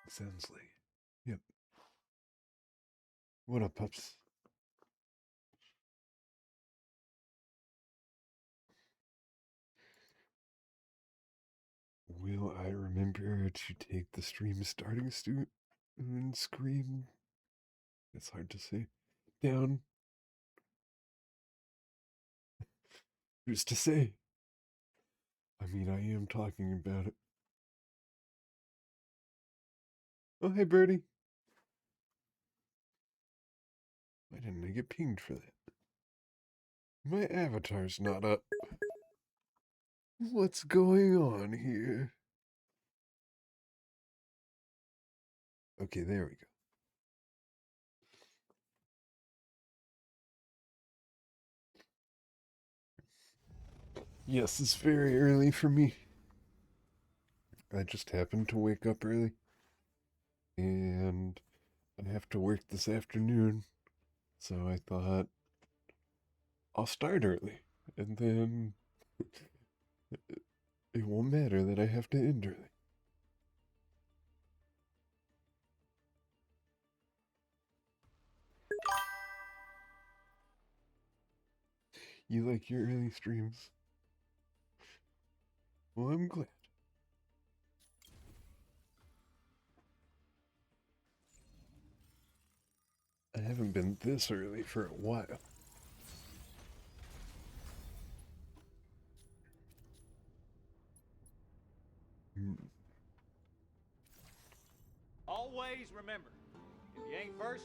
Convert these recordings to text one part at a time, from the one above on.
Sounds like. Yep. What up, pups? Will I remember to take the stream starting screen? It's hard to say. Down. Who's to say? I mean, I am talking about it. Oh, hey, Birdie. Why didn't I get pinged for that? My avatar's not up. What's going on here? Okay, there we go. Yes, it's very early for me. I just happened to wake up early. And I have to work this afternoon. So I thought I'll start early. And then it won't matter that I have to end early. You like your early streams? Well, I'm glad. I haven't been this early for a while. Always remember, if you ain't first,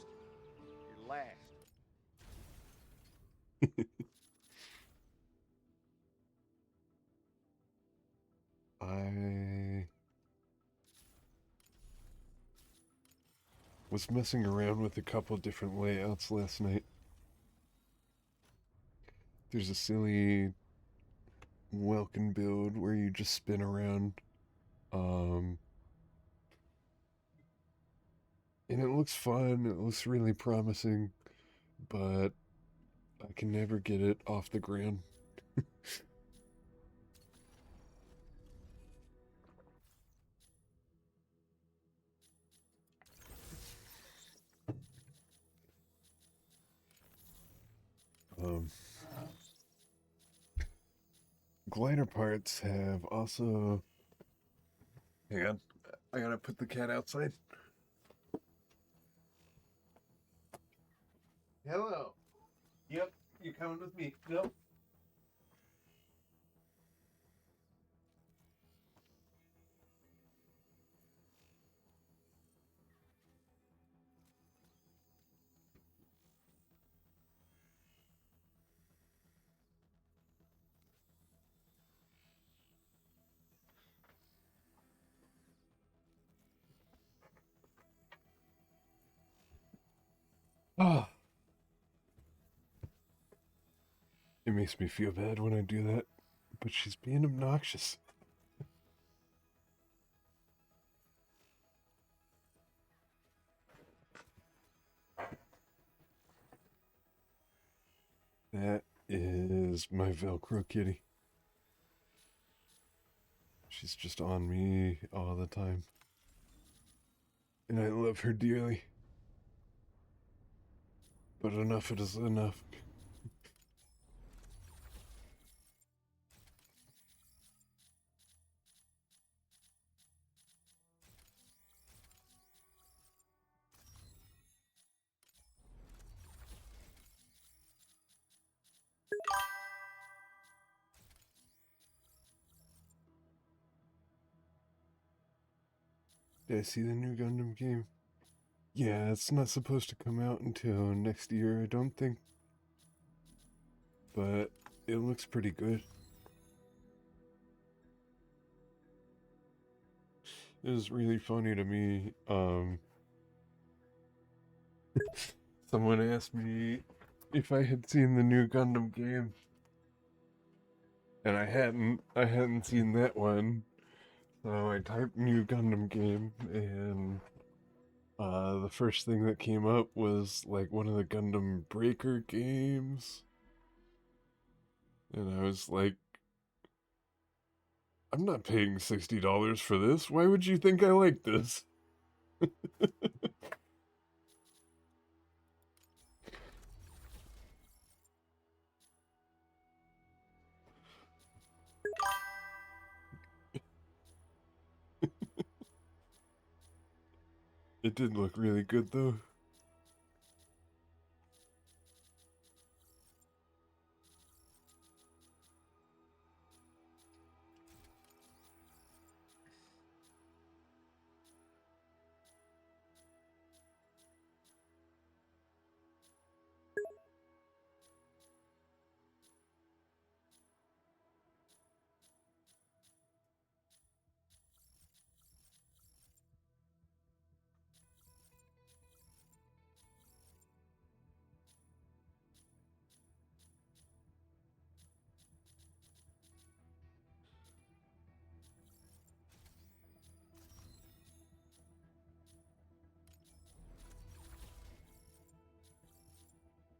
you're last. I was messing around with a couple different layouts last night. There's a silly Welkin build where you just spin around. And it looks fun, it looks really promising, but I can never get it off the ground. Glider parts have also. Hang on, I gotta put the cat outside. Hello. Yep, you coming with me? Nope. Ah. It makes me feel bad when I do that, but she's being obnoxious. That is my Velcro kitty. She's just on me all the time. And I love her dearly. But enough is enough. Did I see the new Gundam game? Yeah, it's not supposed to come out until next year, I don't think. But it looks pretty good. It was really funny to me. Someone asked me if I had seen the new Gundam game. And I hadn't seen that one. So I typed new Gundam game, and the first thing that came up was like one of the Gundam Breaker games. And I was like, I'm not paying $60 for this. Why would you think I like this? It did look really good though.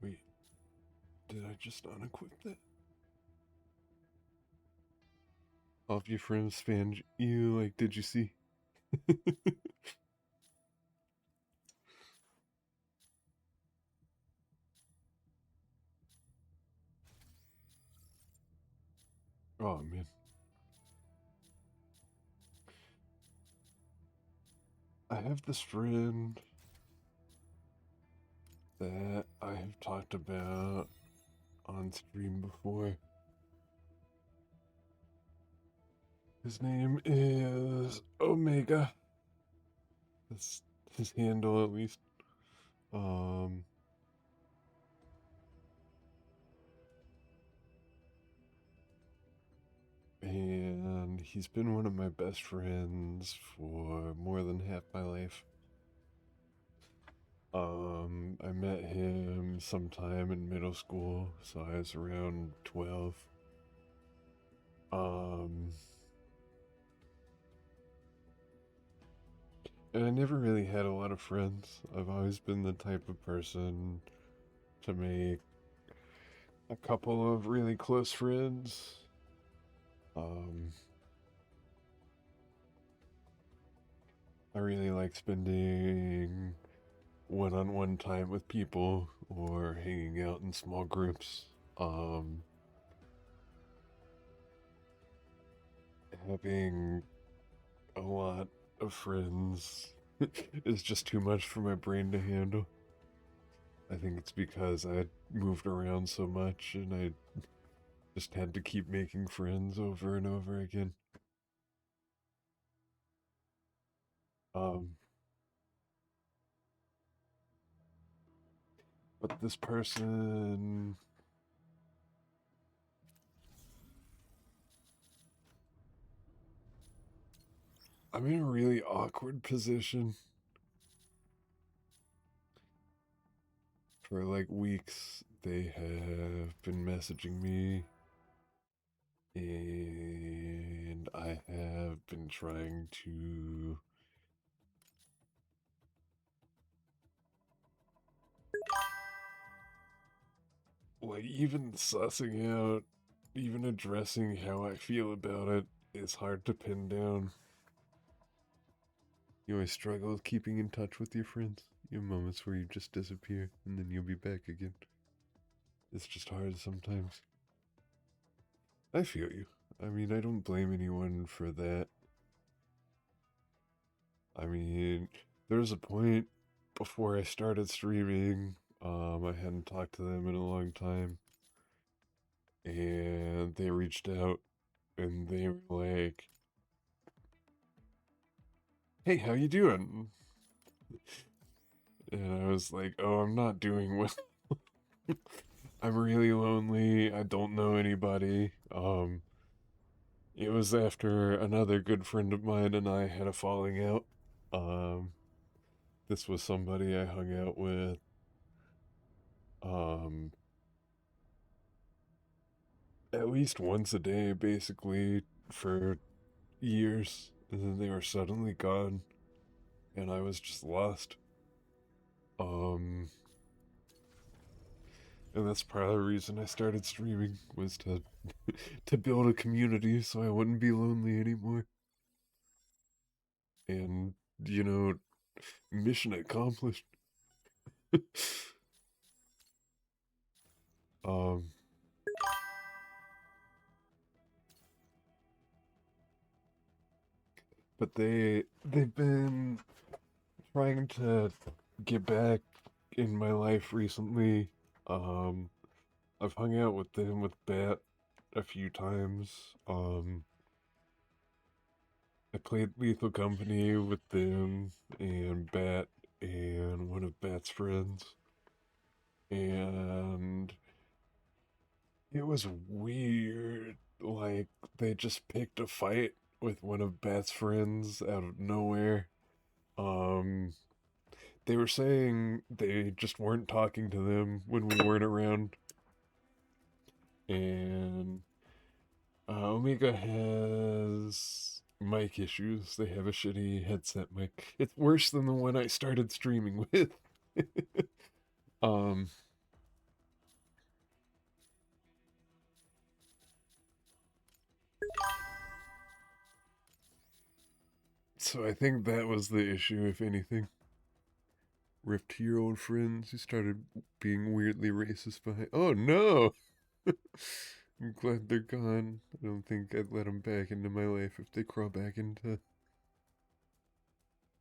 Wait, did I just unequip that? All of your friends spammed you, like, did you see? Oh man. I have this friend that I have talked about on stream before. His name is Omega. That's his handle, at least. Um, and he's been one of my best friends for more than half my life. I met him sometime in middle school, so I was around 12. Um, and I never really had a lot of friends. I've always been the type of person to make a couple of really close friends. Um, I really like spending one-on-one time with people or hanging out in small groups. Having a lot of friends is just too much for my brain to handle. I think it's because I moved around so much and I just had to keep making friends over and over again. Um, but this person, I'm in a really awkward position. For like weeks, they have been messaging me, and I have been trying to like even sussing out, even addressing how I feel about it is hard to pin down. You always struggle with keeping in touch with your friends. You have moments where you just disappear and then you'll be back again. It's just hard sometimes. I feel you. I mean, I don't blame anyone for that. I mean, there was a point before I started streaming, I hadn't talked to them in a long time, and they reached out and they were like, "Hey, how you doing?" And I was like, "Oh, I'm not doing well. I'm really lonely. I don't know anybody." It was after another good friend of mine and I had a falling out. Um, this was somebody I hung out with. Um, at least once a day, basically, for years. And then they were suddenly gone, and I was just lost. Um, and that's part of the reason I started streaming was to to build a community so I wouldn't be lonely anymore. And you know, mission accomplished. um, but they've been trying to get back in my life recently. Um, I've hung out with them with Bat a few times. I played Lethal Company with them and Bat and one of Bat's friends. And it was weird. Like, they just picked a fight with one of Bat's friends out of nowhere. Um, they were saying they just weren't talking to them when we weren't around. And Omega has mic issues. They have a shitty headset mic. It's worse than the one I started streaming with. um, so I think that was the issue, if anything. Rift to your old friends who started being weirdly racist behind. Oh no! I'm glad they're gone. I don't think I'd let them back into my life if they crawl back into.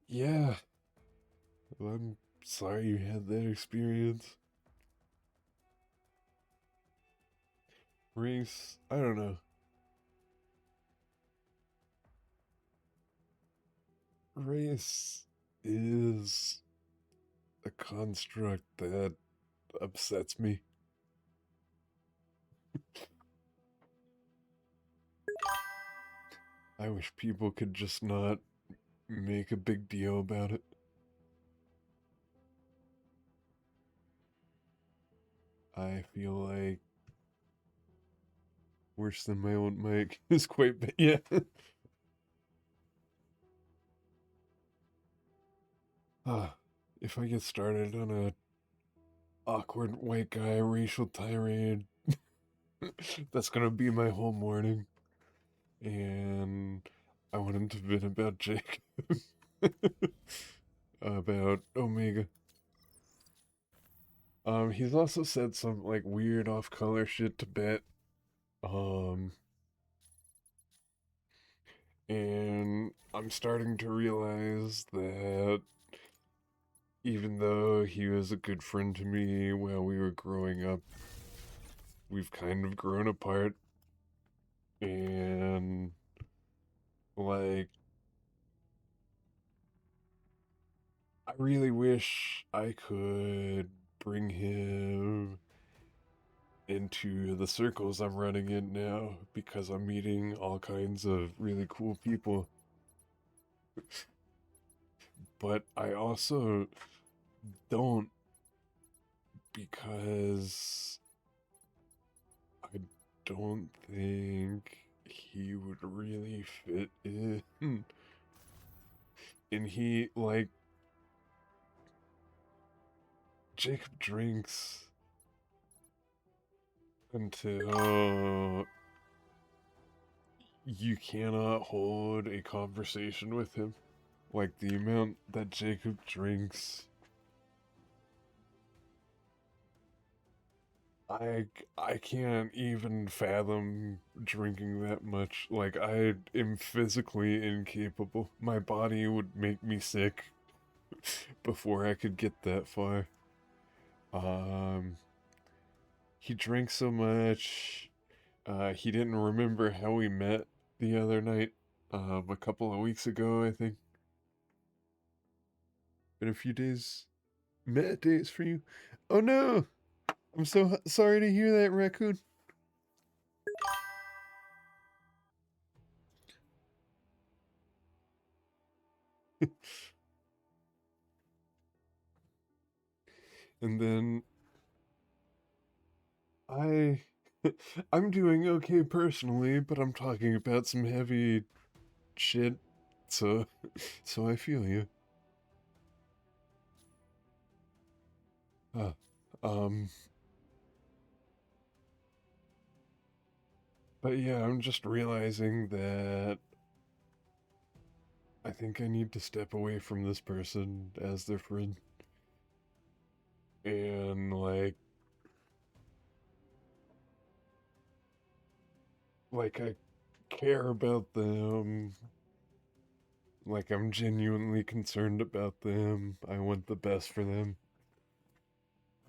Yeah, well, I'm sorry you had that experience. Race, I don't know. Race is a construct that upsets me. I wish people could just not make a big deal about it. I feel like worse than my own mic is quite bad. Yeah. If I get started on a awkward white guy racial tirade, that's gonna be my whole morning. And I want him to vent about Jake. About Omega. He's also said some like weird off-color shit to Bet. Um, and I'm starting to realize that even though he was a good friend to me while we were growing up, we've kind of grown apart. And like, I really wish I could bring him into the circles I'm running in now because I'm meeting all kinds of really cool people. But I also don't because I don't think he would really fit in. And he, like, Jacob drinks until you cannot hold a conversation with him. Like, the amount that Jacob drinks, I can't even fathom drinking that much. Like, I am physically incapable. My body would make me sick before I could get that far. Um, he drank so much. He didn't remember how we met the other night. A couple of weeks ago, I think. Been a few days. Met days for you. Oh no! I'm so sorry to hear that, raccoon. And then I I'm doing okay personally, but I'm talking about some heavy shit, so so I feel you. Uh, um, but yeah, I'm just realizing that I think I need to step away from this person as their friend. And like I care about them Like, I'm genuinely concerned about them. I want the best for them.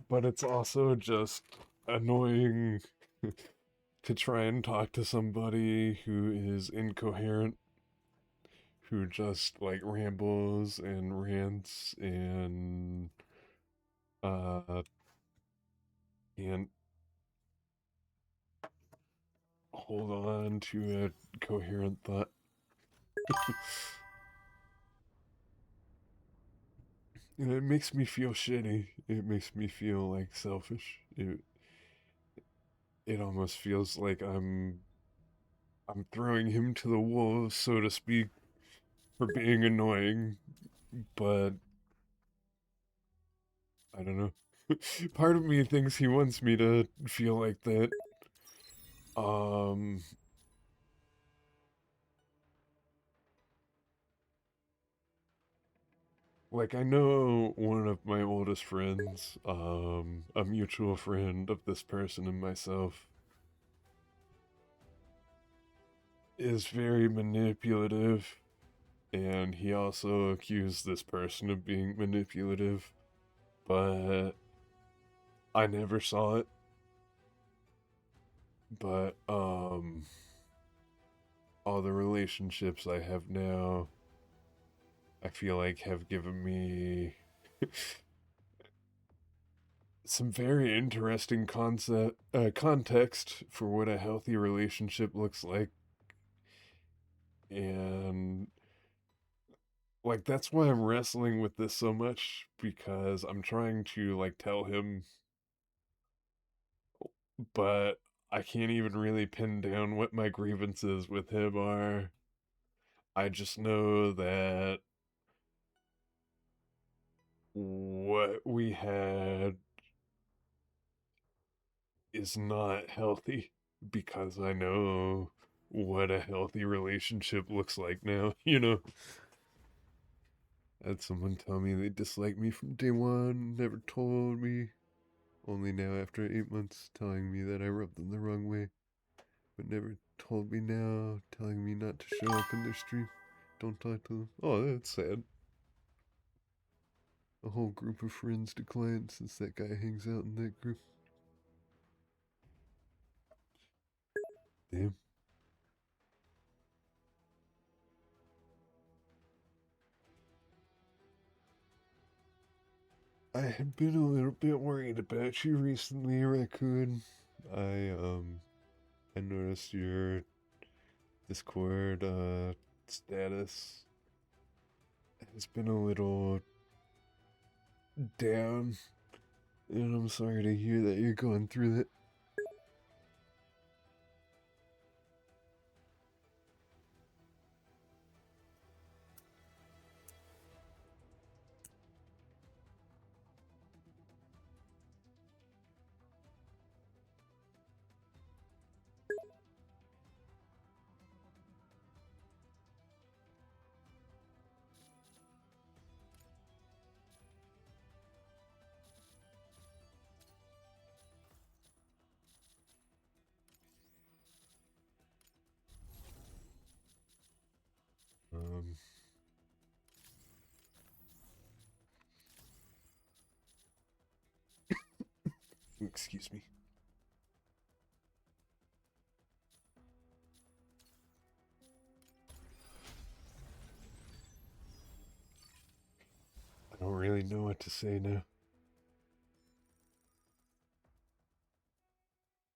But it's also just annoying to try and talk to somebody who is incoherent, who just like rambles and rants and uh can't hold on to a coherent thought. And it makes me feel shitty. It makes me feel like selfish. It almost feels like I'm throwing him to the wolves, so to speak, for being annoying, but I don't know. Part of me thinks he wants me to feel like that. Um, like I know one of my oldest friends, a mutual friend of this person and myself, is very manipulative, and he also accused this person of being manipulative, but I never saw it. But all the relationships I have now, I feel like have given me some very interesting context for what a healthy relationship looks like, and like that's why I'm wrestling with this so much, because I'm trying to like tell him, but I can't even really pin down what my grievances with him are. I just know that what we had is not healthy, because I know what a healthy relationship looks like now, you know? I had someone tell me they disliked me from day one, never told me. Only now, after 8 months, telling me that I rubbed them the wrong way, but never told me now, telling me not to show up in their stream. Don't talk to them. Oh, that's sad. A whole group of friends declined since that guy hangs out in that group. Damn. I had been a little bit worried about you recently, Raccoon. I noticed your Discord status has been a little down, and I'm sorry to hear that you're going through that. Um, excuse me. I don't really know what to say now.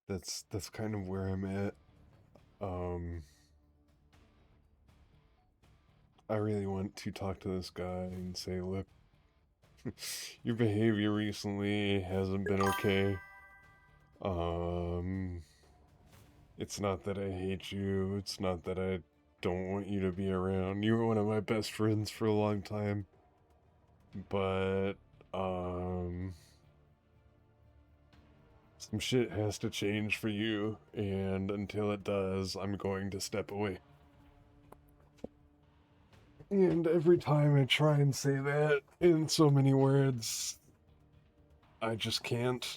That's kind of where I'm at. Um, I really want to talk to this guy and say, look, your behavior recently hasn't been okay. Um, it's not that I hate you. It's not that I don't want you to be around. You were one of my best friends for a long time. But, um, some shit has to change for you. And until it does, I'm going to step away. And every time I try and say that in so many words, I just can't.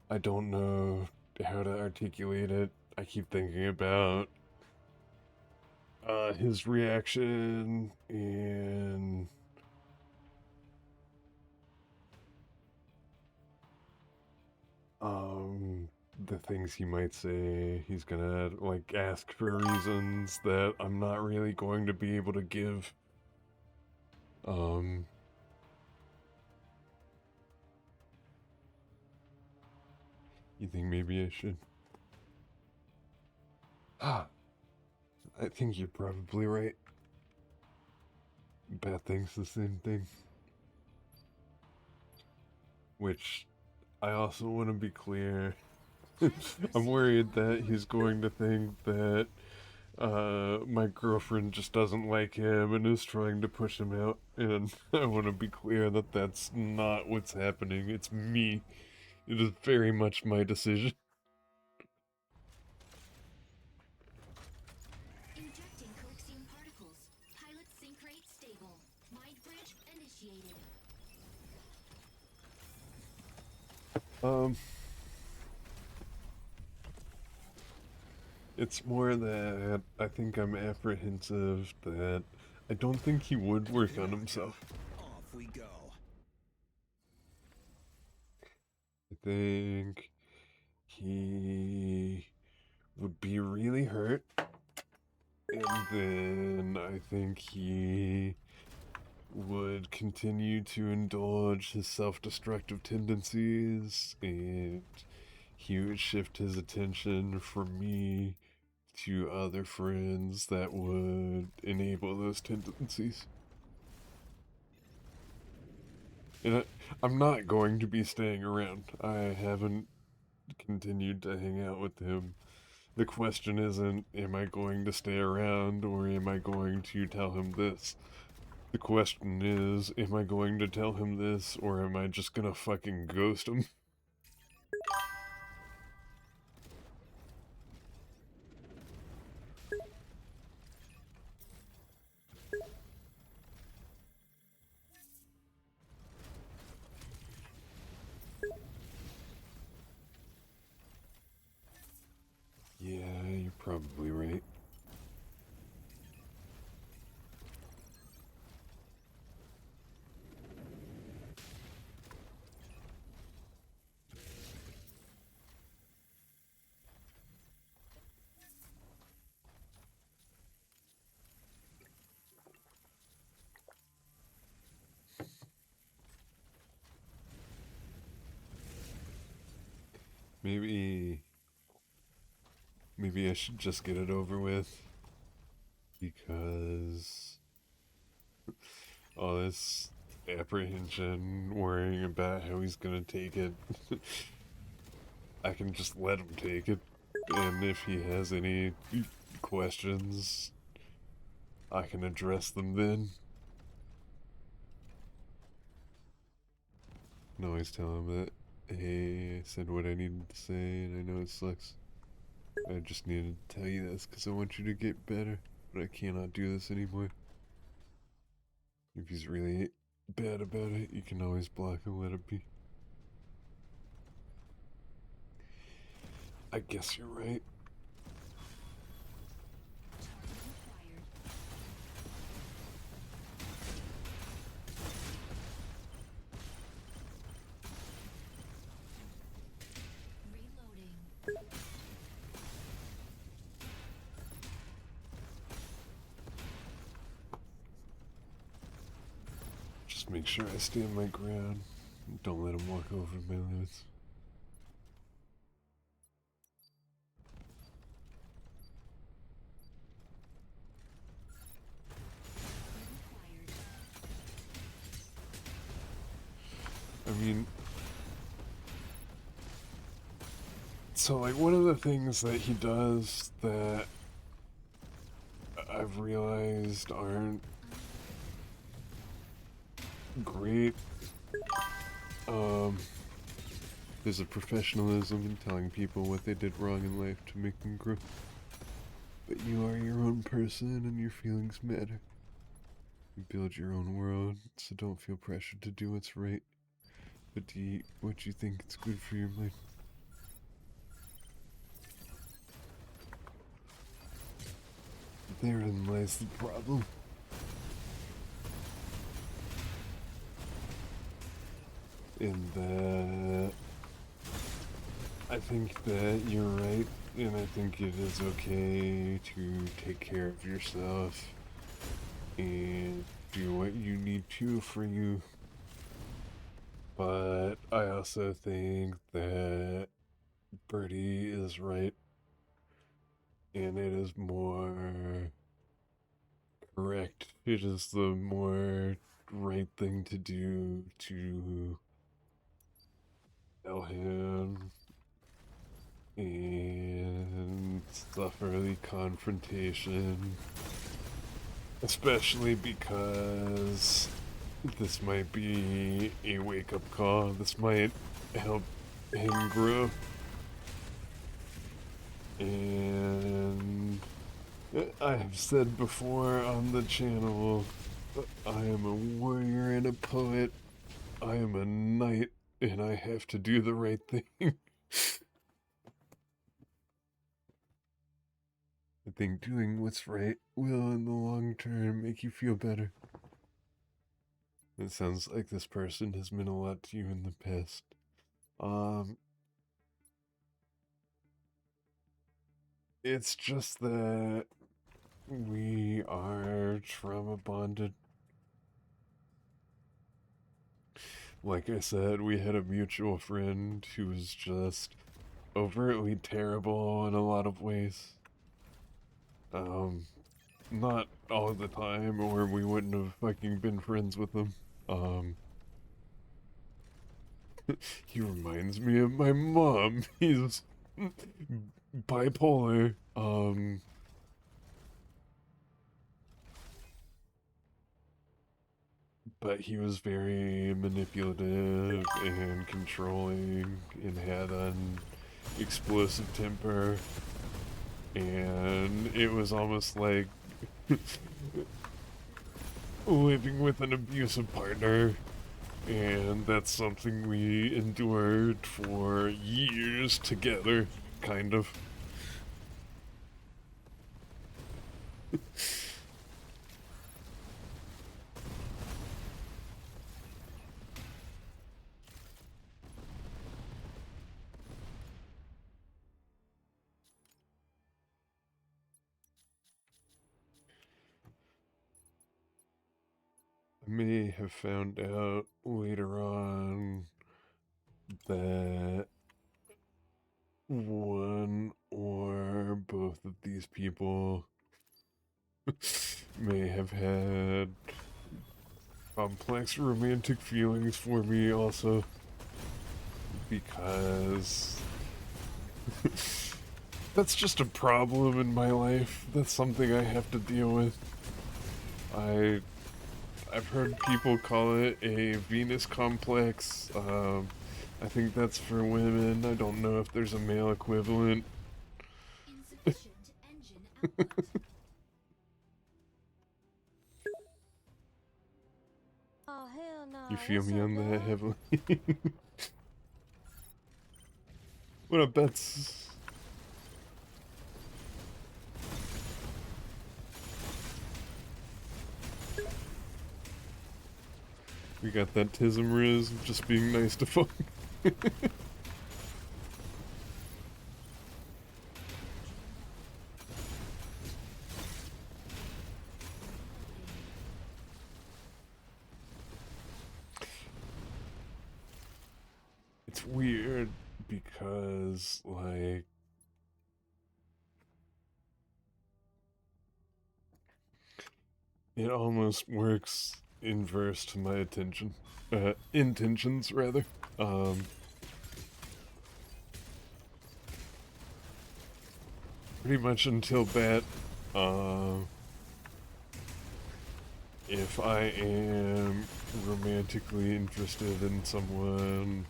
I don't know how to articulate it. I keep thinking about his reaction and the things he might say. He's gonna like ask for reasons that I'm not really going to be able to give. Um, you think maybe I should? Ah, I think you're probably right. Bad thing's the same thing. Which I also want to be clear. I'm worried that he's going to think that my girlfriend just doesn't like him and is trying to push him out. And I want to be clear that that's not what's happening. It's me. It is very much my decision. Injecting Coaxium particles. Pilot sync rate stable. Mind bridge initiated. It's more that I think I'm apprehensive that I don't think he would work on himself. Off we go. I think he would be really hurt, and then I think he would continue to indulge his self-destructive tendencies, and he would shift his attention from me to other friends that would enable those tendencies. And I'm not going to be staying around. I haven't continued to hang out with him. The question isn't, am I going to stay around or am I going to tell him this? The question is, am I going to tell him this or am I just gonna fucking ghost him? Yeah, you're probably right. Maybe I should just get it over with, because all this apprehension, worrying about how he's gonna take it, I can just let him take it, and if he has any questions, I can address them then. I can always tell him that, hey, I said what I needed to say, and I know it sucks. I just needed to tell you this because I want you to get better, but I cannot do this anymore. If he's really bad about it, you can always block and let it be. I guess you're right. Reloading. Just make sure I stand my ground. Don't let him walk over my limits. I mean, so like one of the things that he does that I've realized aren't great, there's a professionalism in telling people what they did wrong in life to make them grow. But you are your own person and your feelings matter. You build your own world, so don't feel pressured to do what's right, but to eat what you think is good for your mind. therein lies the problem. In that I think that you're right, and I think it is okay to take care of yourself and do what you need to for you. But I also think that Birdie is right, and it is more correct. It is the more right thing to do to tell him and suffer the confrontation, especially because this might be a wake-up call. This might help him grow. And I have said before on the channel, I am a warrior and a poet. I am a knight, and I have to do the right thing. I think doing what's right will, in the long term, make you feel better. It sounds like this person has meant a lot to you in the past. It's just that we are trauma bonded. Like I said, we had a mutual friend who was just overtly terrible in a lot of ways. Not all the time, or we wouldn't have fucking been friends with him. He reminds me of my mom. He's bipolar. But he was very manipulative and controlling and had an explosive temper. And it was almost like living with an abusive partner. And that's something we endured for years together, kind of. I may have found out later on that one or both of these people may have had complex romantic feelings for me also, because that's just a problem in my life. That's something I have to deal with. I've heard people call it a Venus complex. I think that's for women. I don't know if there's a male equivalent. Insufficient engine output. Oh, hell no. You feel What's me up, on that dog? heavily? What up, Bets? We got that Tism Riz of just being nice to fuck. It's weird because, like, it almost works inverse to my intentions rather. Pretty much until bat, if I am romantically interested in someone,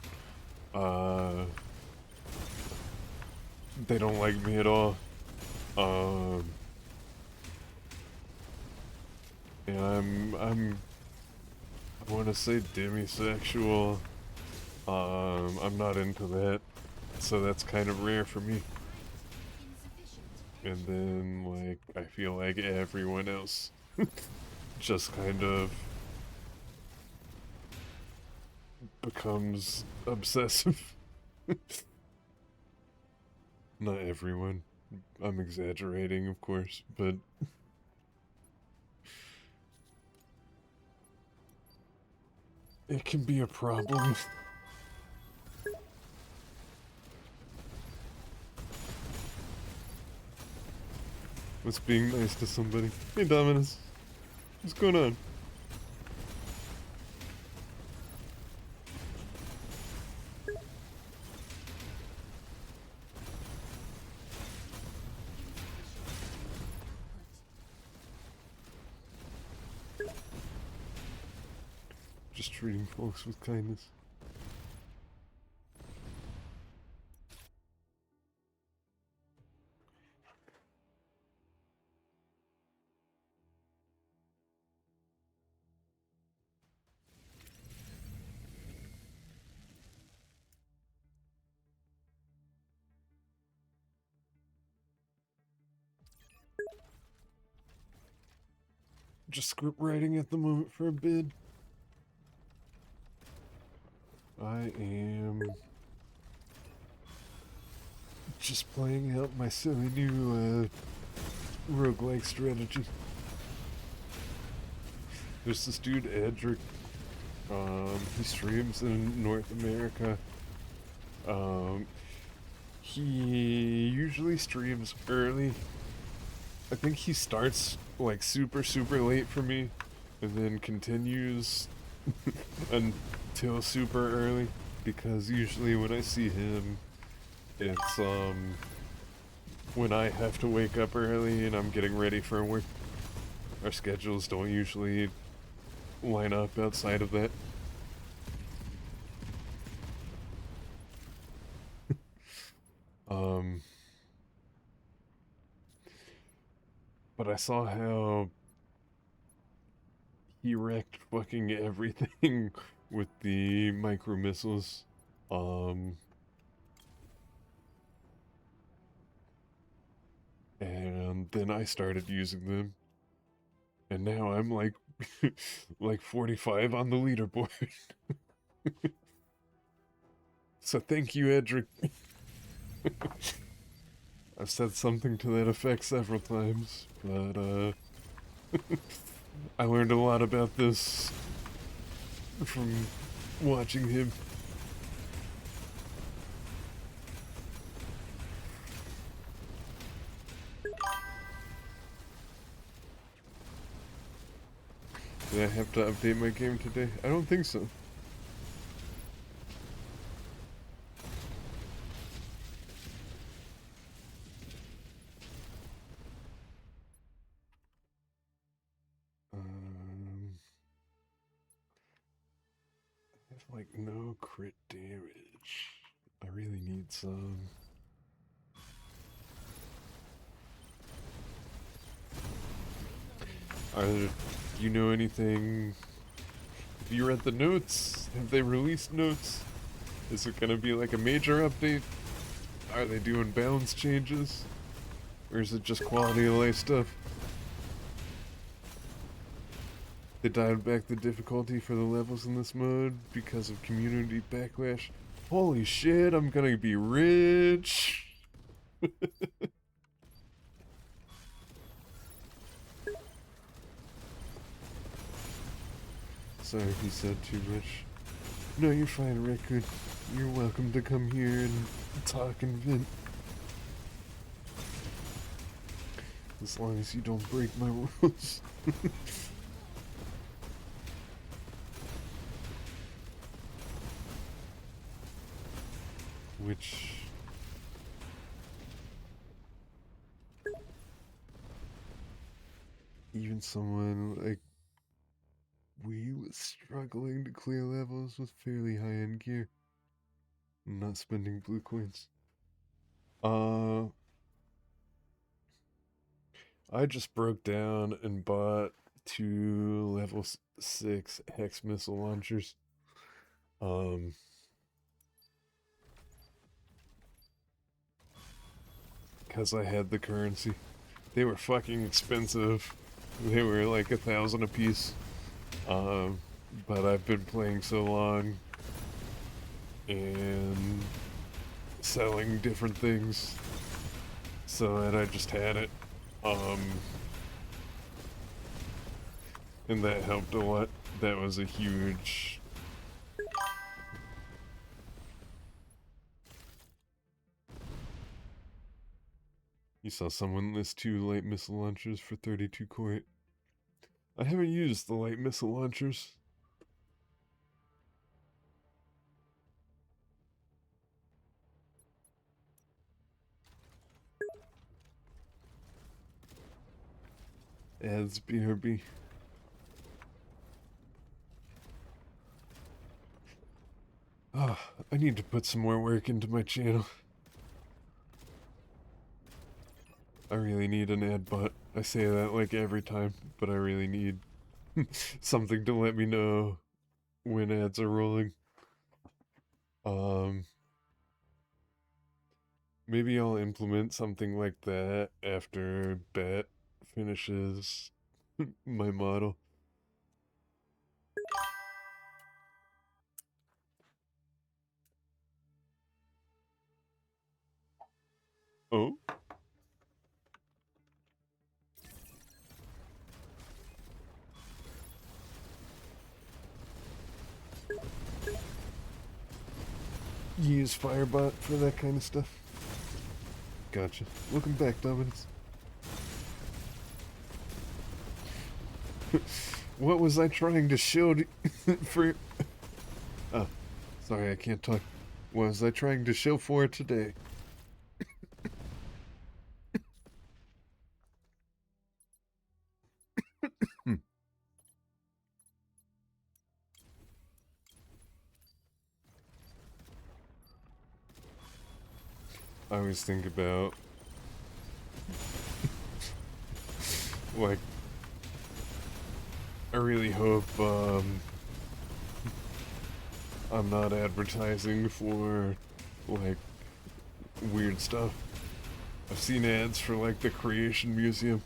they don't like me at all. And I want to say demisexual. I'm not into that, so that's kind of rare for me. and then like I feel like everyone else just kind of becomes obsessive. Not everyone. I'm exaggerating, of course, but it can be a problem. What's being nice to somebody? Hey, Dominus. What's going on? Just treating folks with kindness. Just script writing at the moment for a bid. I am just playing out my silly new roguelike strategy. There's this dude, Edric. He streams in North America. He usually streams early. I think he starts like super late for me and then continues until super early, because usually when I see him it's when I have to wake up early and I'm getting ready for work. Our schedules don't usually line up outside of that. But I saw how he wrecked fucking everything with the micro missiles. And then I started using them. And now I'm like like 45 on the leaderboard. So thank you, Edric. I've said something to that effect several times, but I learned a lot about this from watching him. Did I have to update my game today? I don't think so. I have like no crit damage. I really need some. Do you know anything? Have you read the notes? Have they released notes? Is it gonna be like a major update? Are they doing balance changes? Or is it just quality of life stuff? They dialed back the difficulty for the levels in this mode because of community backlash. Holy shit, I'm gonna be rich! Sorry if he said too much. No, you're fine, Raccoon. You're welcome to come here and talk and vent. As long as you don't break my rules. Which... even someone like we was struggling to clear levels with fairly high-end gear. Not spending blue coins. I just broke down and bought 2 level 6 hex missile launchers. because I had the currency. They were fucking expensive. They were like 1,000 a piece. But I've been playing so long and selling different things so that I just had it. And that helped a lot. That was a huge... You saw someone list 2 light missile launchers for 32 coin. I haven't used the light missile launchers. Ads BRB. Ah, I need to put some more work into my channel. I really need an ad bot. I say that like every time, but I really need something to let me know when ads are rolling. Maybe I'll implement something like that after Bat finishes my model. Oh? You use Firebot for that kind of stuff? Gotcha. Welcome back, Dominus. What was I trying to show for... Oh, sorry, I can't talk. What was I trying to show for today? I always think about... like... I really hope, I'm not advertising for, like, weird stuff. I've seen ads for, like, the Creation Museum.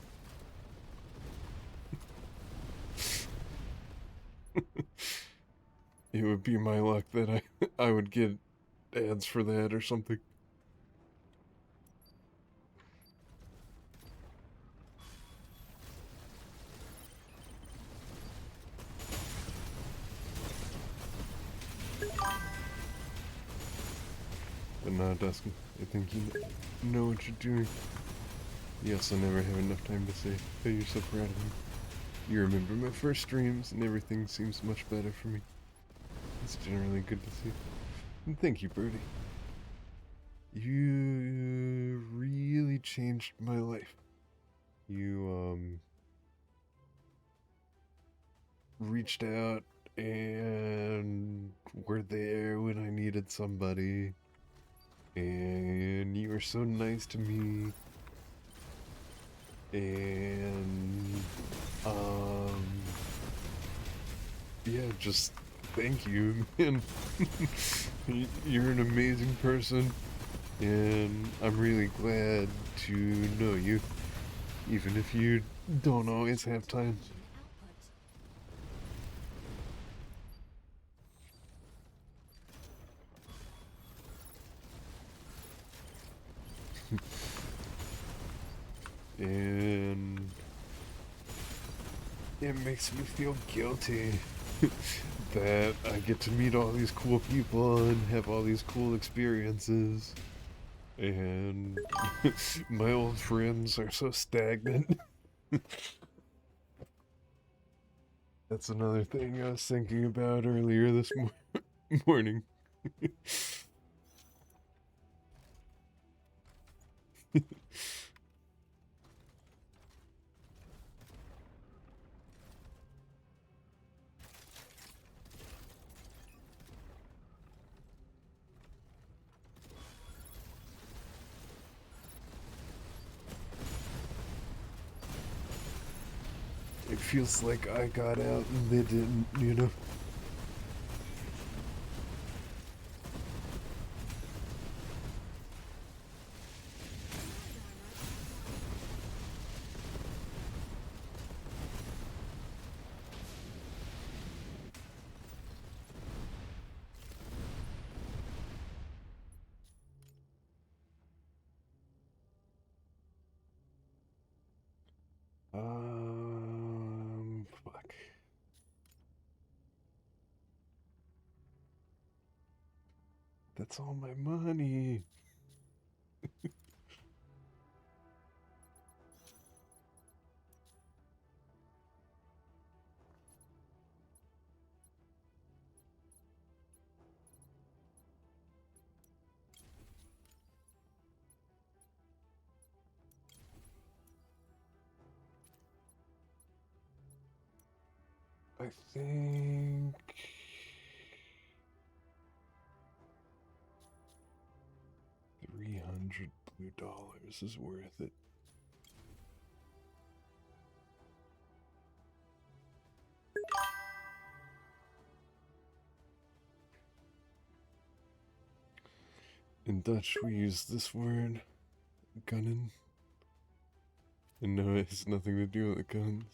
It would be my luck that I would get ads for that or something. But nah, Dustin, I think you know what you're doing. You also never have enough time to say that you're so proud of me. You remember my first streams and everything seems much better for me. It's generally good to see. And thank you, Birdie. You really changed my life. You, reached out and were there when I needed somebody. And you were so nice to me. And, yeah, just thank you, man. You're an amazing person, and I'm really glad to know you, even if you don't always have time. And it makes me feel guilty that I get to meet all these cool people and have all these cool experiences. And my old friends are so stagnant. That's another thing I was thinking about earlier this morning. It feels like I got out and they didn't, you know? That's all my money. I think 300 blue dollars is worth it. In Dutch, we use this word, gunnin. And no, it has nothing to do with guns.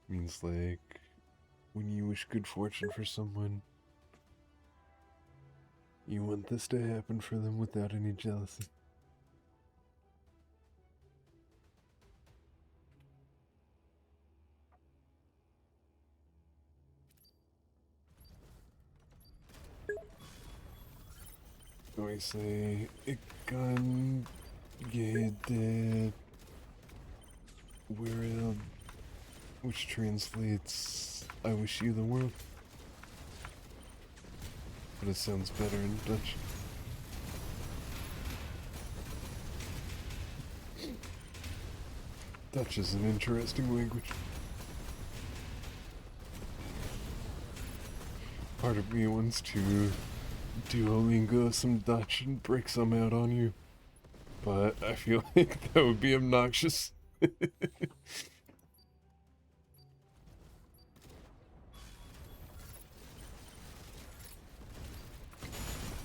It means like when you wish good fortune for someone, you want this to happen for them without any jealousy. So we say, ik kan je de wereld, which translates, I wish you the world. But it sounds better in Dutch. Dutch is an interesting language. Part of me wants to Duolingo some Dutch and break some out on you, but I feel like that would be obnoxious.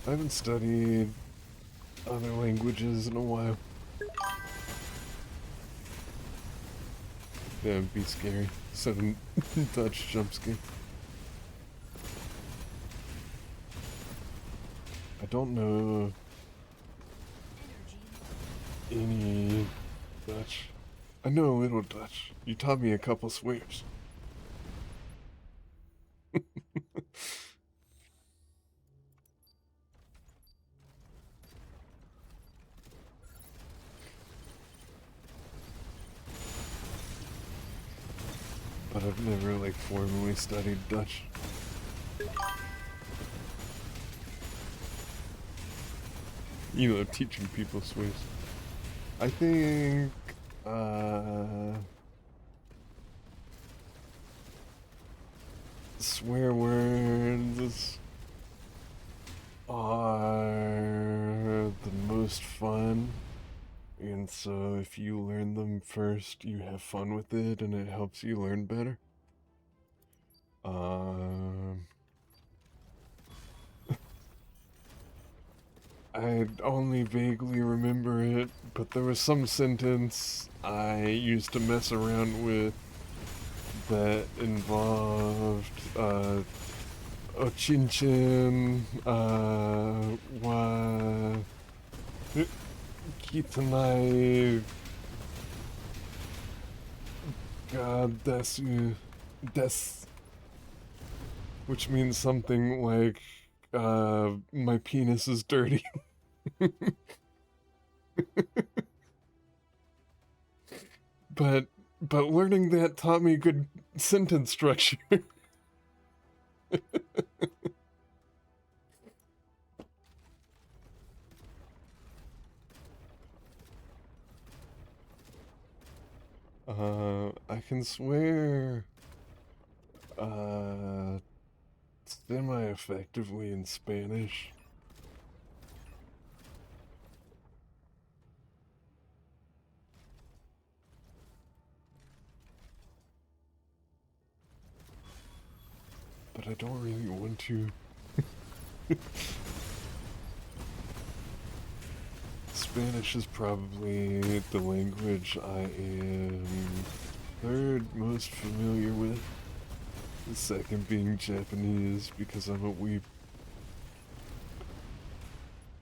I haven't studied other languages in a while. Yeah, it'd be scary. Sudden Dutch jump scare. I don't know any Dutch. I know a little Dutch. You taught me a couple swears. But I've never, like, formally studied Dutch. You know, teaching people swears. I think, swear words are the most fun. And so if you learn them first, you have fun with it and it helps you learn better. I only vaguely remember it, but there was some sentence I used to mess around with that involved, Ochinchin, wa Kitanai God desu des, which means something like, my penis is dirty. But learning that taught me good sentence structure. I can swear, semi-effectively in Spanish. But I don't really want to. Spanish is probably the language I am third most familiar with. The second being Japanese because I'm a weeb.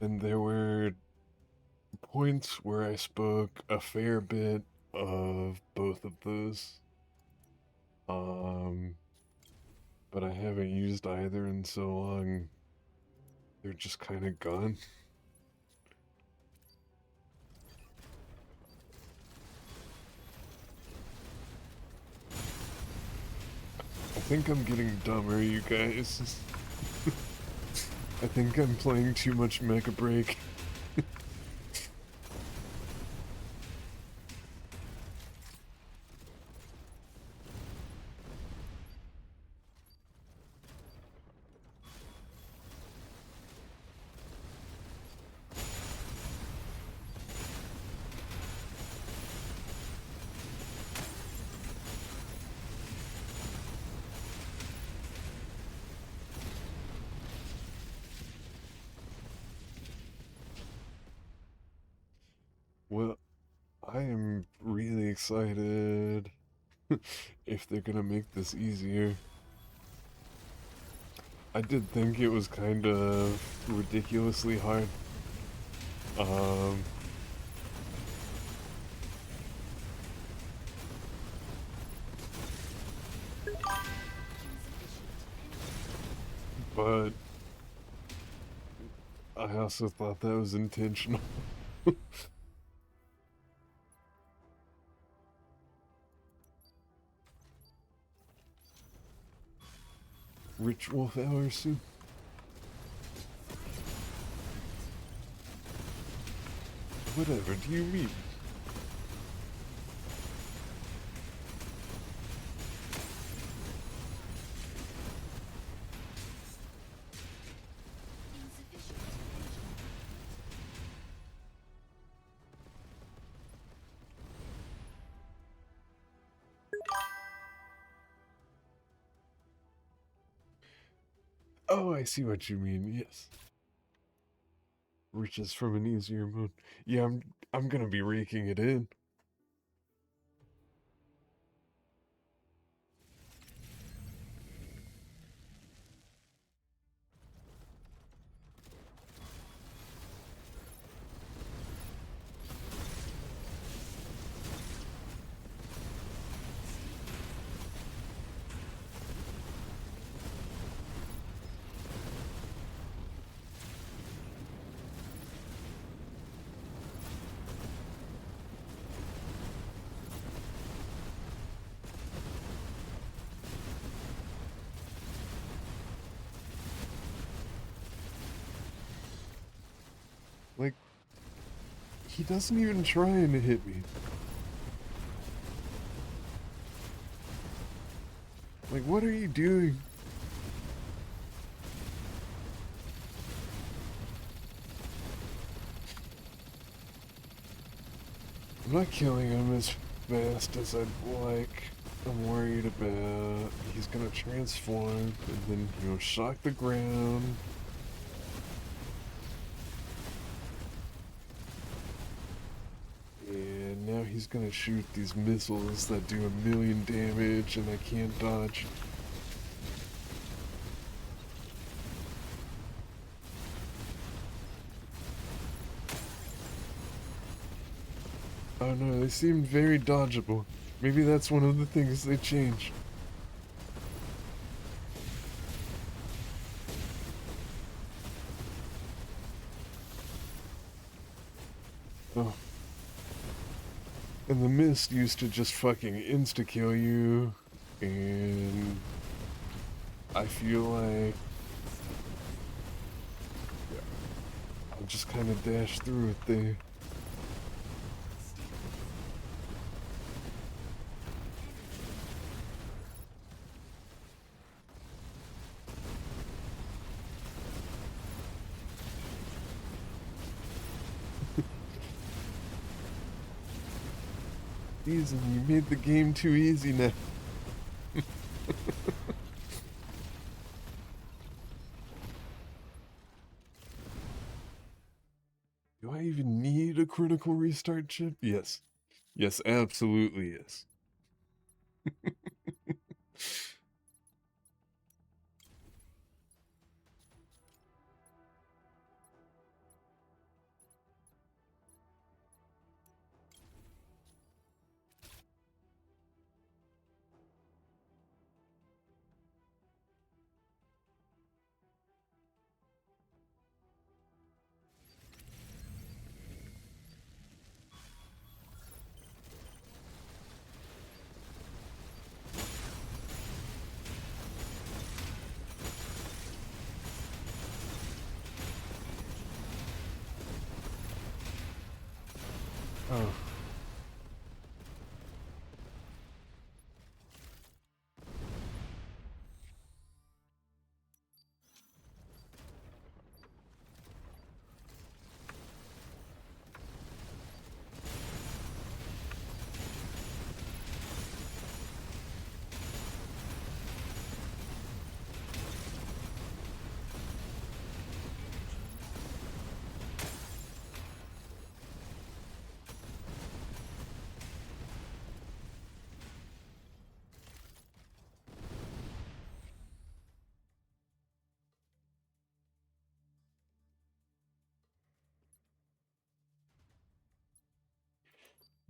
And there were points where I spoke a fair bit of both of those. But I haven't used either in so long they're just kind of gone. I think I'm getting dumber, you guys. I think I'm playing too much Mega Break. Well, I am really excited if they're gonna make this easier. I did think it was kind of ridiculously hard. Um, but I also thought that was intentional. Rich Wolf Hour soon. Whatever do you mean? Insufficient engine. Oh, I see what you mean. Yes. Riches from an easier mode. Yeah, I'm gonna be raking it in. Like, he doesn't even try to hit me. Like, what are you doing? I'm not killing him as fast as I'd like. I'm worried about he's gonna transform and then, shock the ground. And now he's gonna shoot these missiles that do 1,000,000 damage and I can't dodge. Oh no, they seem very dodgeable. Maybe that's one of the things they changed. Oh. And the mist used to just fucking insta-kill you, and I feel like I'll just kind of dash through it there. Easy, you made the game too easy now. Do I even need a critical restart chip? Yes. Yes, absolutely yes. Oh.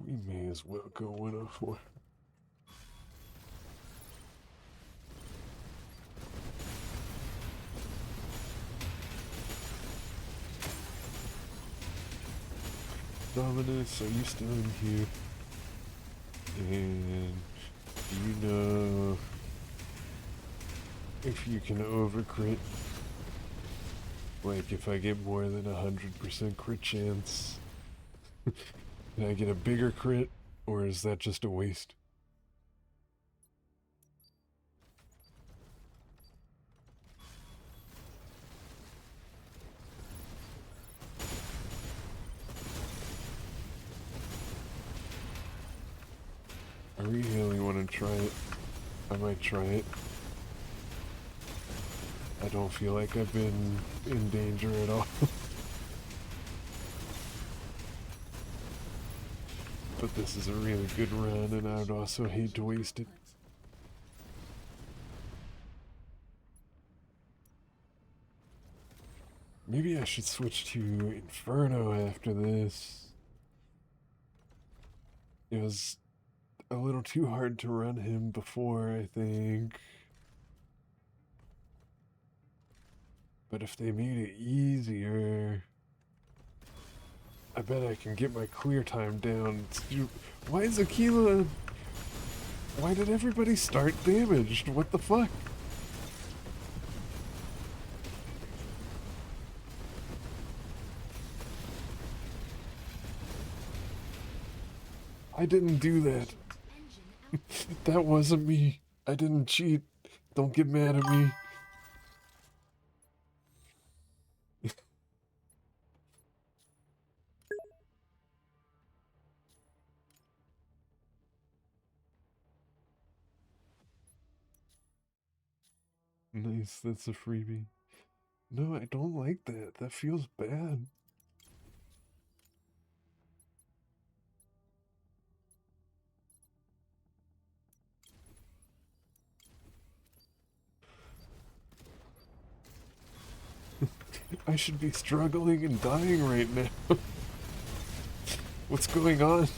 We may as well go 104. Dominus, are you still in here? And do you know if you can overcrit? Like if I get more than 100% crit chance, can I get a bigger crit, or is that just a waste? I really want to try it. I might try it. I don't feel like I've been in danger at all. But this is a really good run, and I would also hate to waste it. Maybe I should switch to Inferno after this. It was a little too hard to run him before, I think. But if they made it easier, I bet I can get my clear time down. Why is Aquila... Why did everybody start damaged? What the fuck? I didn't do that. That wasn't me. I didn't cheat. Don't get mad at me. Nice, that's a freebie. No, I don't like that. That feels bad. I should be struggling and dying right now. What's going on?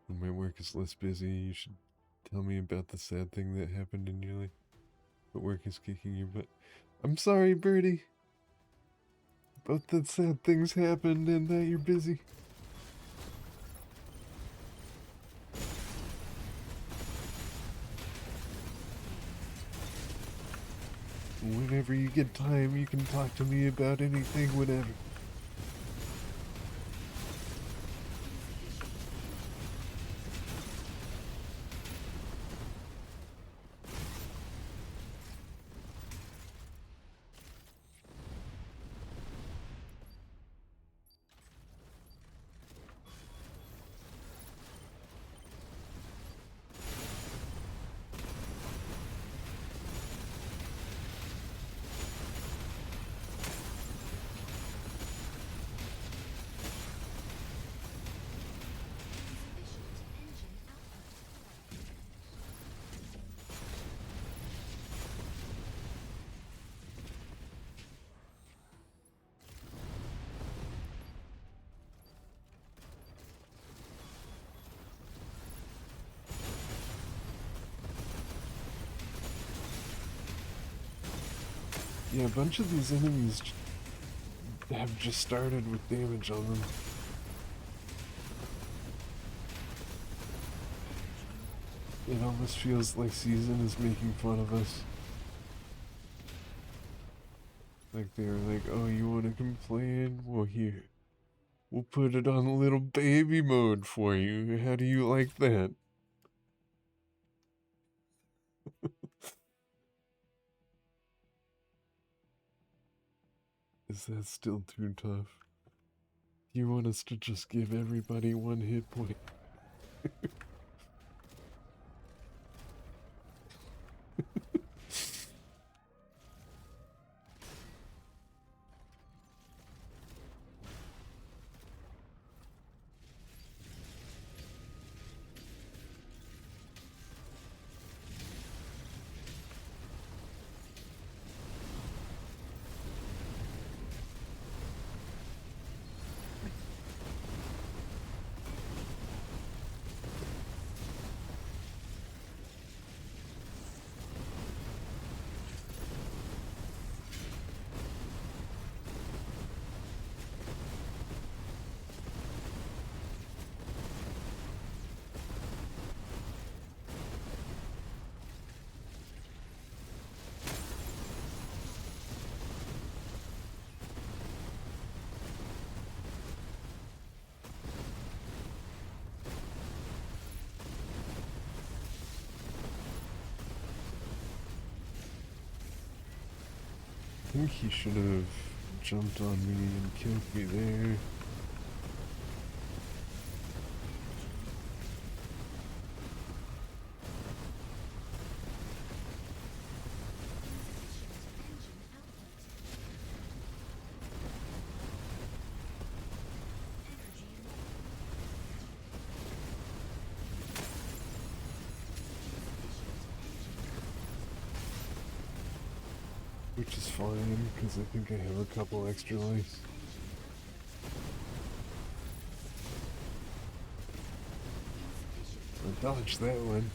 When my work is less busy, you should tell me about the sad thing that happened in your life. But work is kicking your butt. I'm sorry, Birdie. Both that sad things happened and that you're busy. Whenever you get time, you can talk to me about anything, whatever. Yeah, a bunch of these enemies have just started with damage on them. It almost feels like Season is making fun of us. Like they were like, oh, you want to complain? Well, here. We'll put it on little baby mode for you. How do you like that? Is that still too tough? You want us to just give everybody 1 hit point? I think he should have jumped on me and killed me there. Which is fine, because I think I have a couple extra lives. I dodged that one.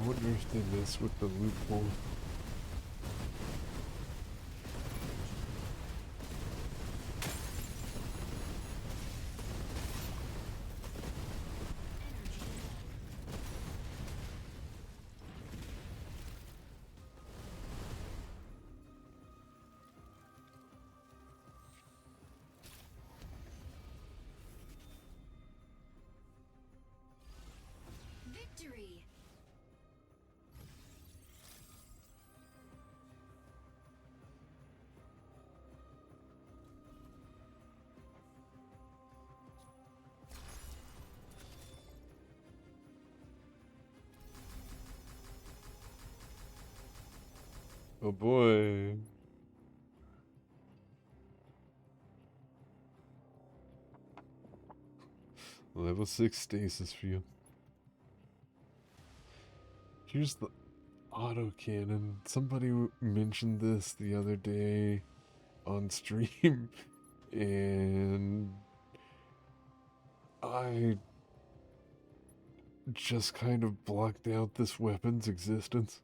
I wonder if they mess with the loophole. Victory! Oh boy. Level 6 stasis field. Here's the autocannon. Somebody mentioned this the other day on stream, and I just kind of blocked out this weapon's existence.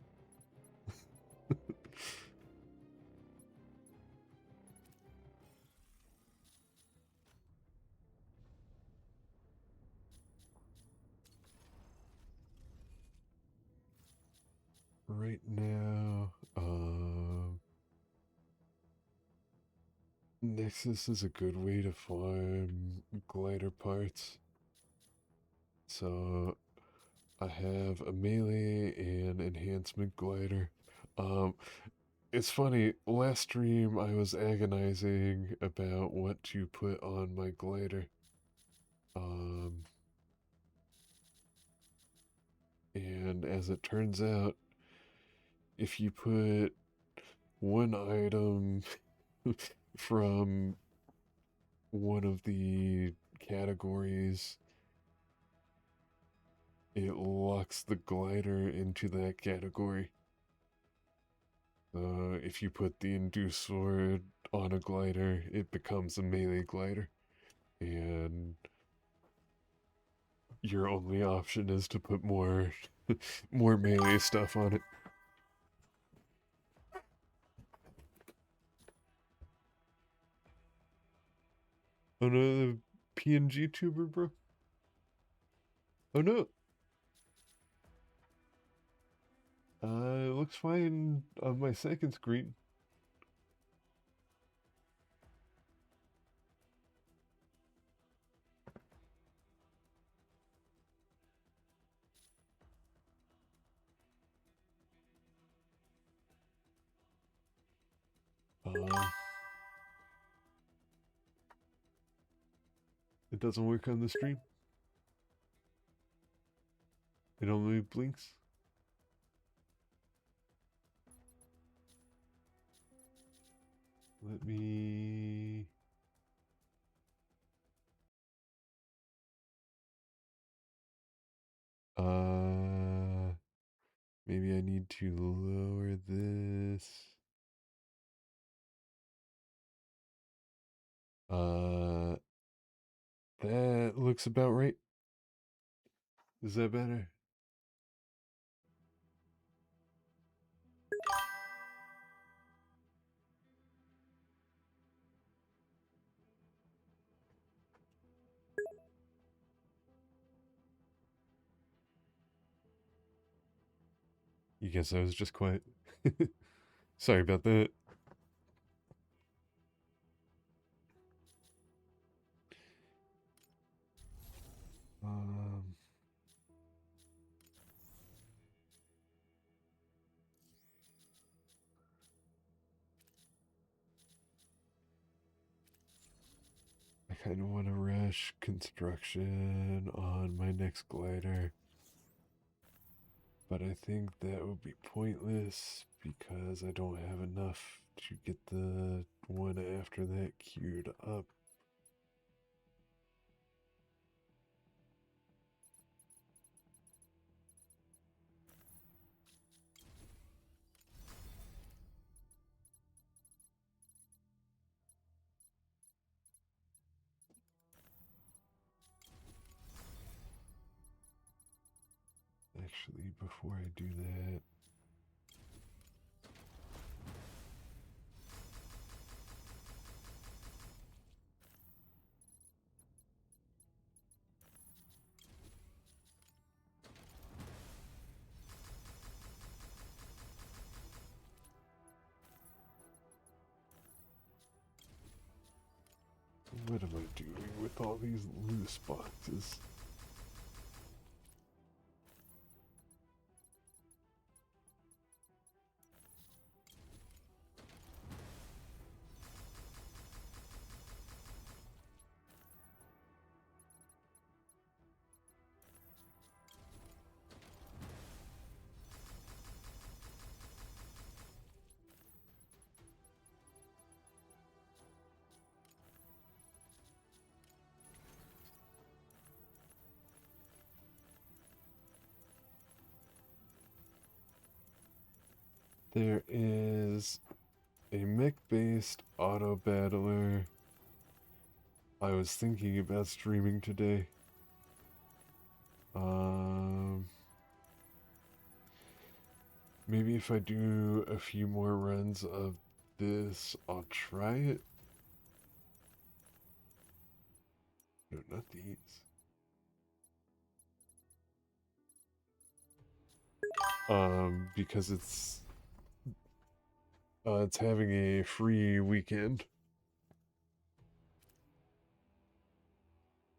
Right now, Nexus is a good way to farm glider parts. So I have a melee and enhancement glider. Um, it's funny, last stream I was agonizing about what to put on my glider. Um, and as it turns out, if you put one item from one of the categories, it locks the glider into that category. If you put the induced sword on a glider, it becomes a melee glider. And your only option is to put more more melee stuff on it. Oh no, the PNG tuber, bro. Oh no. It looks fine on my second screen. It doesn't work on the stream. It only blinks. Let me... Maybe I need to lower this. That looks about right. Is that better? You guess I was just quiet. Sorry about that. Um, I kind of want to rush construction on my next glider. But I think that would be pointless because I don't have enough to get the one after that queued up. Actually, before I do that, what am I doing with all these loose boxes? There is a mech-based auto battler I was thinking about streaming today. Maybe if I do a few more runs of this, I'll try it. No, not these. Because it's having a free weekend.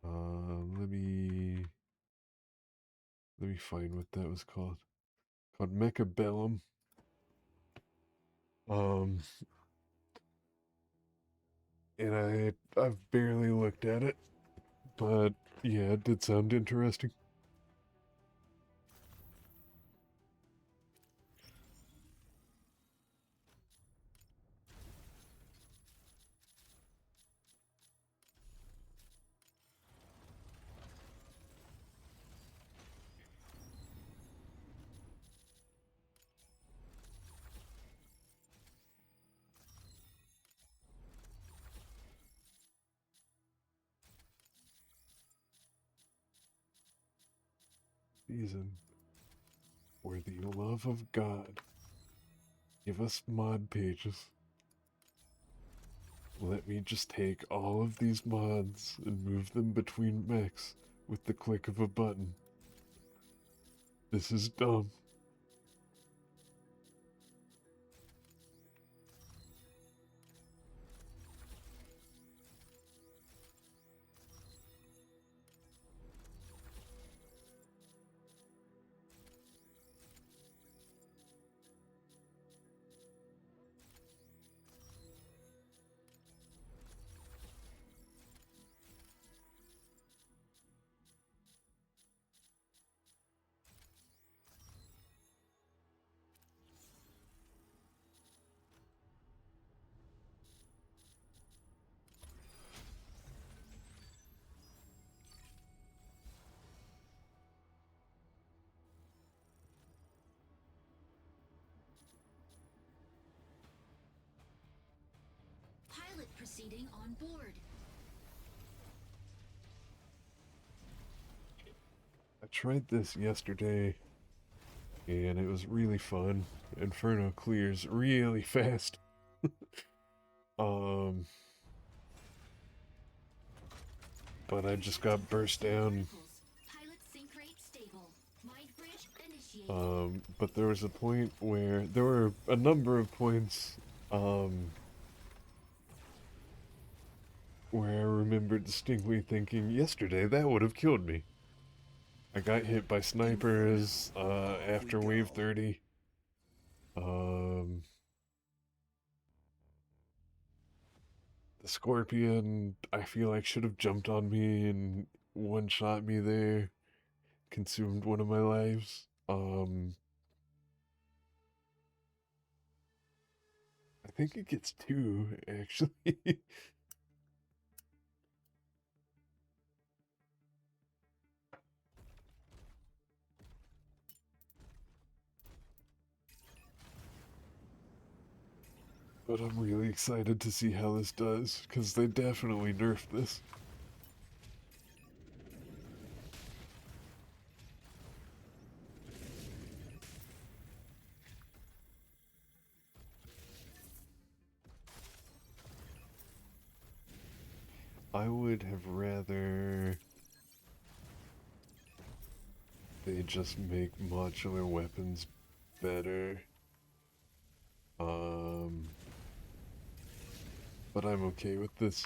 Let me Let me find what that was called. Called Mechabellum. Um, and I've barely looked at it, but yeah, it did sound interesting. Season. For the love of God, give us mod pages. Let me just take all of these mods and move them between mechs with the click of a button. This is dumb. Pilot proceeding on board. I tried this yesterday, and it was really fun. Inferno clears really fast. um, but I just got burst down. Pilot sync rate stable. Mind bridge initiated. But there was a point where there were a number of points, where I remember distinctly thinking, yesterday that would have killed me. I got hit by snipers, after wave 30. The Scorpion, I feel like, should have jumped on me and one-shot me there. Consumed one of my lives. I think it gets two, actually. But I'm really excited to see how this does, because they definitely nerfed this. I would have rather they just make modular weapons better. But I'm okay with this.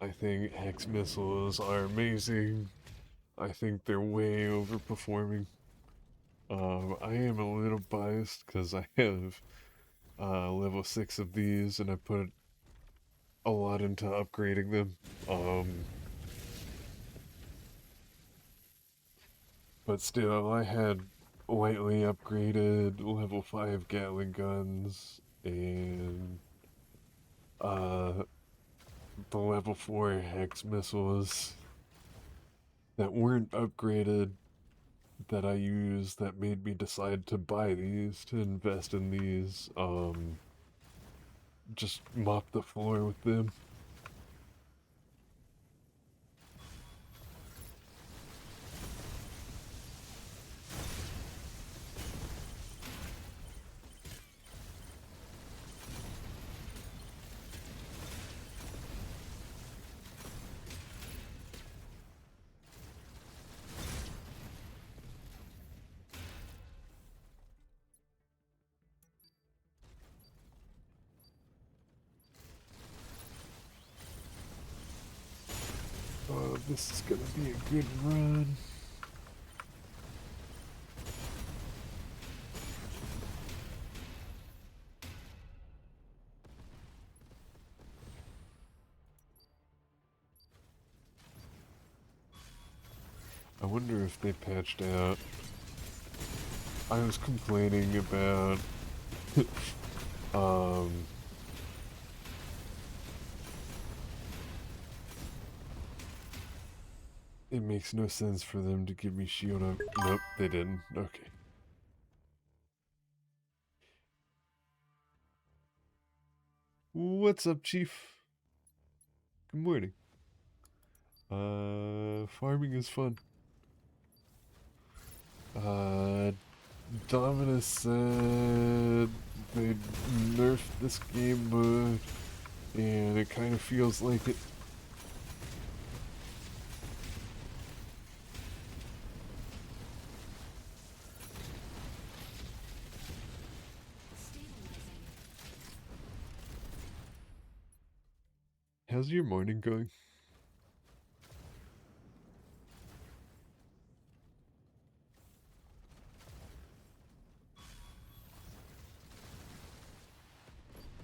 I think Hex missiles are amazing. I think they're way overperforming. I am a little biased because I have level 6 of these and I put a lot into upgrading them. But still, I had lightly upgraded level 5 Gatling guns and the level 4 Hex missiles that weren't upgraded that I used that made me decide to buy these, to invest in these, just mop the floor with them. This is gonna be a good run. I wonder if they patched out. I was complaining about it makes no sense for them to give me shield up. Nope, they didn't. Okay. What's up, Chief? Good morning. Farming is fun. Dominus said they nerfed this game mode, and it kind of feels like it. Stabilizing. How's your morning going?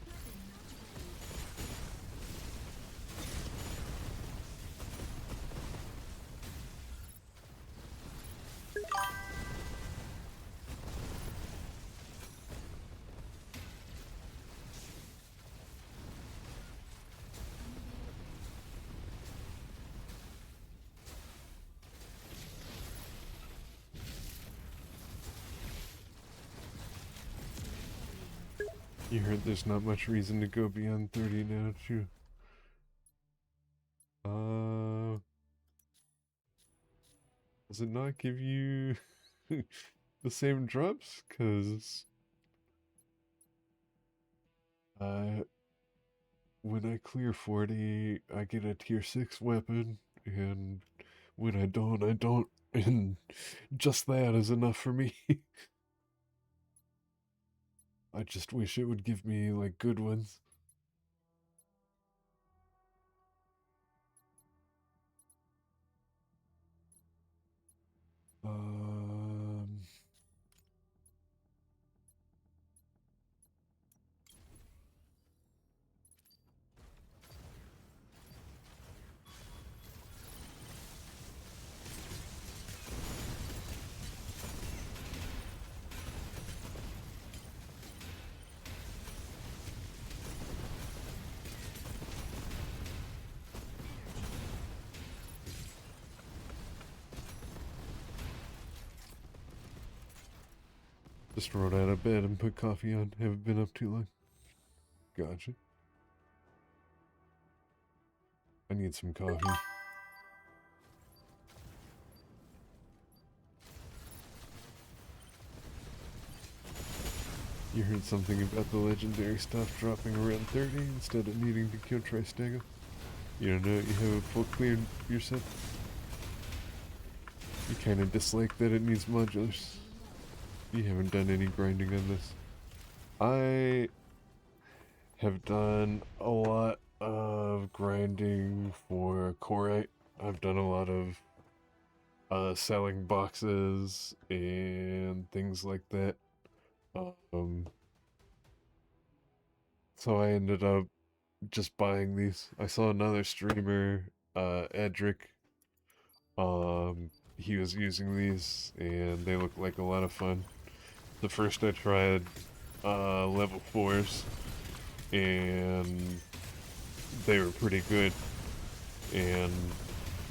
Weapon not ready. You heard there's not much reason to go beyond 30 now, too. Does it not give you the same drops? Cause when I clear 40, I get a tier 6 weapon, and when I don't, and just that is enough for me. I just wish it would give me, like, good ones. Um... Just rolled out of bed and put coffee on. Haven't been up too long. Gotcha. I need some coffee. You heard something about the legendary stuff dropping around 30 instead of needing to kill Tristego? You don't know you have a full clear yourself? You kinda dislike that it needs modulars. You haven't done any grinding on this. I have done a lot of grinding for Corite. I've done a lot of selling boxes and things like that. So I ended up just buying these. I saw another streamer, Edric. He was using these, and they looked like a lot of fun. The first I tried, level 4s, and they were pretty good. And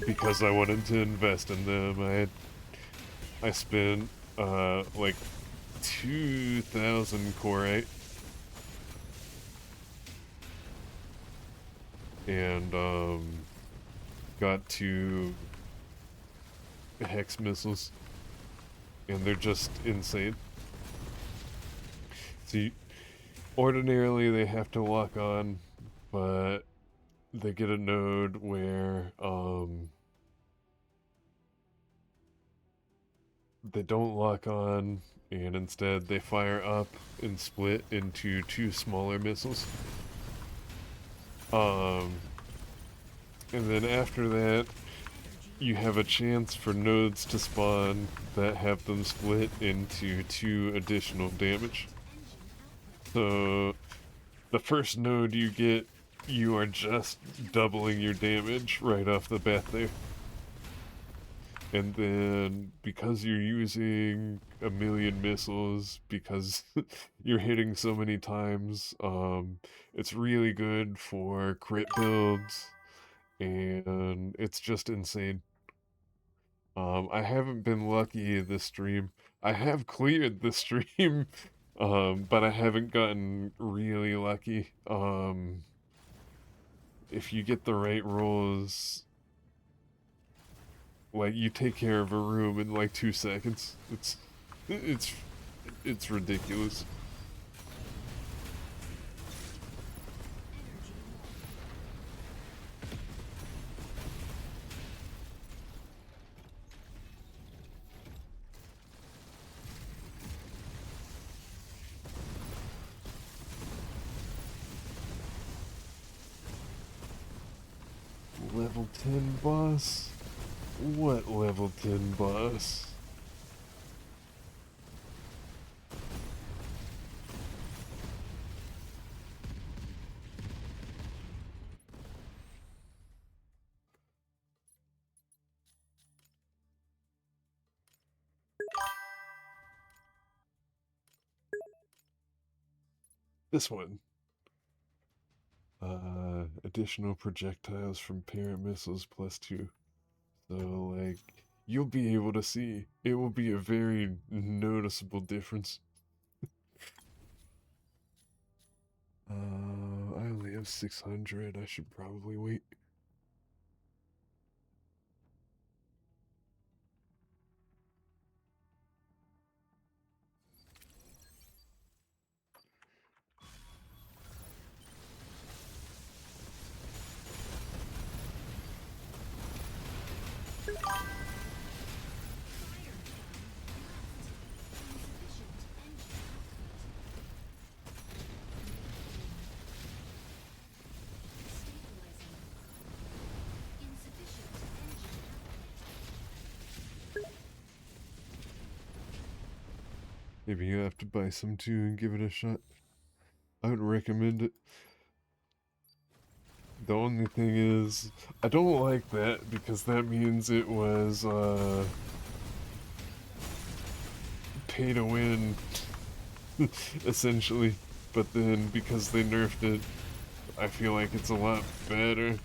because I wanted to invest in them, I spent, like 2,000 Corite. And, got 2 hex missiles. And they're just insane. See, ordinarily they have to lock on, but they get a node where, they don't lock on, and instead they fire up and split into 2 smaller missiles. And then after that, you have a chance for nodes to spawn that have them split into 2 additional damage. So the first node you get, you are just doubling your damage right off the bat there. And then, because you're using a million missiles, because you're hitting so many times, it's really good for crit builds, and it's just insane. I haven't been lucky this stream. I have cleared the stream, but I haven't gotten really lucky. If you get the right rolls, like, you take care of a room in like 2 seconds. It's it's ridiculous. Level 10 boss? What level 10 boss? This one. Additional projectiles from parent missiles +2. So, like, you'll be able to see. It will be a very noticeable difference. I only have 600. I should probably wait. Maybe you have to buy some too and give it a shot. I would recommend it. The only thing is, I don't like that because that means it was pay to win, essentially. But then because they nerfed it, I feel like it's a lot better.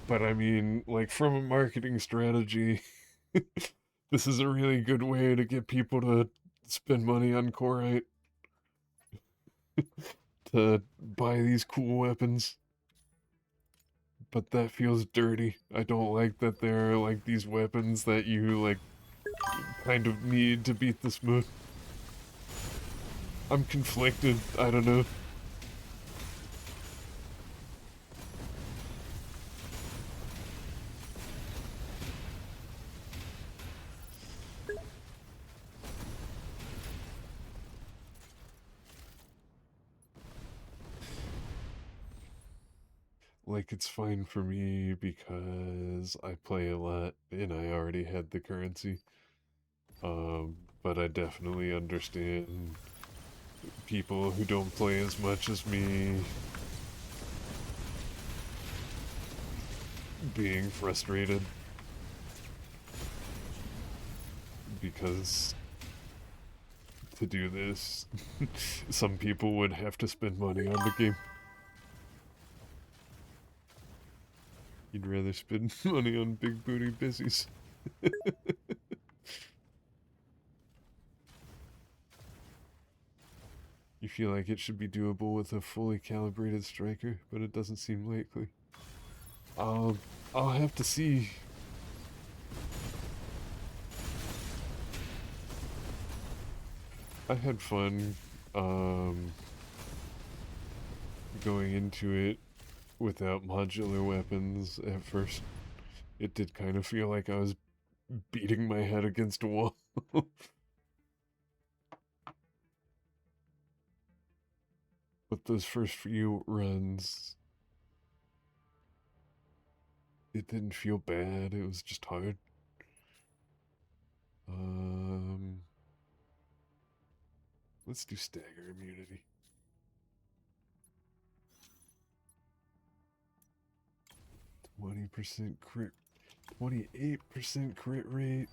But I mean, like, from a marketing strategy, this is a really good way to get people to spend money on Corite, to buy these cool weapons. But that feels dirty. I don't like that there are, like, these weapons that you, like, kind of need to beat this mode. I'm conflicted. I don't know. Like, it's fine for me because I play a lot and I already had the currency. But I definitely understand people who don't play as much as me being frustrated because to do this, some people would have to spend money on the game. You'd rather spend money on big booty busies. You feel like it should be doable with a fully calibrated striker, but it doesn't seem likely. I'll have to see. I had fun going into it without modular weapons at first. It did kind of feel like I was beating my head against a wall. But those first few runs, it didn't feel bad. It was just hard. Um, let's do stagger immunity. 20% crit, 28% crit rate.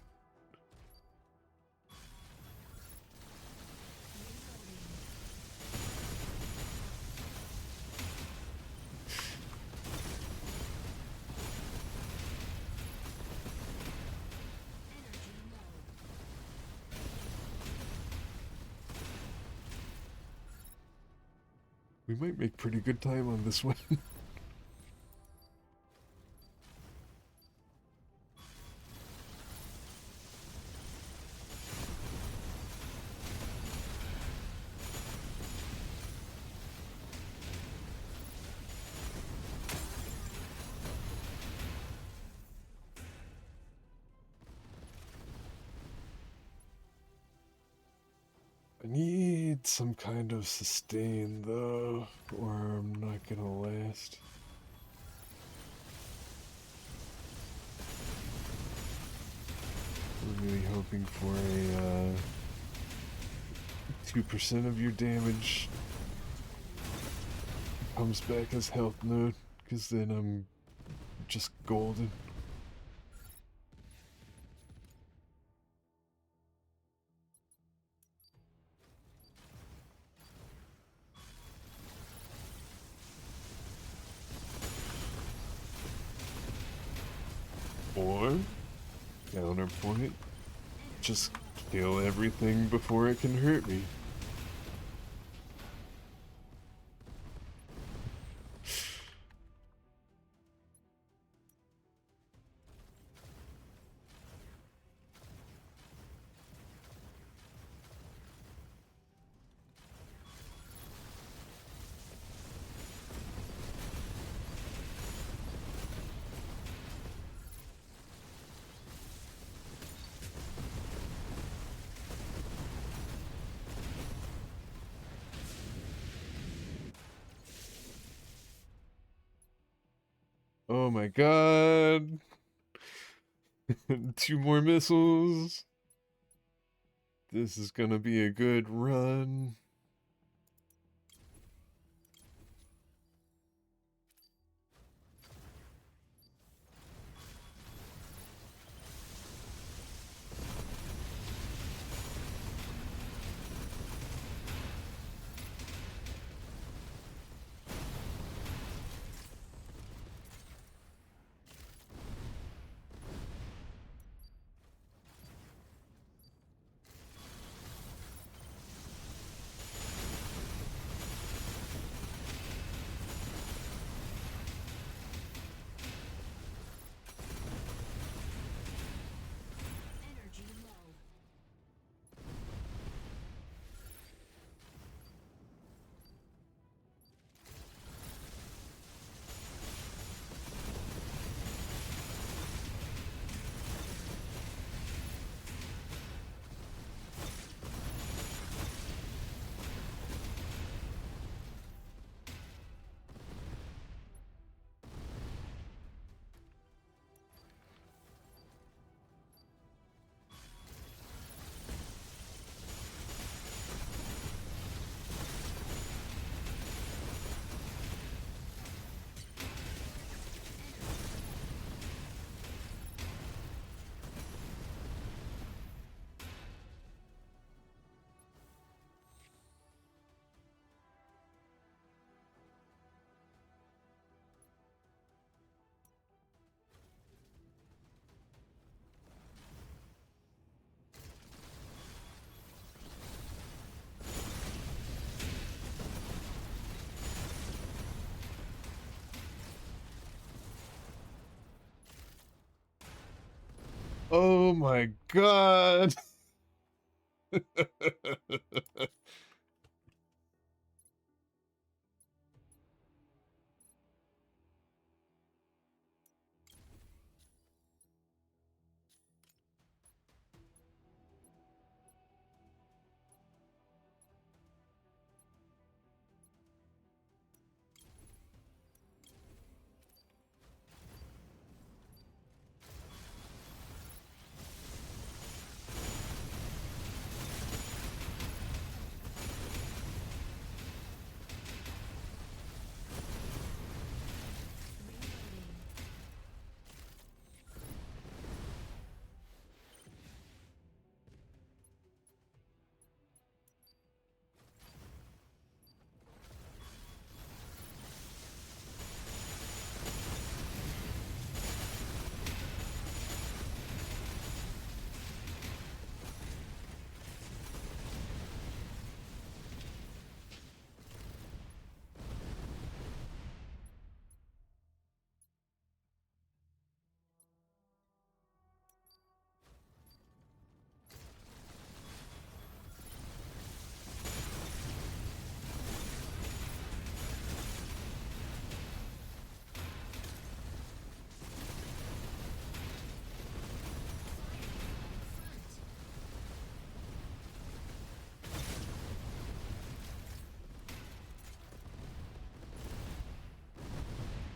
We might make pretty good time on this one. I need some kind of sustain though, or I'm not gonna last. I'm really hoping for a 2% of your damage comes back as health node, because then I'm just golden. Or, counterpoint, just kill everything before it can hurt me. Oh my god. 2 more missiles. This is gonna be a good run. Energy low. Oh my god.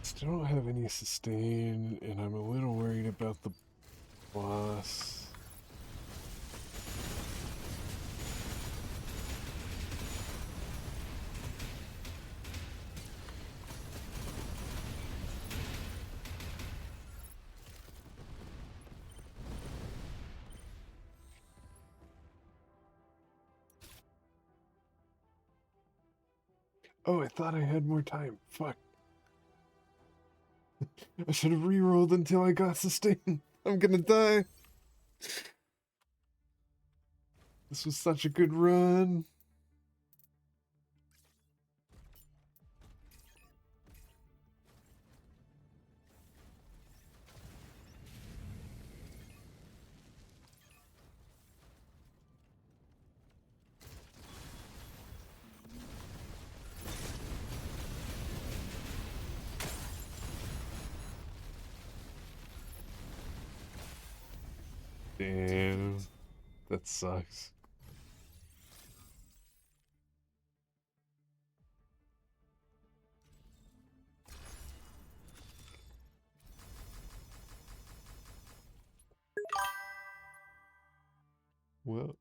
Still don't have any sustain, and I'm a little worried about the boss. Oh, I thought I had more time. Fuck. I should have re-rolled until I got sustain. I'm gonna die. This was such a good run. Damn. That sucks. Well.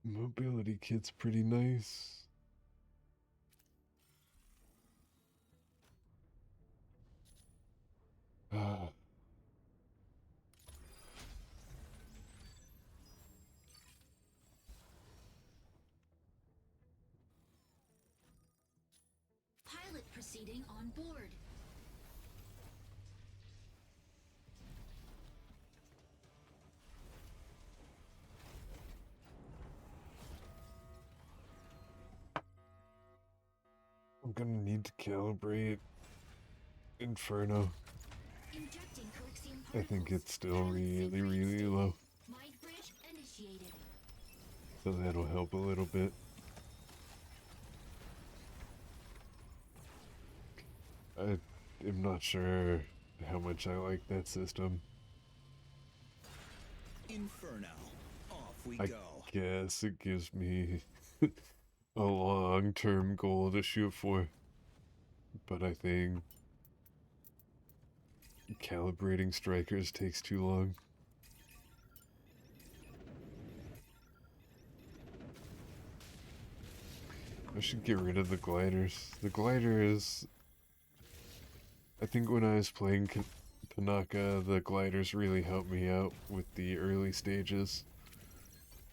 Mobility kit's pretty nice. Ah. Pilot proceeding on board. I'm gonna need to calibrate Inferno. Injecting Coaxium I particles. think it's still Pilot really, sync rate really stable. low. Mind bridge initiated. So that'll help a little bit. I am not sure how much I like that system. Inferno. Off we I go. guess it gives me a long-term goal to shoot for. But I think calibrating strikers takes too long. I should get rid of the gliders. The gliders... I think when I was playing Tanaka, the gliders really helped me out with the early stages.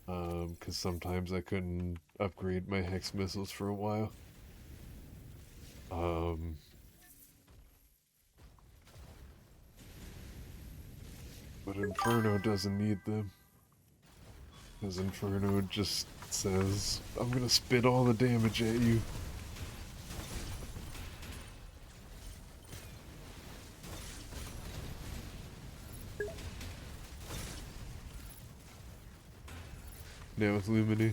Because sometimes I couldn't upgrade my hex missiles for a while. But Inferno doesn't need them. Because Inferno just says, I'm gonna spit all the damage at you. Now with Lumini.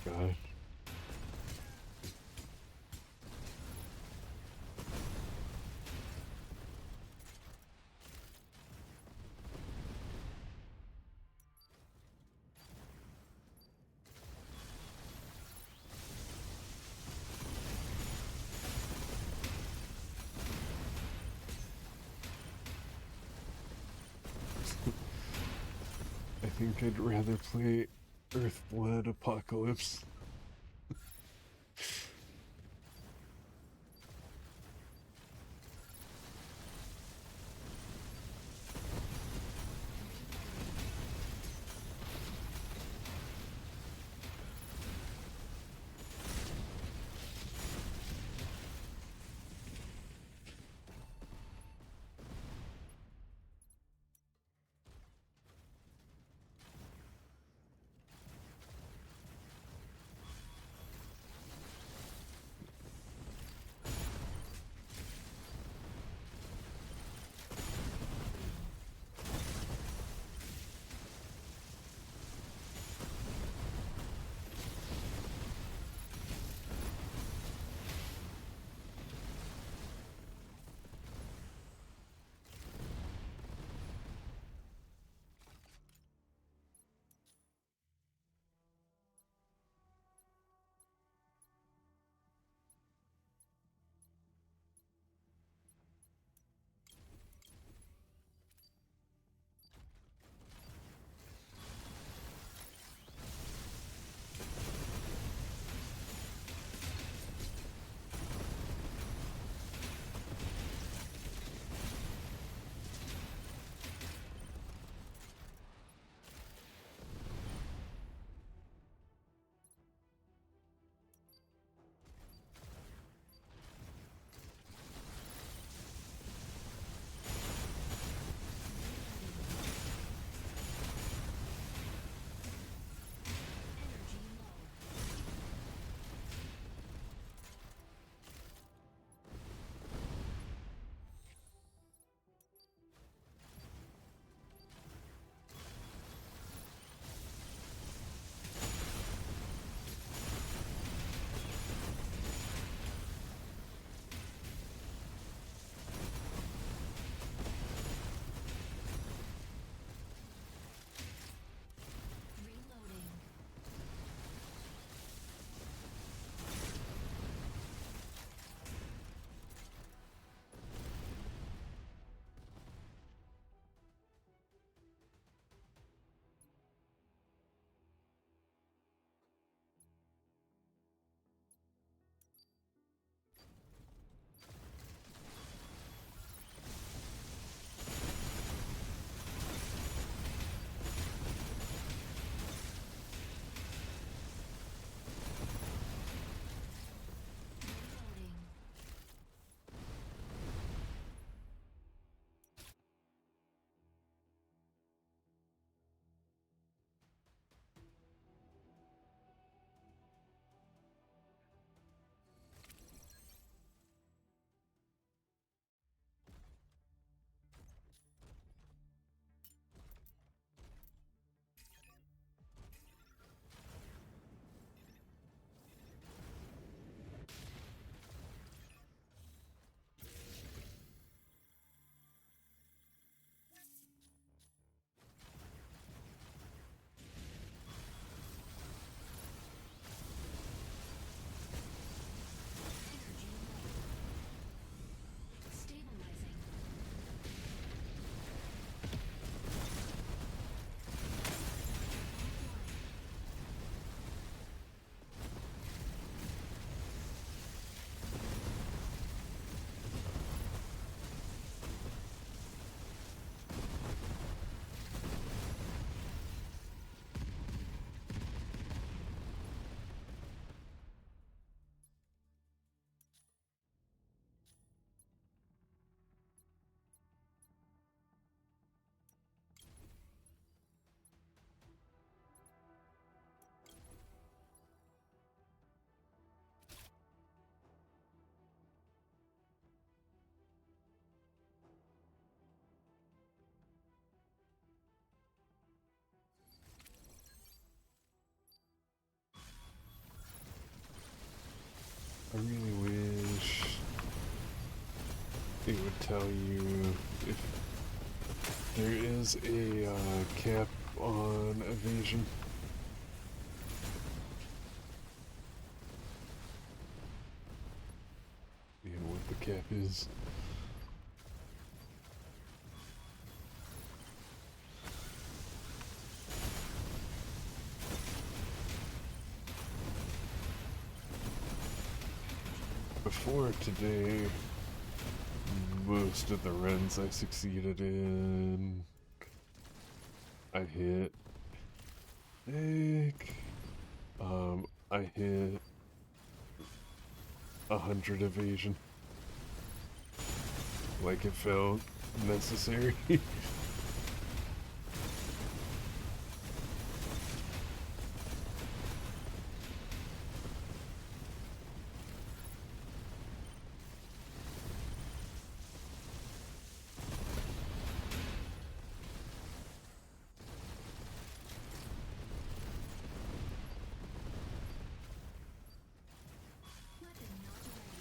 God. I think I'd rather play Earthblood Apocalypse. I really wish it would tell you if there is a cap on evasion. And what the cap is. Before today, most of the runs I succeeded in, I hit I hit 100 evasion. Like it felt necessary. Weapon not ready.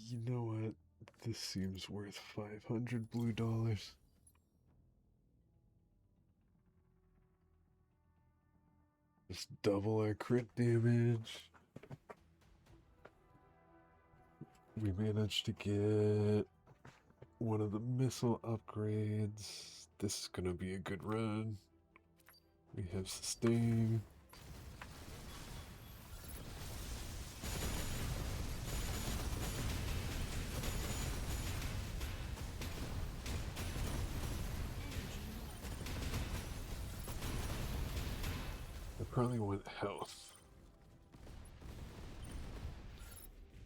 You know what? This seems worth 500 blue dollars. Just double our crit damage. We managed to get one of the missile upgrades. This is gonna be a good run. We have sustain. I probably want health.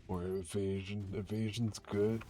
Or evasion. Evasion's good.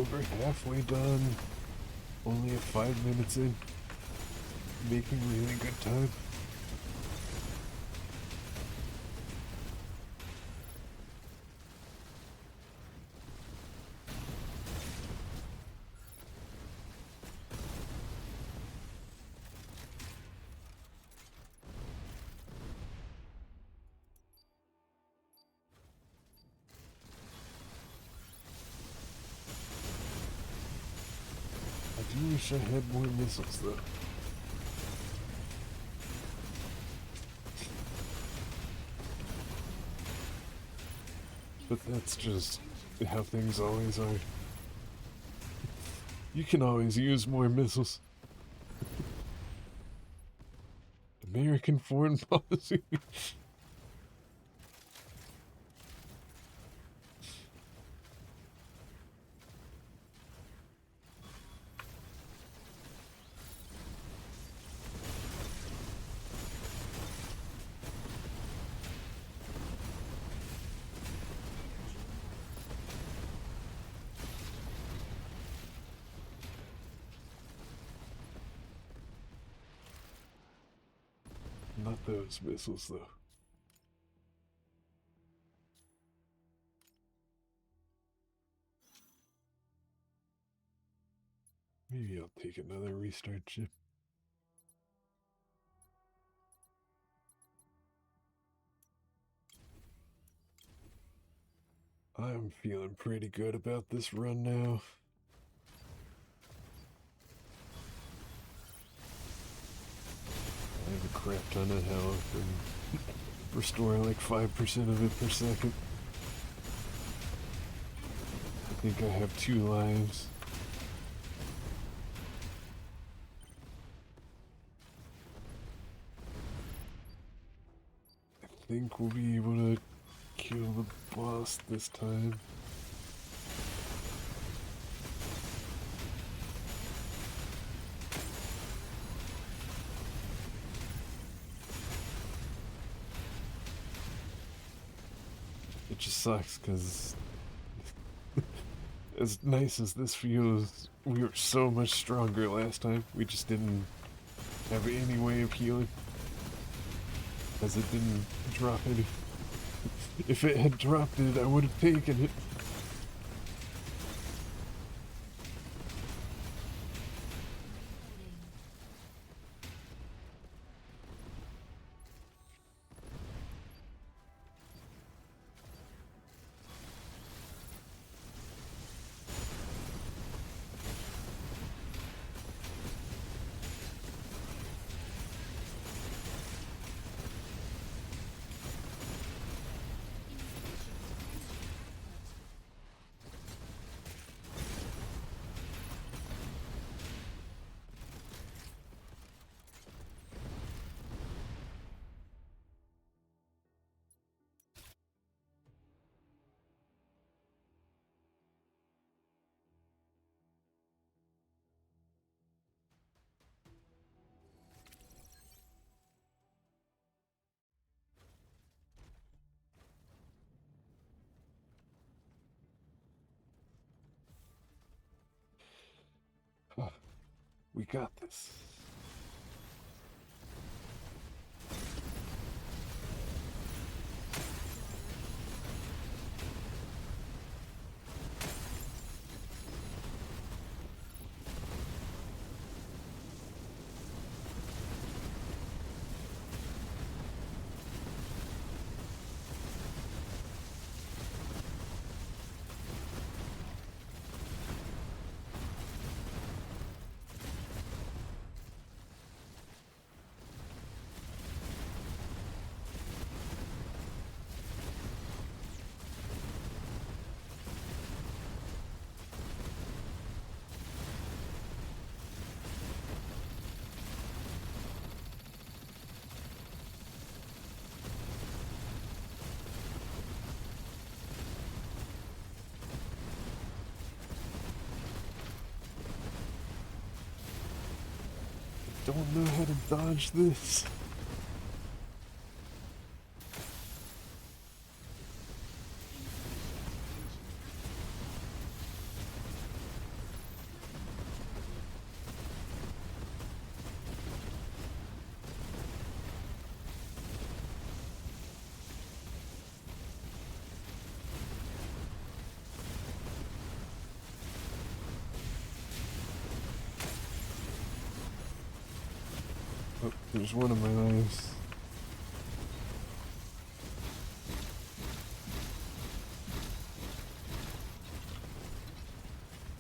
over halfway done. Only at 5 minutes in. Making really good time. I do wish I had more missiles though. But that's just how things always are. You can always use more missiles. American foreign policy. Not those missiles, though. Maybe I'll take another restart chip. I'm feeling pretty good about this run now. I have a crap ton of health and restore like 5% of it per second. I think I have 2 lives. I think we'll be able to kill the boss this time. It just sucks because as nice as this feels, we were so much stronger last time. We just didn't have any way of healing, as it didn't drop any. If it had dropped it, I would have taken it. We got this. Don't know how to dodge this. Oh, there's one of my lives.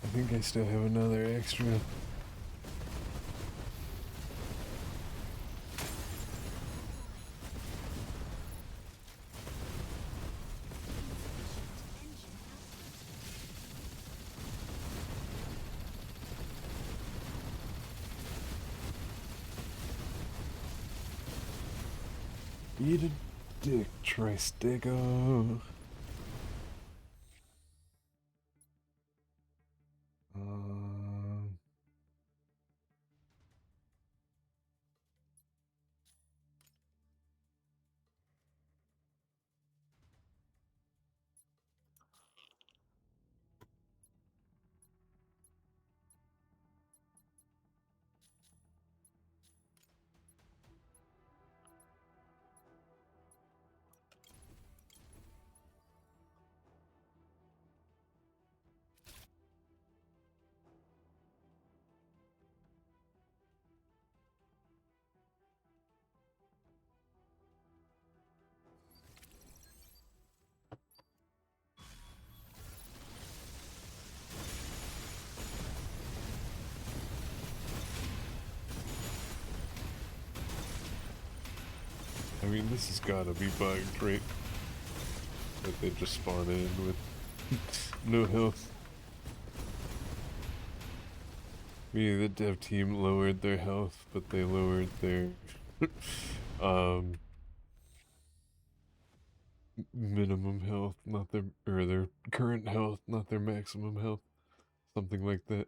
I think I still have another extra. Eat a dick, Tristego. I mean, this has gotta be bugged, right? That they just spawn in with no health. Maybe the dev team lowered their health, but they lowered their minimum health, not their, or their current health, not their maximum health. Something like that.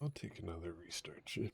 I'll take another restart shit.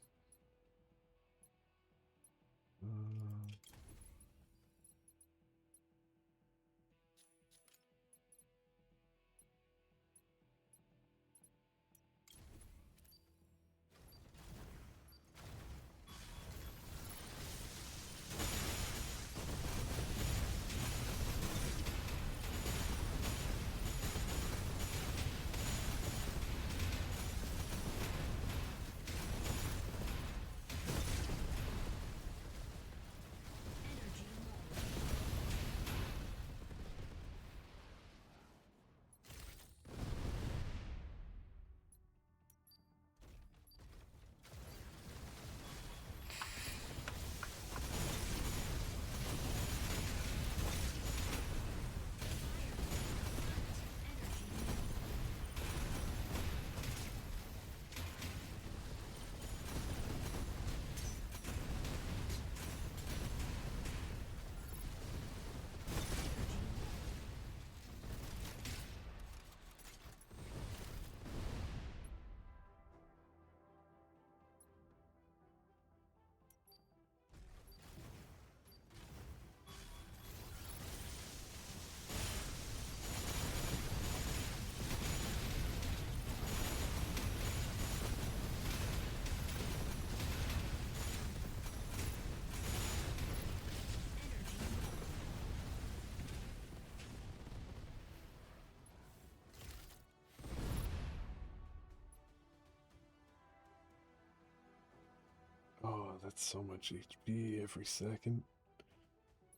Oh, that's so much HP every second.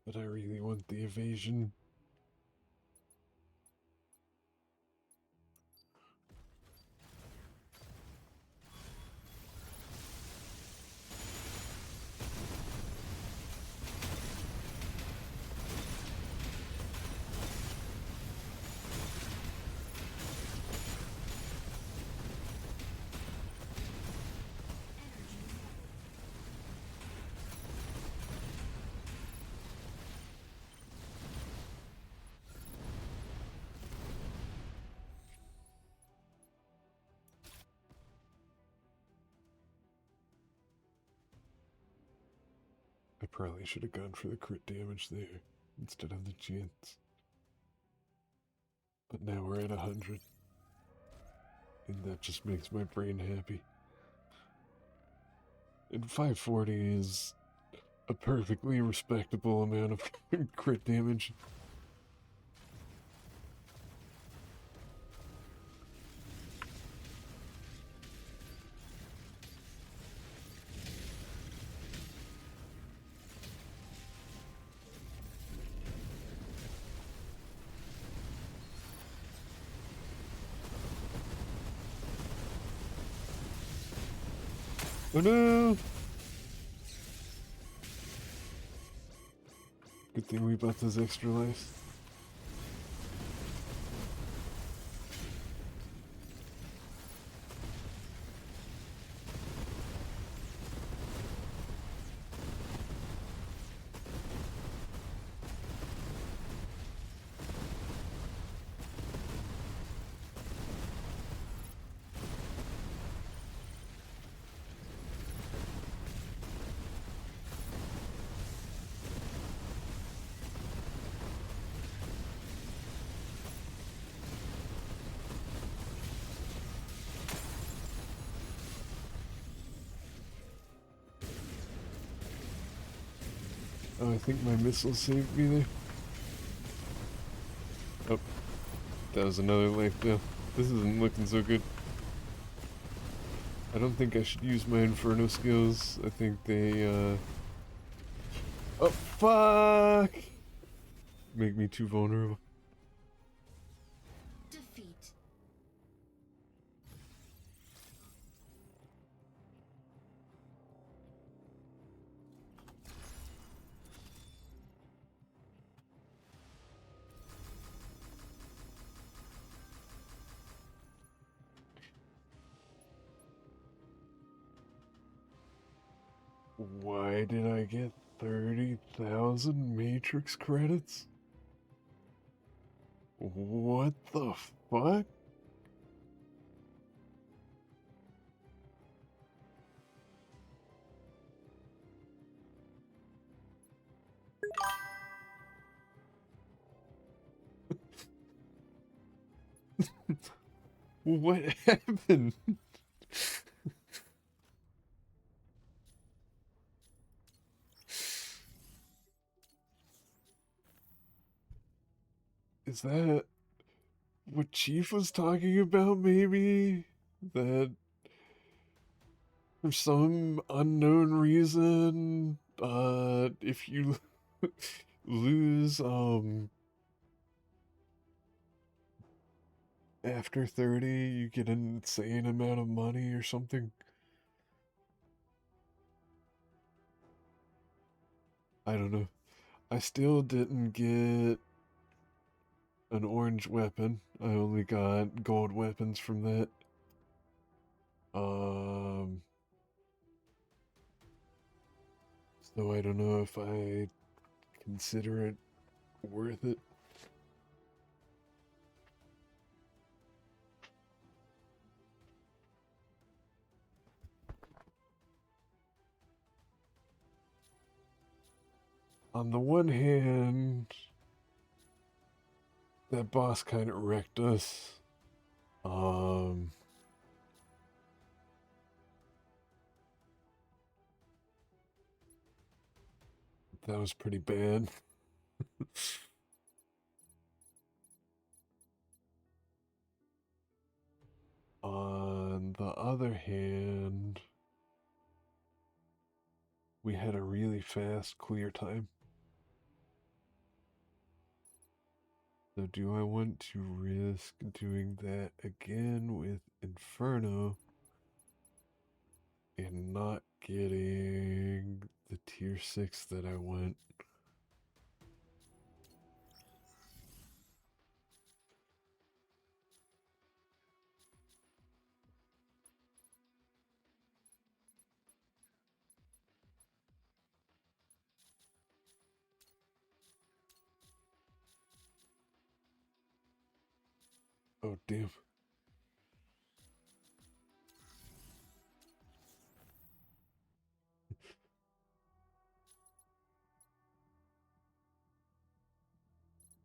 But I really want the evasion. I probably should have gone for the crit damage there instead of the chance. But now we're at 100. And that just makes my brain happy. And 540 is a perfectly respectable amount of crit damage. Oh no! Good thing we bought those extra lives. Oh, I think my missile saved me there. Oh, that was another life though. This isn't looking so good. I don't think I should use my Inferno skills. I think they, Oh, fuck! Make me too vulnerable. Defeat. Why did I get 30,000 Matrix credits? What the fuck? What happened? Is that what Chief was talking about, maybe? That for some unknown reason, if you lose, after 30, you get an insane amount of money or something? I don't know. I still didn't get an orange weapon. I only got gold weapons from that. So I don't know if I consider it worth it. On the one hand, that boss kind of wrecked us. That was pretty bad. On the other hand, we had a really fast clear time. So do I want to risk doing that again with Inferno and not getting the tier 6 that I want? Oh, damn.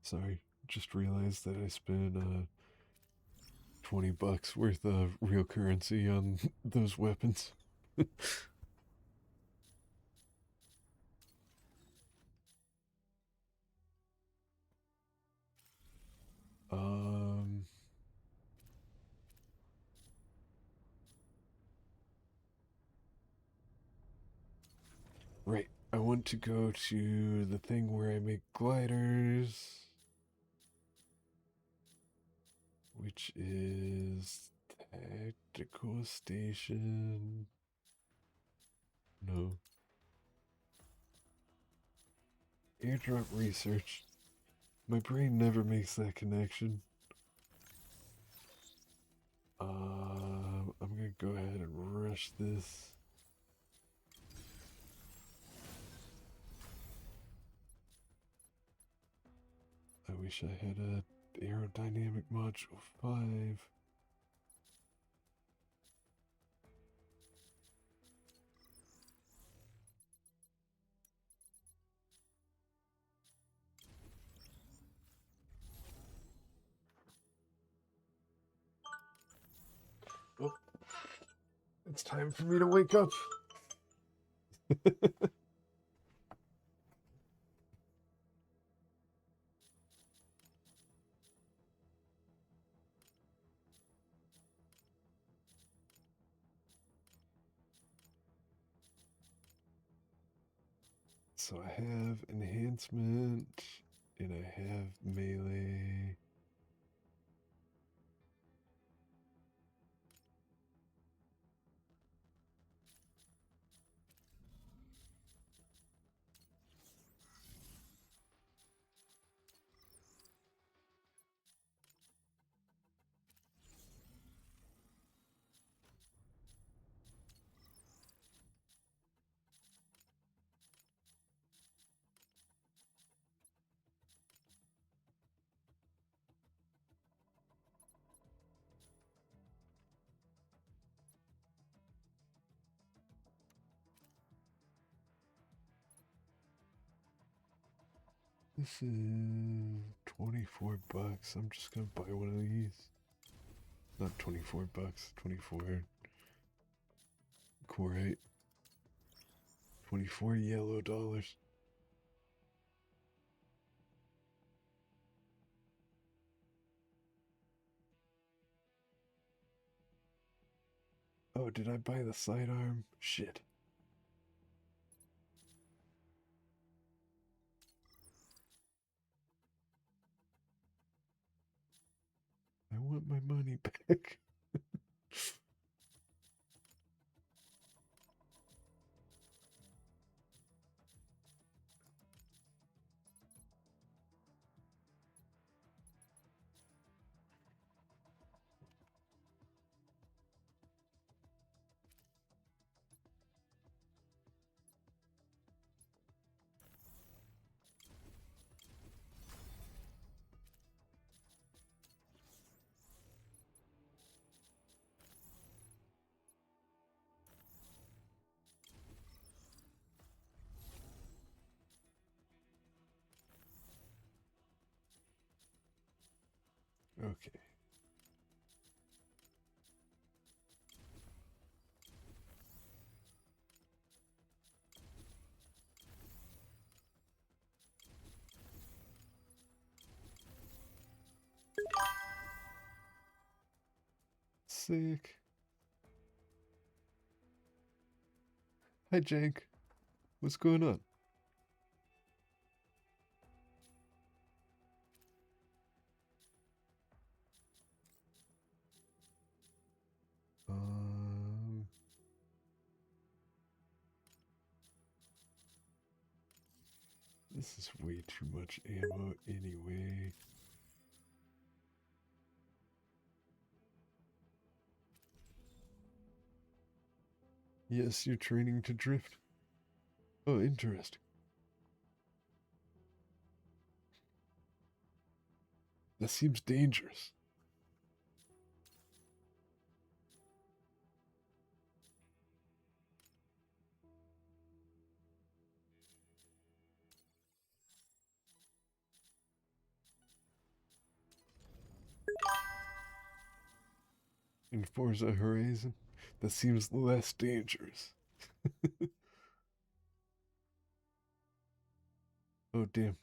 Sorry, just realized that I spent $20 worth of real currency on those weapons. um, right. I want to go to the thing where I make gliders, which is tactical station. No. Airdrop research. My brain never makes that connection. I'm gonna go ahead and rush this. I wish I had a aerodynamic module 5. Oh, it's time for me to wake up. So I have enhancement and I have melee. This is $24. I'm just gonna buy one of these. Not $24, 24 core 8. 24 yellow dollars. Oh, did I buy the sidearm? Shit. I want my money back. Okay. Sick. Hi, Jake. What's going on? This is way too much ammo anyway. Yes, you're training to drift. Oh, interesting. That seems dangerous. In Forza Horizon, that seems less dangerous. Oh, damn.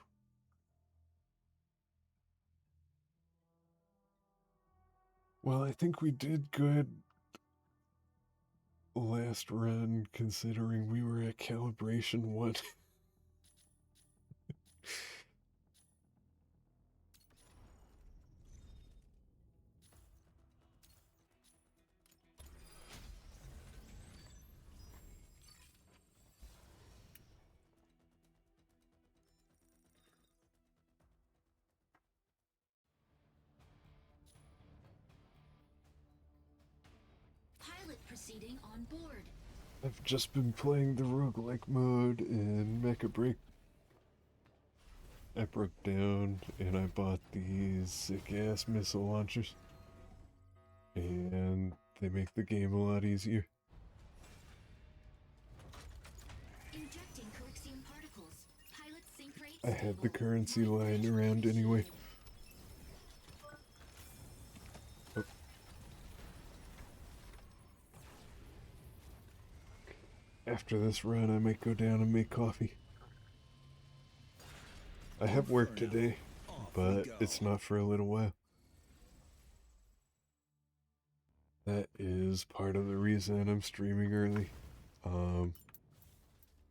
Well, I think we did good last run, considering we were at calibration 1. Pilot proceeding on board. I've just been playing the roguelike mode in Mecha Break. I broke down and I bought these sick ass missile launchers. And they make the game a lot easier. Injecting Coaxium particles. Pilot sync rate I had the stable. currency My lying bridge around anyway. initiated. Oh. After this run, I might go down and make coffee. I have work today, but it's not for a little while. That is part of the reason I'm streaming early. I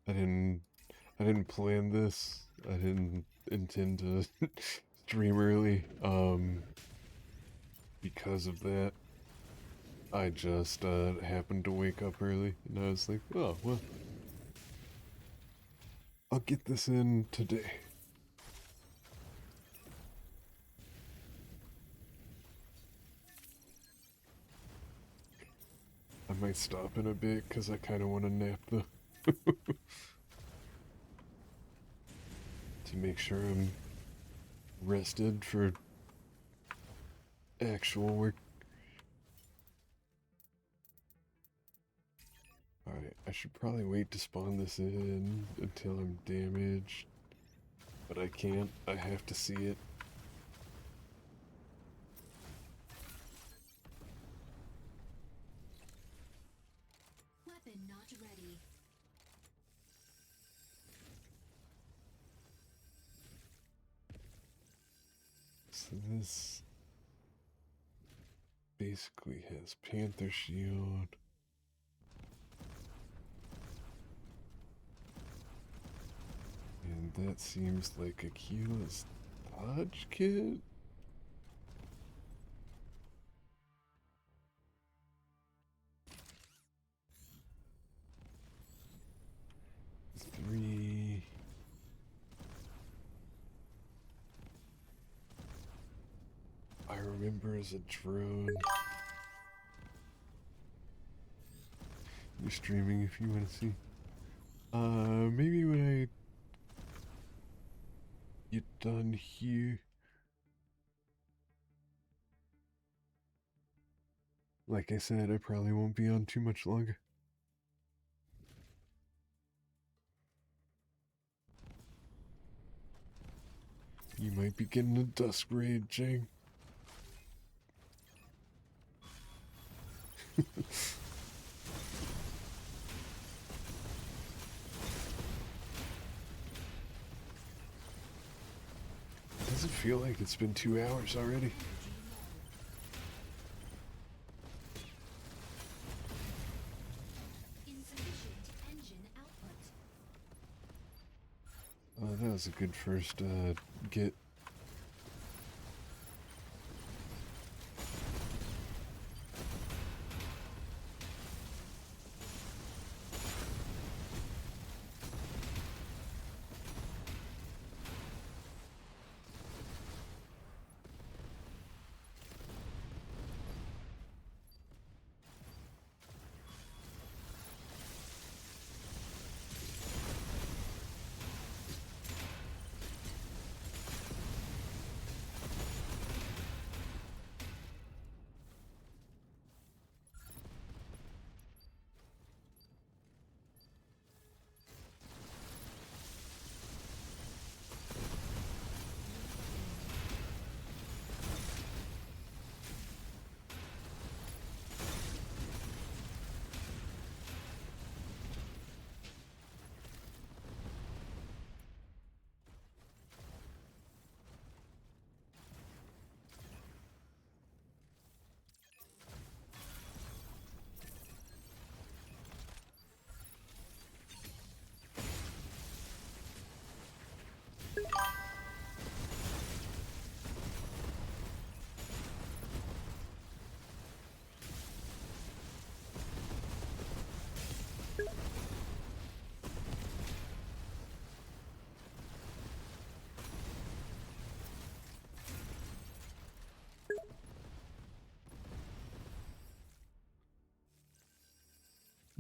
didn't plan this. I didn't intend to stream early. Because of that, I just happened to wake up early, and I was like, oh well, I'll get this in today. I might stop in a bit because I kind of want to nap though. To make sure I'm rested for actual work. Alright, I should probably wait to spawn this in until I'm damaged. But I can't, I have to see it. Weapon not ready. So this basically has Panther Shield. And that seems like a keyless dodge kit? Three. I remember as a drone. You're streaming if you want to see. Maybe when I get done here. Like I said, I probably won't be on too much longer. You might be getting a dusk raid, Jang. Does it feel like it's been 2 hours already? Insufficient engine output. was a good first get.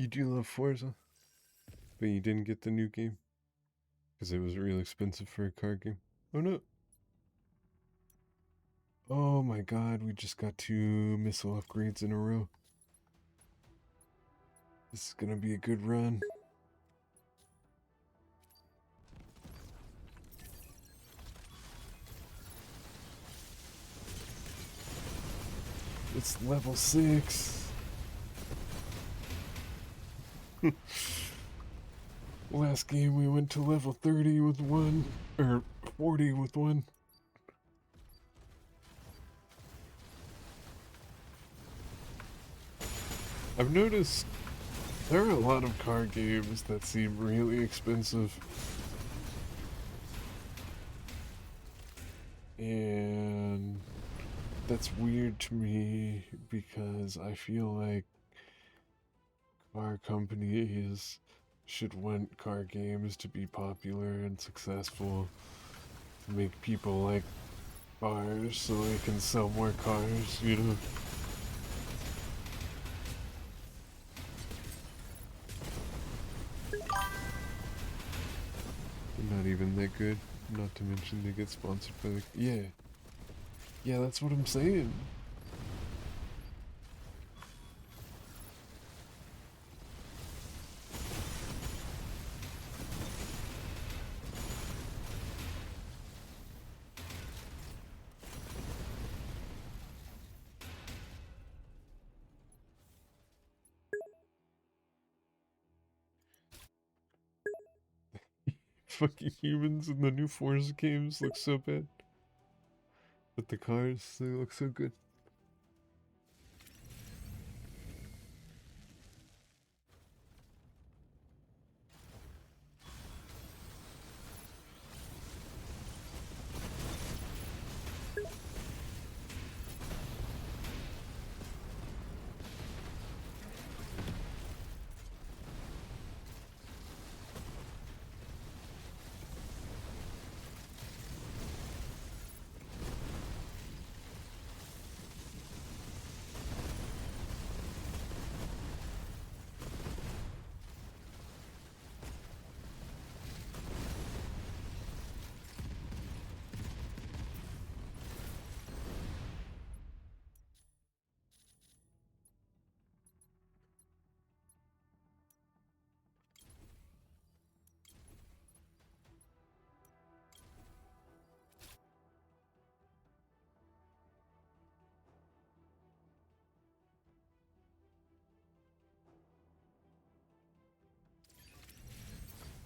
You do love Forza, but you didn't get the new game because it was real expensive for a card game. Oh no! Oh my god, we just got 2 missile upgrades in a row. This is gonna be a good run. It's level 6. Last game we went to level 30 with 1, or 40 with 1. I've noticed there are a lot of car games that seem really expensive. And that's weird to me because I feel like car companies should want car games to be popular and successful, to make people like cars so they can sell more cars, you know? They're not even that good, not to mention they get sponsored by the... Yeah, that's what I'm saying. Fucking humans in the new Forza games look so bad. But the cars, they look so good.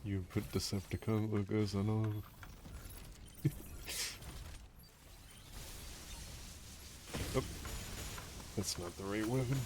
You put Decepticon logos on all of them. Oh, that's not the right weapon.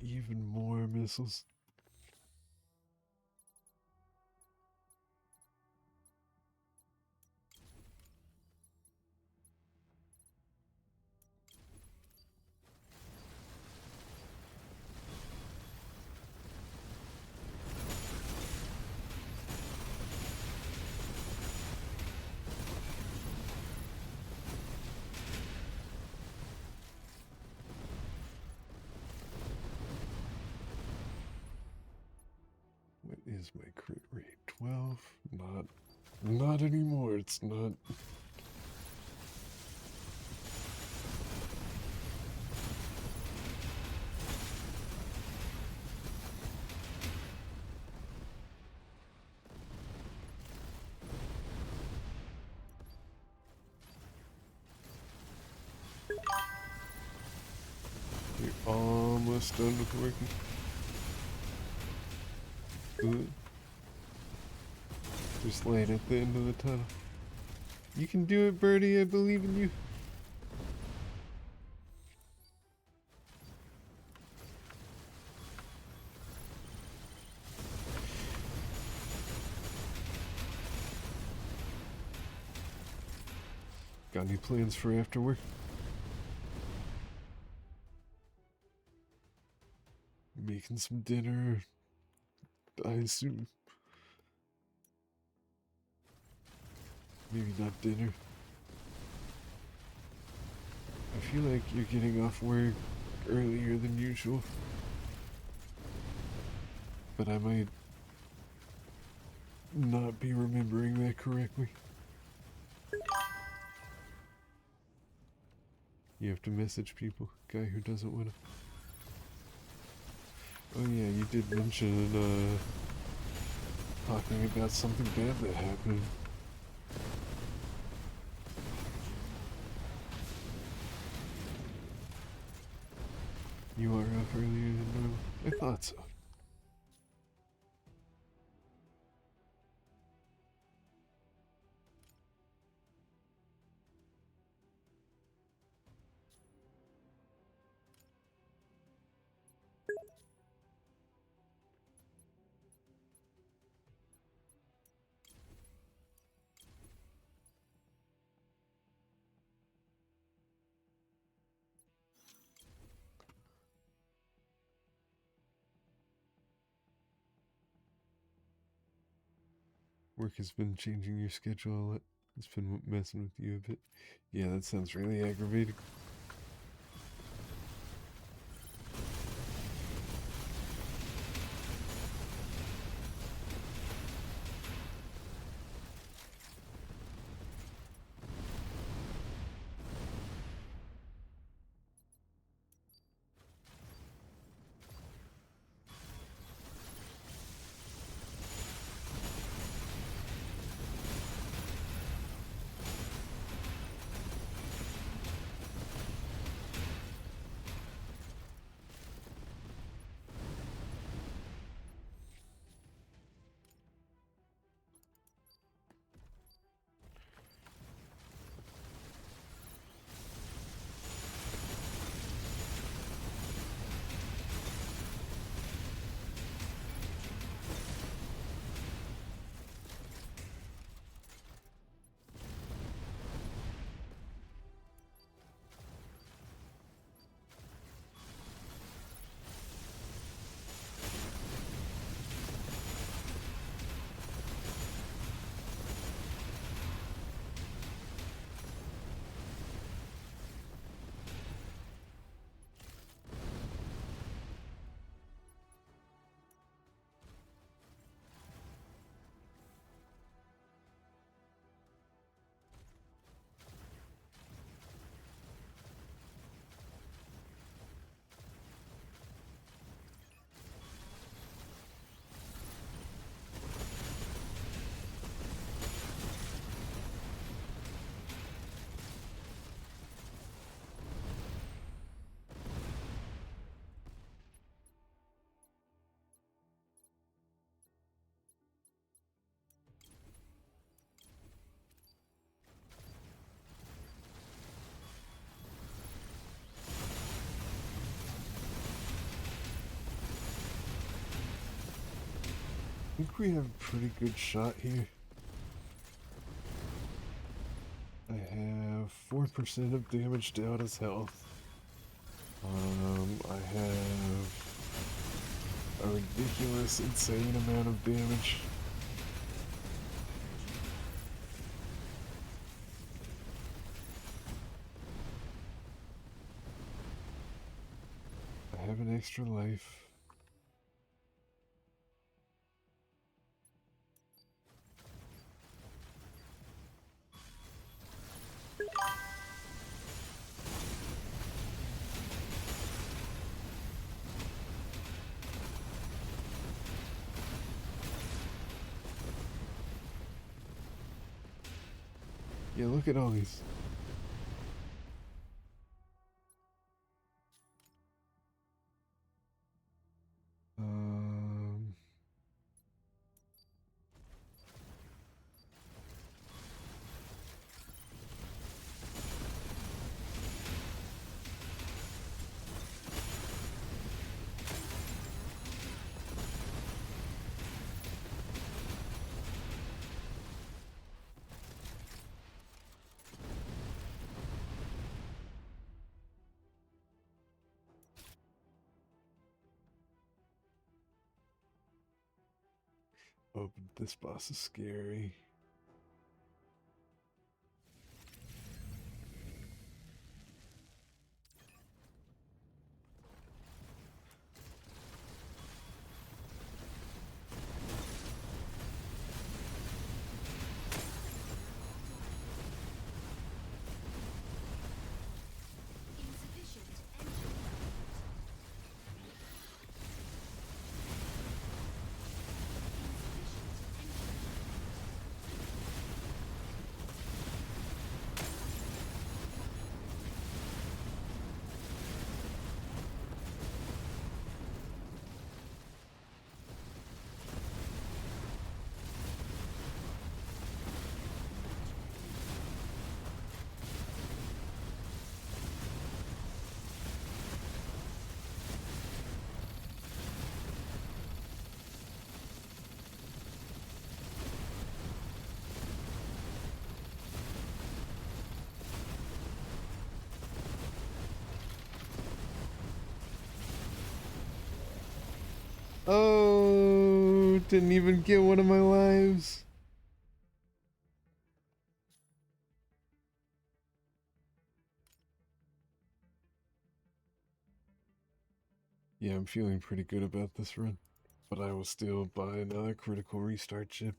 even more missiles. What is my crit rate? 12? Not anymore. It's not. You're almost done with working. Good. There's light at the end of the tunnel. You can do it, Birdie. I believe in you. Got any plans for after work? Making some dinner, I assume. Maybe not dinner. I feel like you're getting off work earlier than usual. But I might not be remembering that correctly. You have to message people. Guy who doesn't want to. Oh yeah, you did mention talking about something bad that happened. You are up earlier than normal. I thought so. Work has been changing your schedule a lot. It's been messing with you a bit. Yeah, that sounds really aggravating. think we have a pretty good shot here. I have 4% of damage to out his health. I have a ridiculous, insane amount of damage. I have an extra life. Yeah, look at all these. Um, oh, but this boss is scary. Insufficient engine Oh, didn't even get one of my lives. Yeah, I'm feeling pretty good about this run, but I will still buy another critical restart chip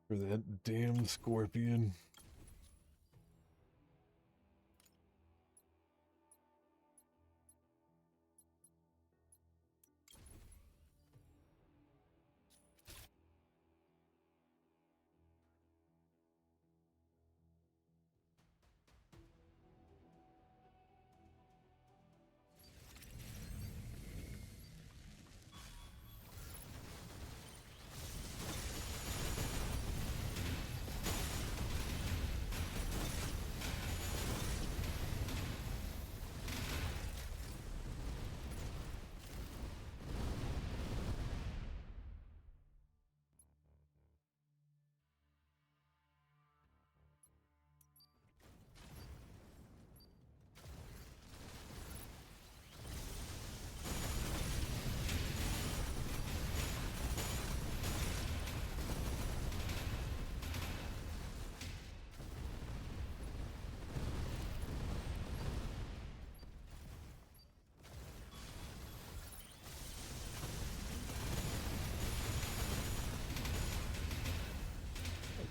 for that damn scorpion.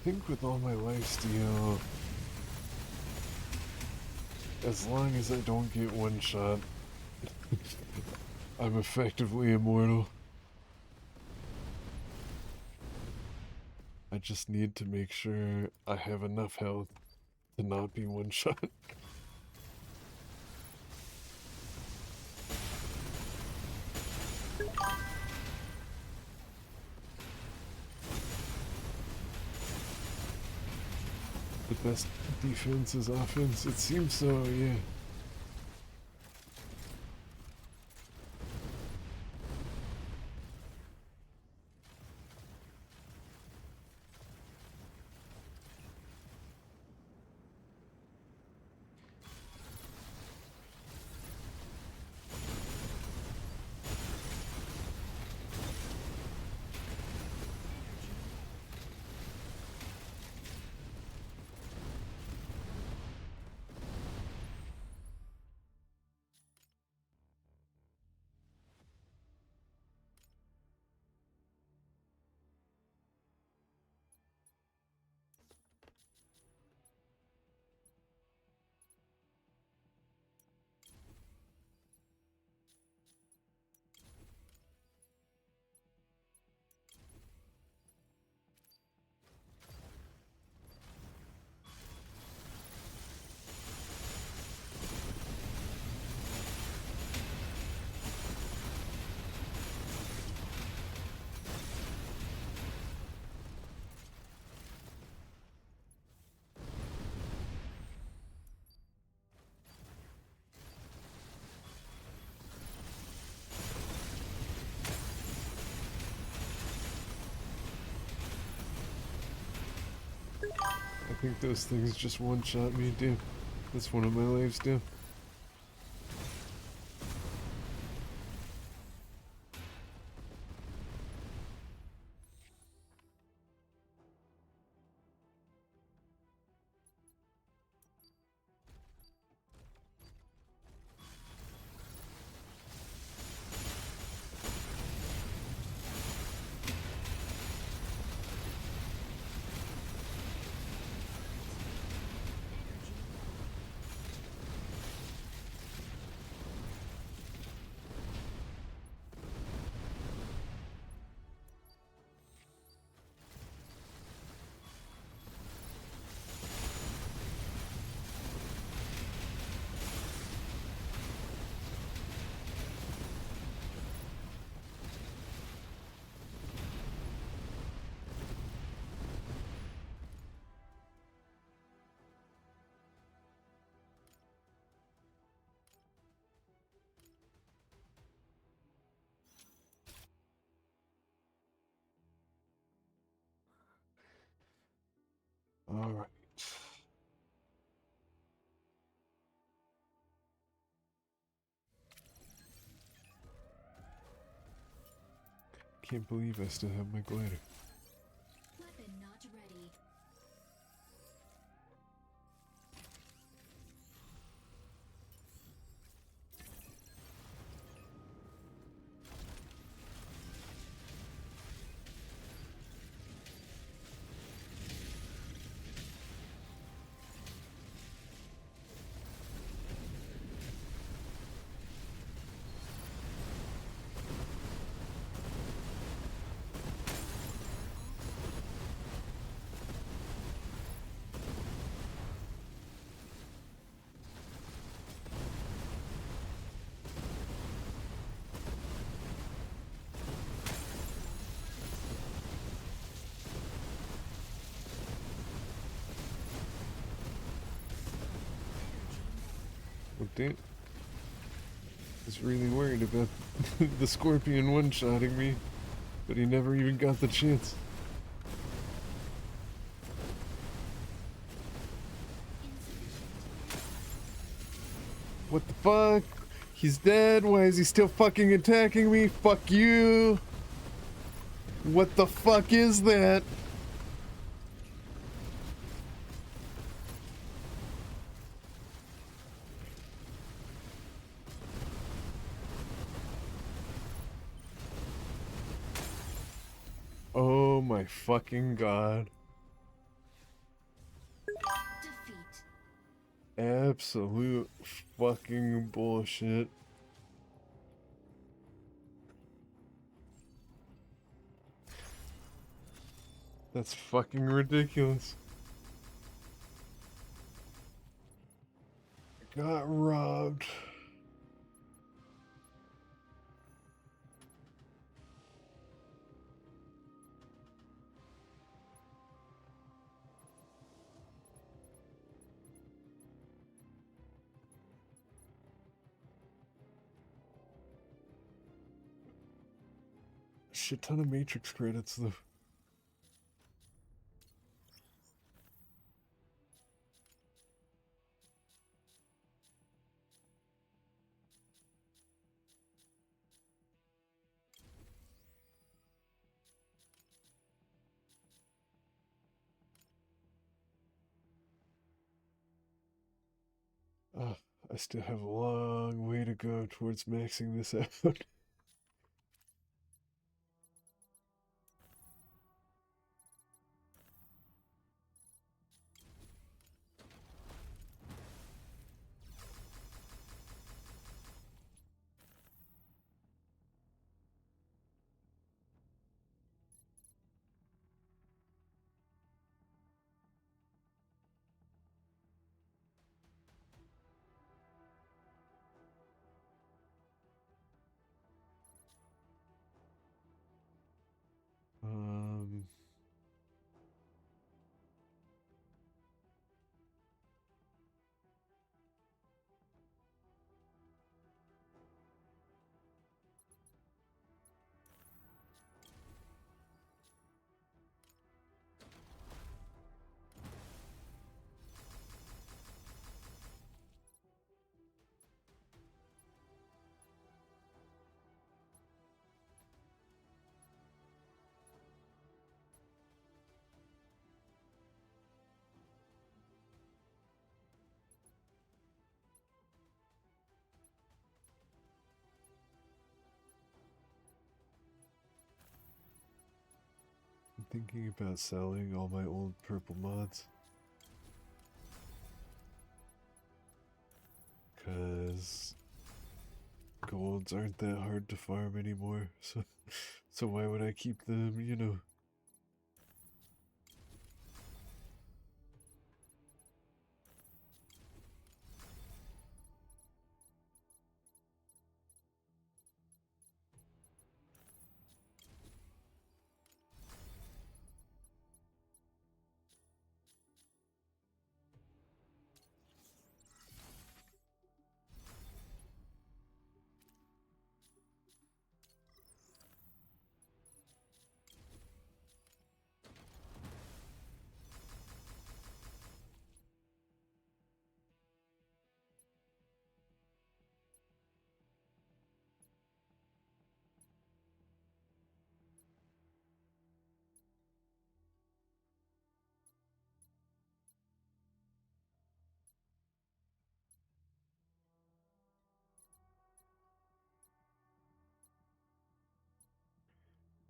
I think with all my lifesteal, as long as I don't get one shot, I'm effectively immortal. I just need to make sure I have enough health to not be one shot. The best defense is offense. It seems so, yeah. think those things just one-shot me, dude. That's one of my lives, dude. Alright. Can't believe I still have my glider. Weapon not ready. Well, damn. I was really worried about the scorpion one-shotting me, but he never even got the chance. What the fuck? He's dead? Why is he still fucking attacking me? Fuck you! What the fuck is that? Oh my fucking god. Defeat. Absolute fucking bullshit. That's fucking ridiculous. I got robbed. Shit ton of Matrix credits though. I still have a long way to go towards maxing this out. thinking about selling all my old purple mods. Cause golds aren't that hard to farm anymore, so why would I keep them, you know?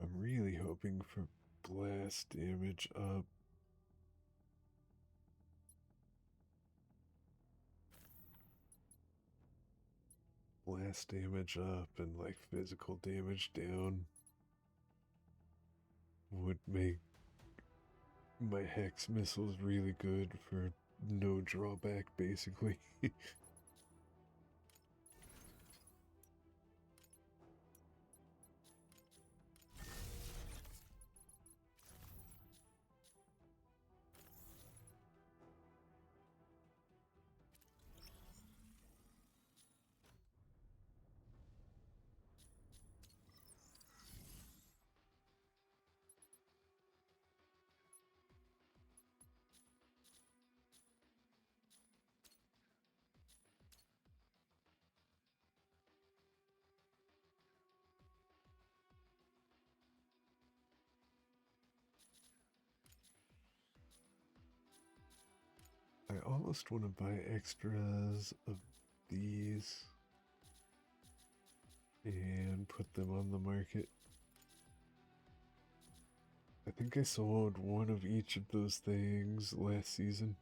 I'm really hoping for blast damage up. Blast damage up and like physical damage down would make my hex missiles really good for no drawback, basically. I almost want to buy extras of these and put them on the market. I think I sold one of each of those things last season.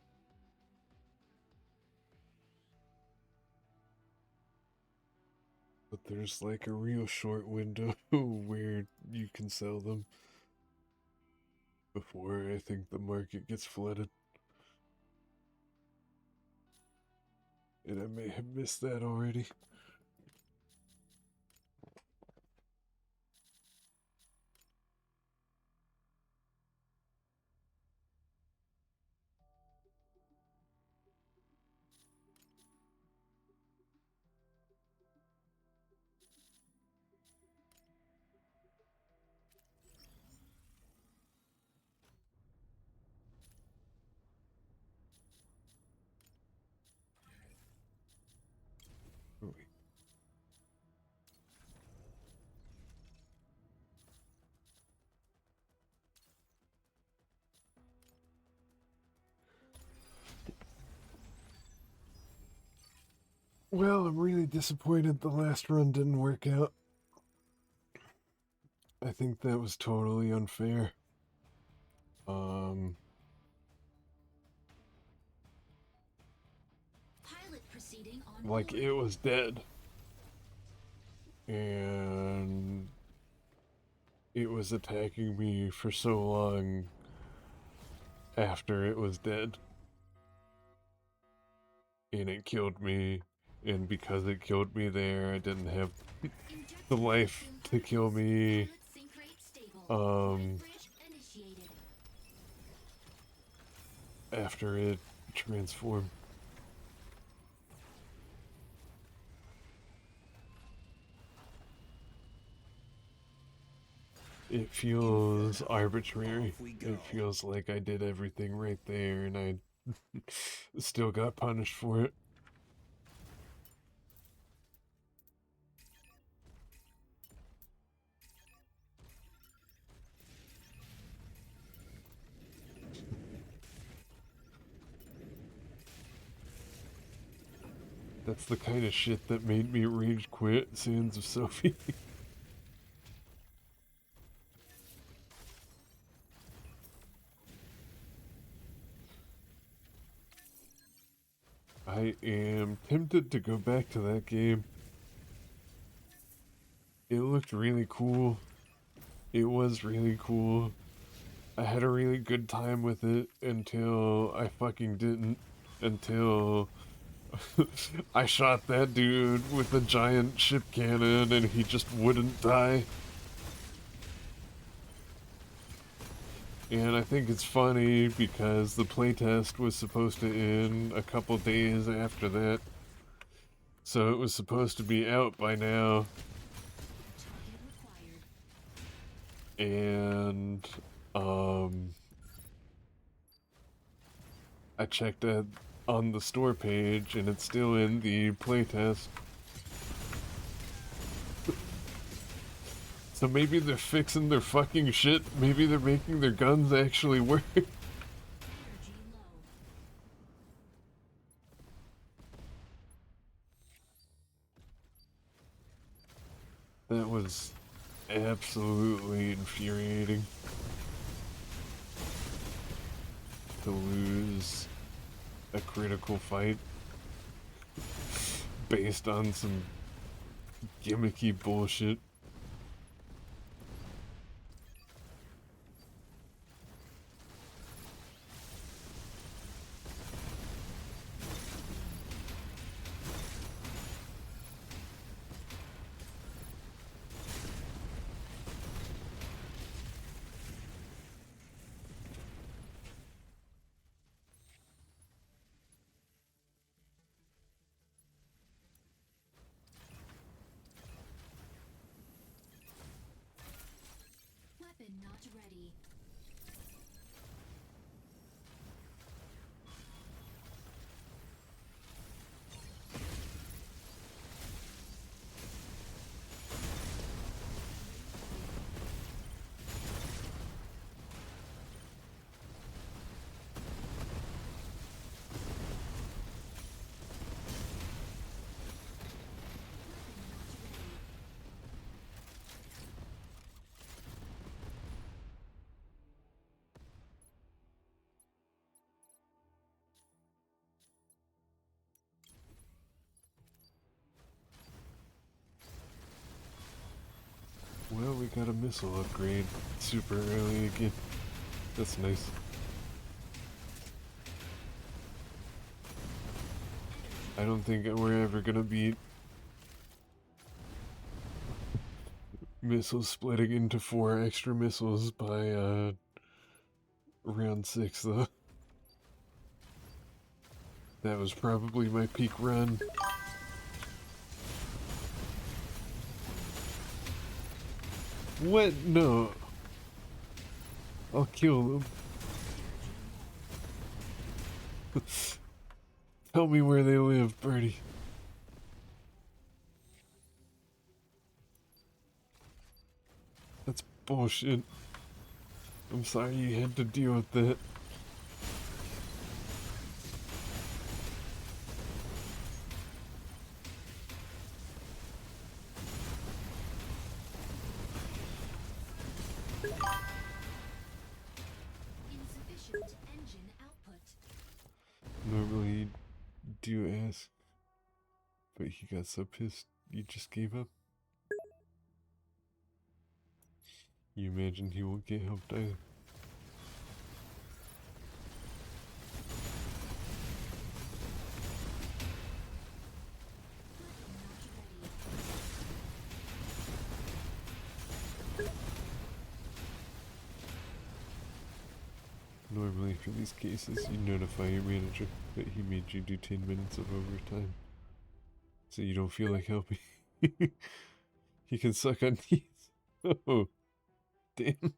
But there's like a real short window where you can sell them before I think the market gets flooded. And I may have missed that already. Oh, wait. Well, I'm really disappointed the last run didn't work out. I think that was totally unfair. Pilot proceeding on Like board. it was dead. And it was attacking me for so long after it was dead. And it killed me. And because it killed me there, I didn't have the life to kill me. After it transformed. It feels arbitrary. It feels like I did everything right there and I still got punished for it. That's the kind of shit that made me rage quit Sands of Sophie. I am tempted to go back to that game. It looked really cool. It was really cool. I had a really good time with it until I fucking didn't. Until I shot that dude with a giant ship cannon and he just wouldn't die. And I think it's funny because the playtest was supposed to end a couple days after that. So it was supposed to be out by now. And, I checked it on the store page and it's still in the playtest. So maybe they're fixing their fucking shit. Maybe they're making their guns actually work. That was absolutely infuriating. To lose a critical fight based on some gimmicky bullshit. Weapon not ready. Well, we got a missile upgrade super early again. That's nice. I don't think we're ever gonna beat missiles splitting into 4 extra missiles by round 6 though. That was probably my peak run. What? No. I'll kill them. Tell me where they live, Birdie. That's bullshit. I'm sorry you had to deal with that. Insufficient engine output. Normally do ask, but he got so pissed you just gave up. You imagine he won't get helped either. Normally for these cases you notify your manager that he made you do 10 minutes of overtime. So you don't feel like helping. He can suck on these. Oh, damn.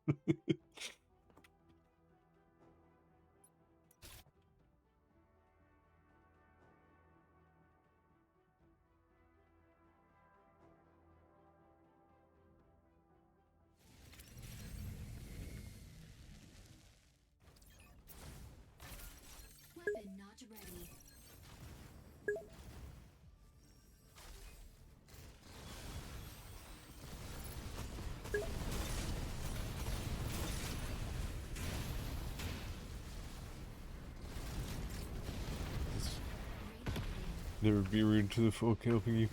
Weapon not ready. This Never be rude to the folk helping you.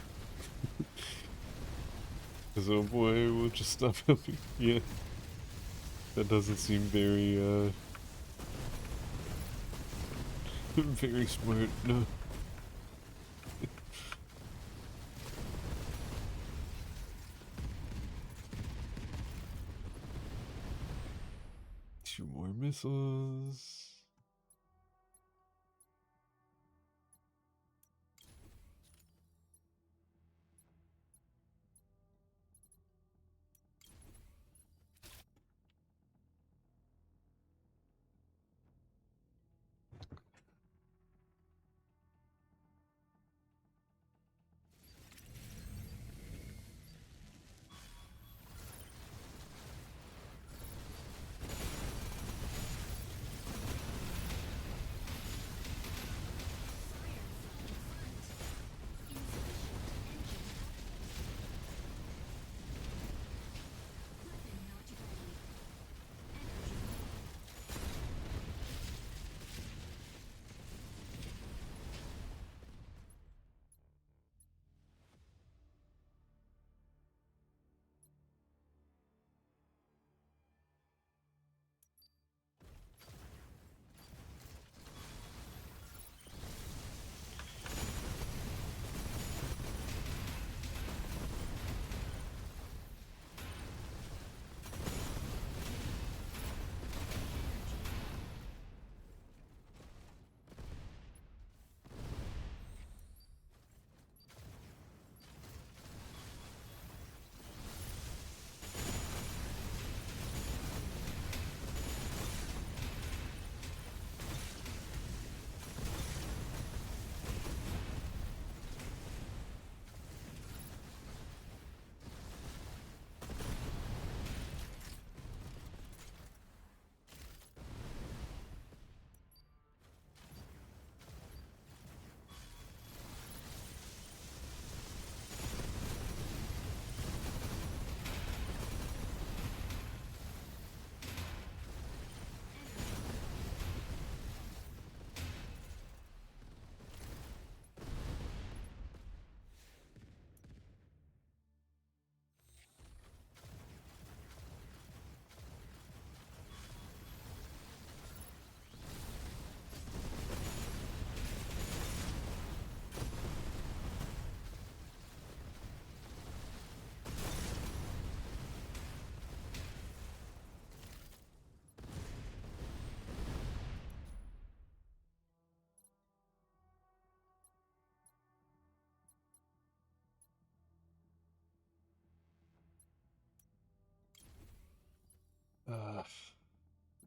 Cause oh boy, we'll just stop helping. Yeah. That doesn't seem very, very smart, no. Two more missiles. Weapon not ready.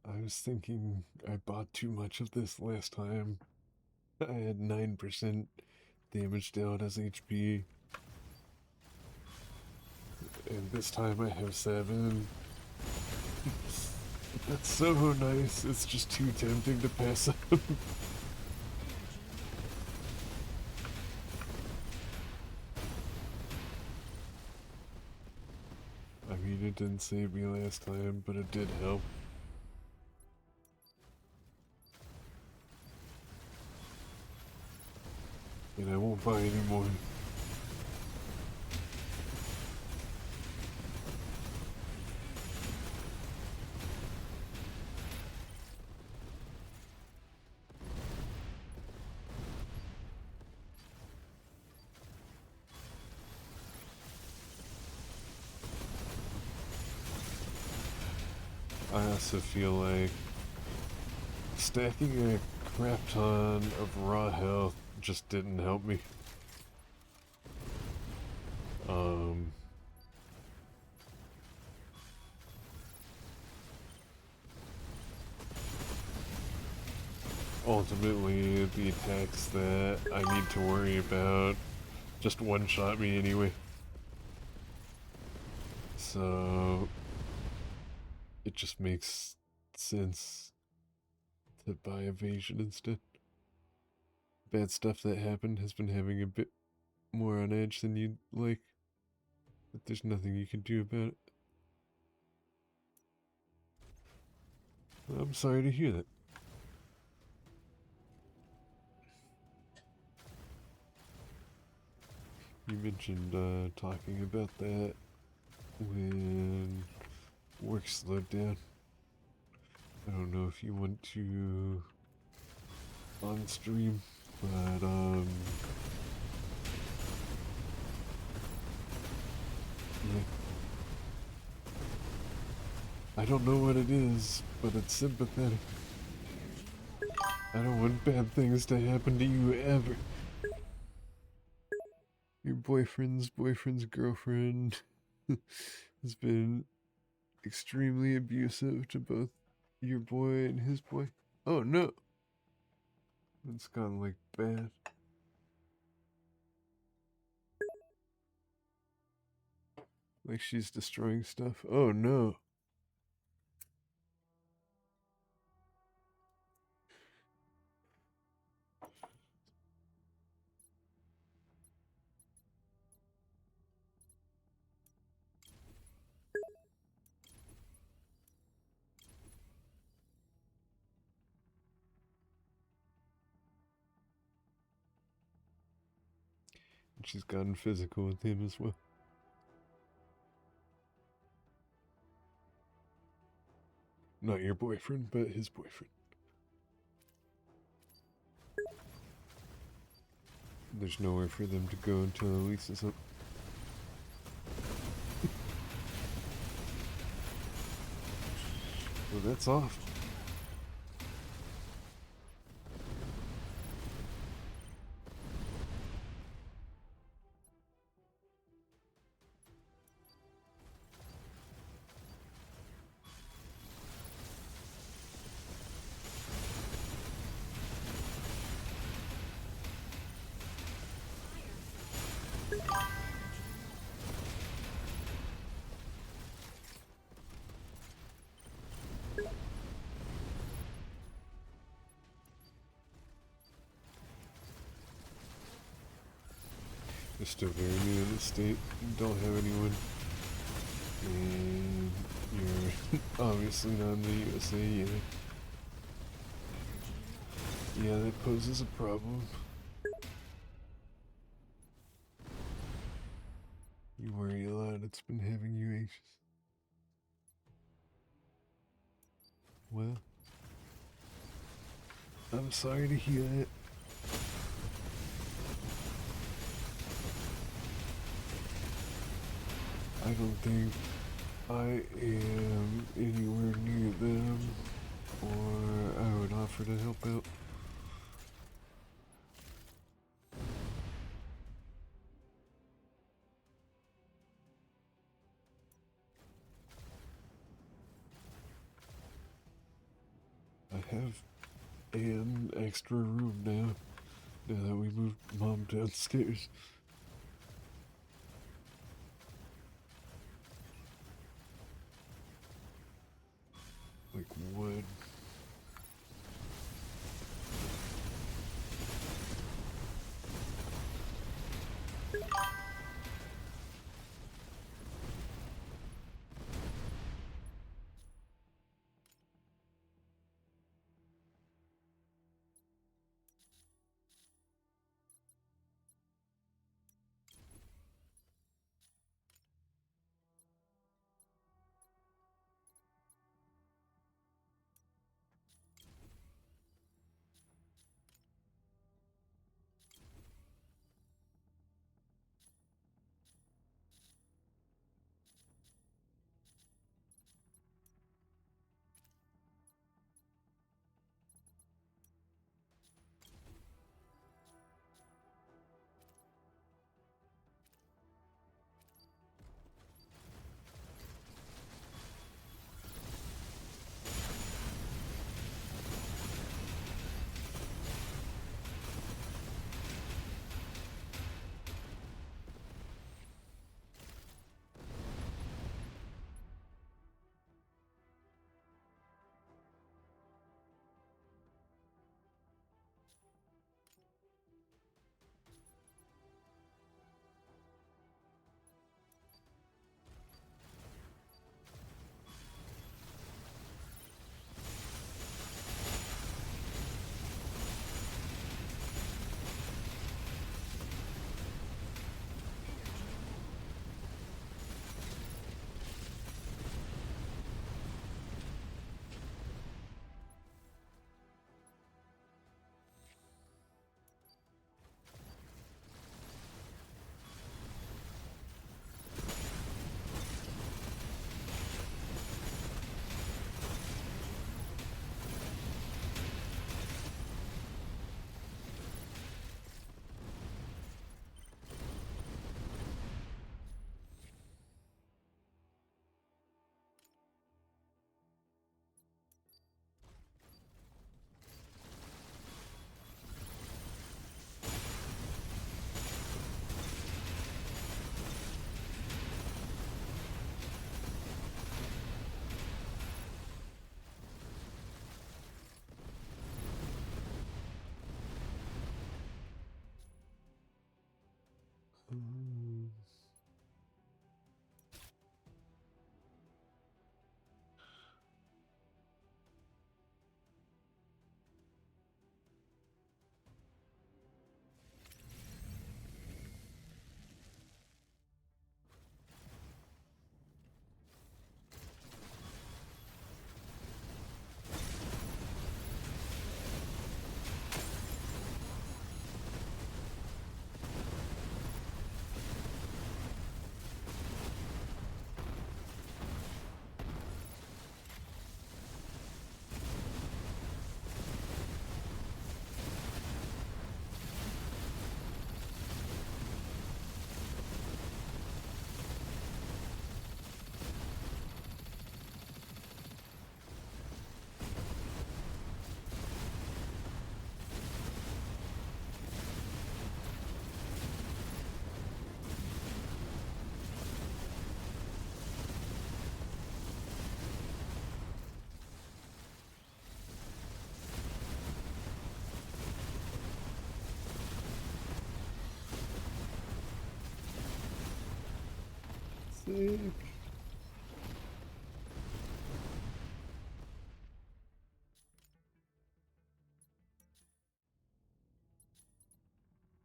I was thinking I bought too much of this last time. I had 9% damaged out as HP. And this time I have 7. That's so nice. It's just too tempting to pass up. I mean, it didn't save me last time, but it did help. And I won't buy any more. I also feel like stacking a crap ton of raw health just didn't help me. Ultimately, the attacks that I need to worry about just one-shot me anyway. So it just makes sense to buy evasion instead. Bad stuff that happened has been having a bit more on edge than you'd like, but there's nothing you can do about it. I'm sorry to hear that. you mentioned talking about that when work slowed down. I don't know if you want to on stream, but yeah. I don't know what it is, but it's sympathetic. I don't want bad things to happen to you ever. Your boyfriend's girlfriend has been extremely abusive to both your boy and his boy. Oh no! It's gone like bad. Like she's destroying stuff. Oh no. She's gotten physical with him as well. Not your boyfriend, but his boyfriend. There's nowhere for them to go until Elise is up. Well, that's off. They're still very new in the state and don't have anyone. And you're obviously not in the USA yet. Yeah, that poses a problem. You worry a lot, it's been having you anxious. Well, I'm sorry to hear that. I don't think I am anywhere near them, or I would offer to help out. I have an extra room now that we moved Mom downstairs. Like wood. Sick.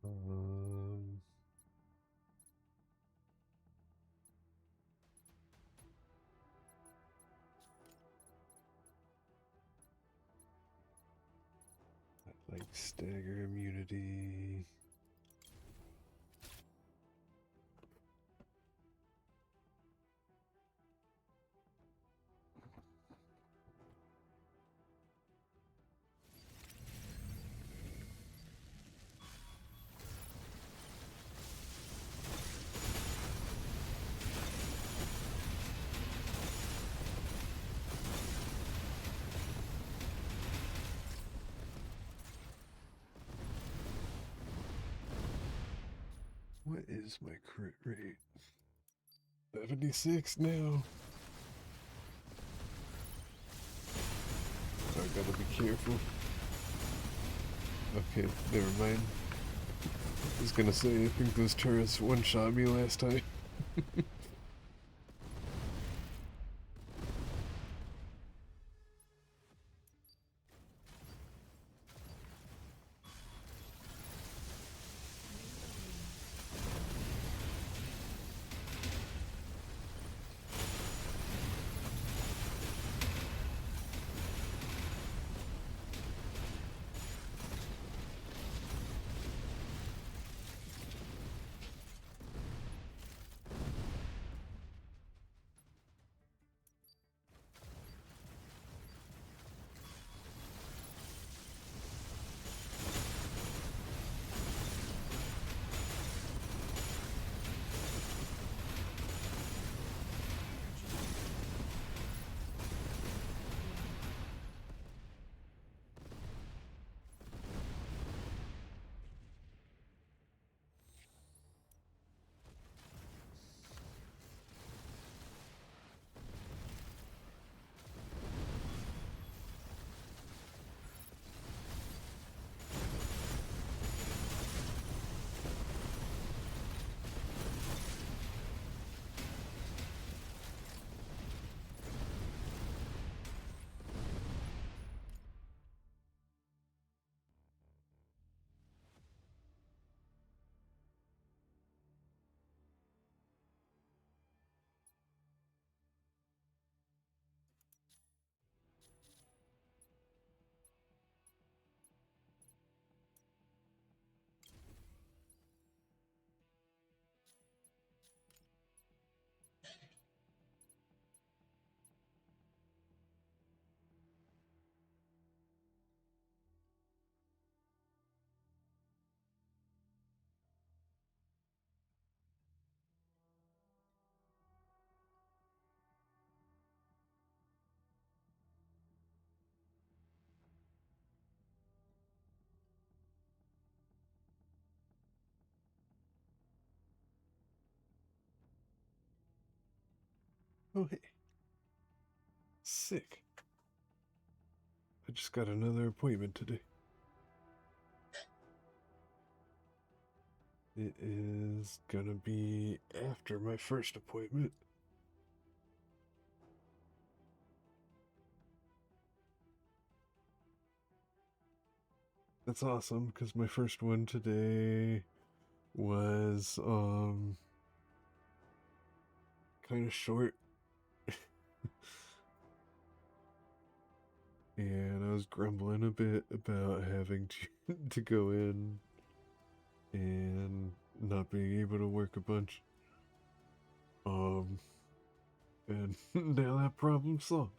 Um, I like stagger immunity. What is my crit rate? 76 now. I gotta be careful. Okay, never mind. I was gonna say, I think those turrets one-shot me last time. Oh, hey. Sick. I just got another appointment today. It is gonna be after my first appointment. That's awesome, because my first one today was, kind of short. And I was grumbling a bit about having to go in and not being able to work a bunch. And now that problem's solved.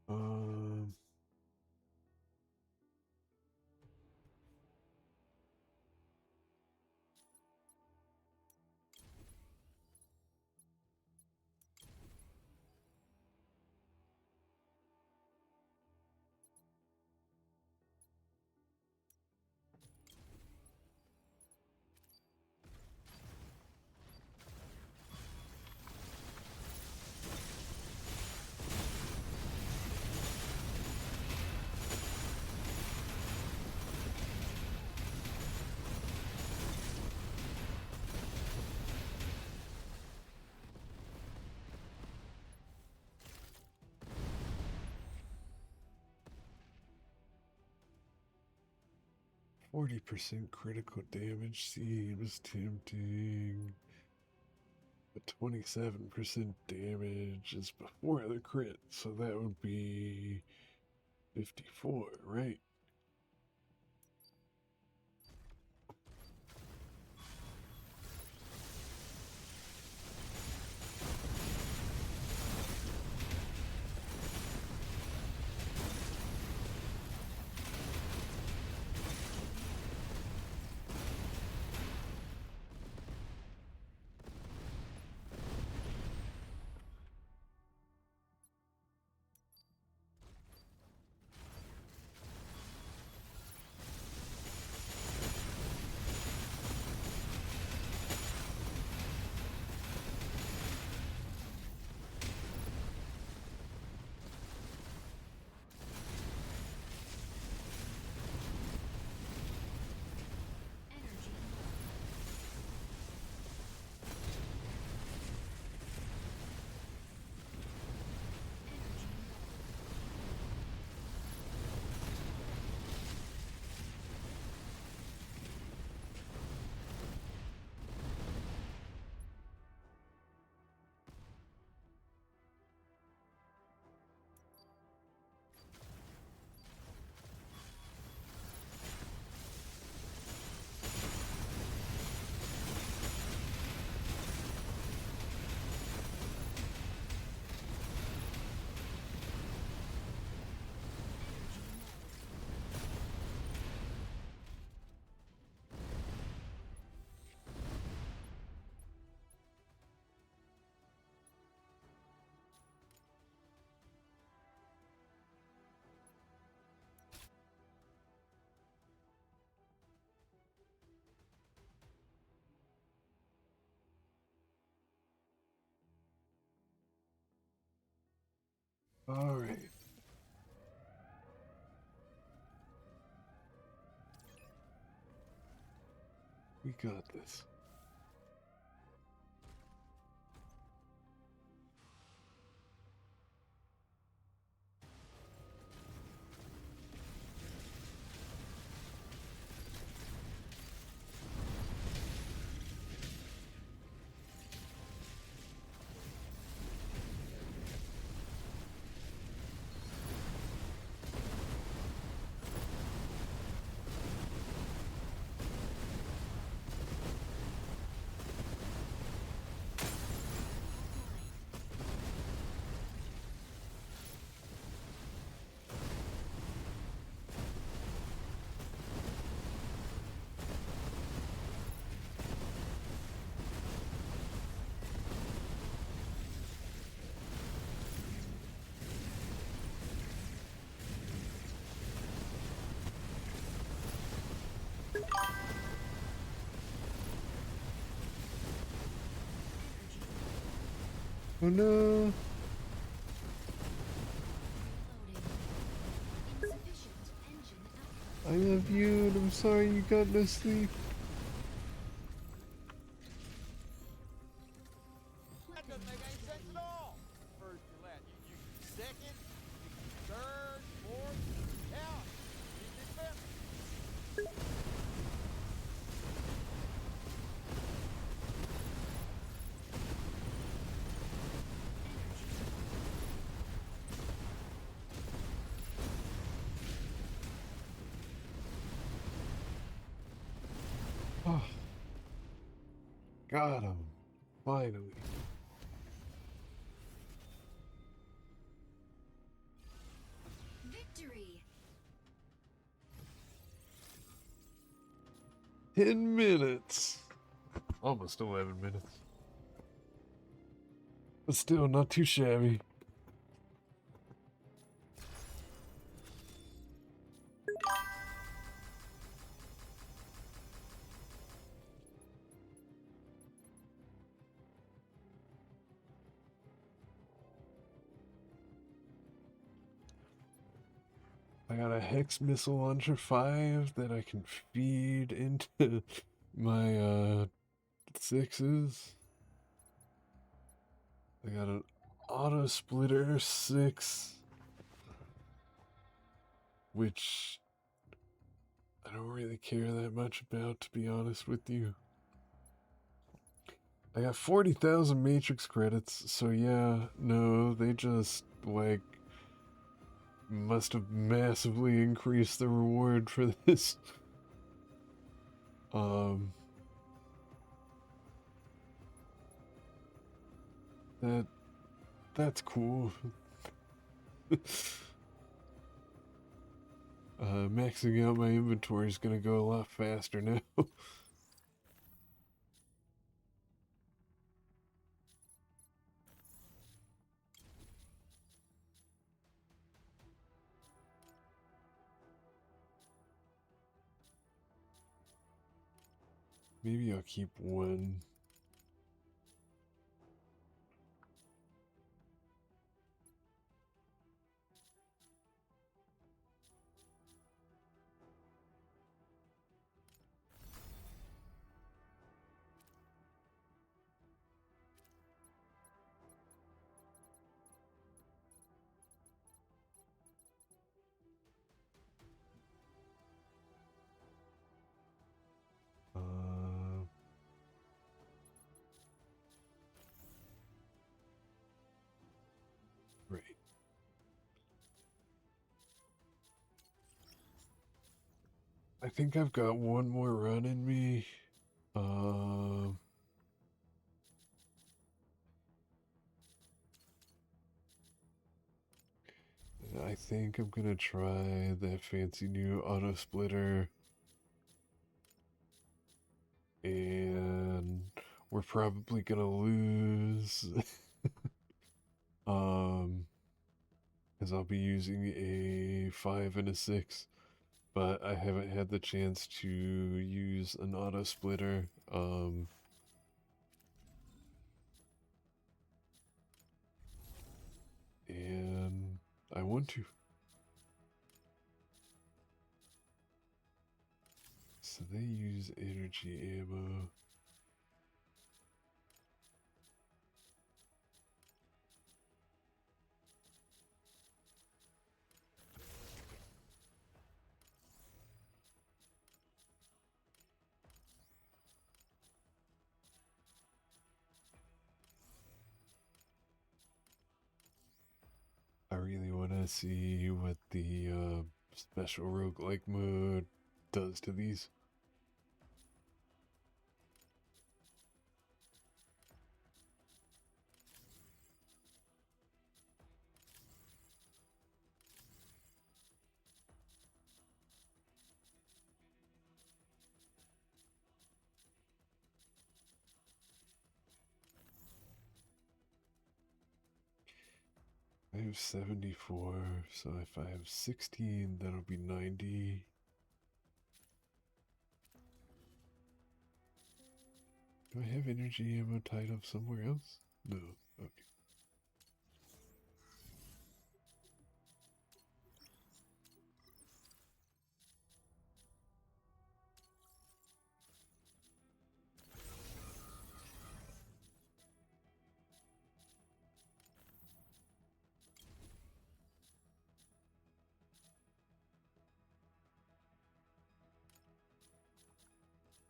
Um, 40% critical damage seems tempting. But 27% damage is before the crit, so that would be 54, right? Energy. Energy. All right. We got this. Oh no! Loading. Insufficient engine output. I love you and I'm sorry you got no sleep. That doesn't make any sense at all. First and last. You second, third, fourth, hell, you fifth. Oh, got him. Finally. Victory. 10 minutes. Almost 11 minutes. But still not too shabby. I got a Hex Missile Launcher 5 that I can feed into my 6s. I got an Auto Splitter 6, which I don't really care that much about, to be honest with you. I got 40,000 Matrix credits, so yeah, no, they just, like, must have massively increased the reward for this. That's cool. Maxing out my inventory is gonna go a lot faster now. Maybe I'll keep one. Uh, right. I think I've got one more run in me. I think I'm gonna try that fancy new auto splitter. And we're probably gonna lose. Because I'll be using a 5 and a 6. But I haven't had the chance to use an auto splitter. And I want to. So they use energy ammo. I really want to see what the special roguelike mode does to these. I have 74, so if I have 16, that'll be 90. Do I have energy ammo tied up somewhere else? No. Okay.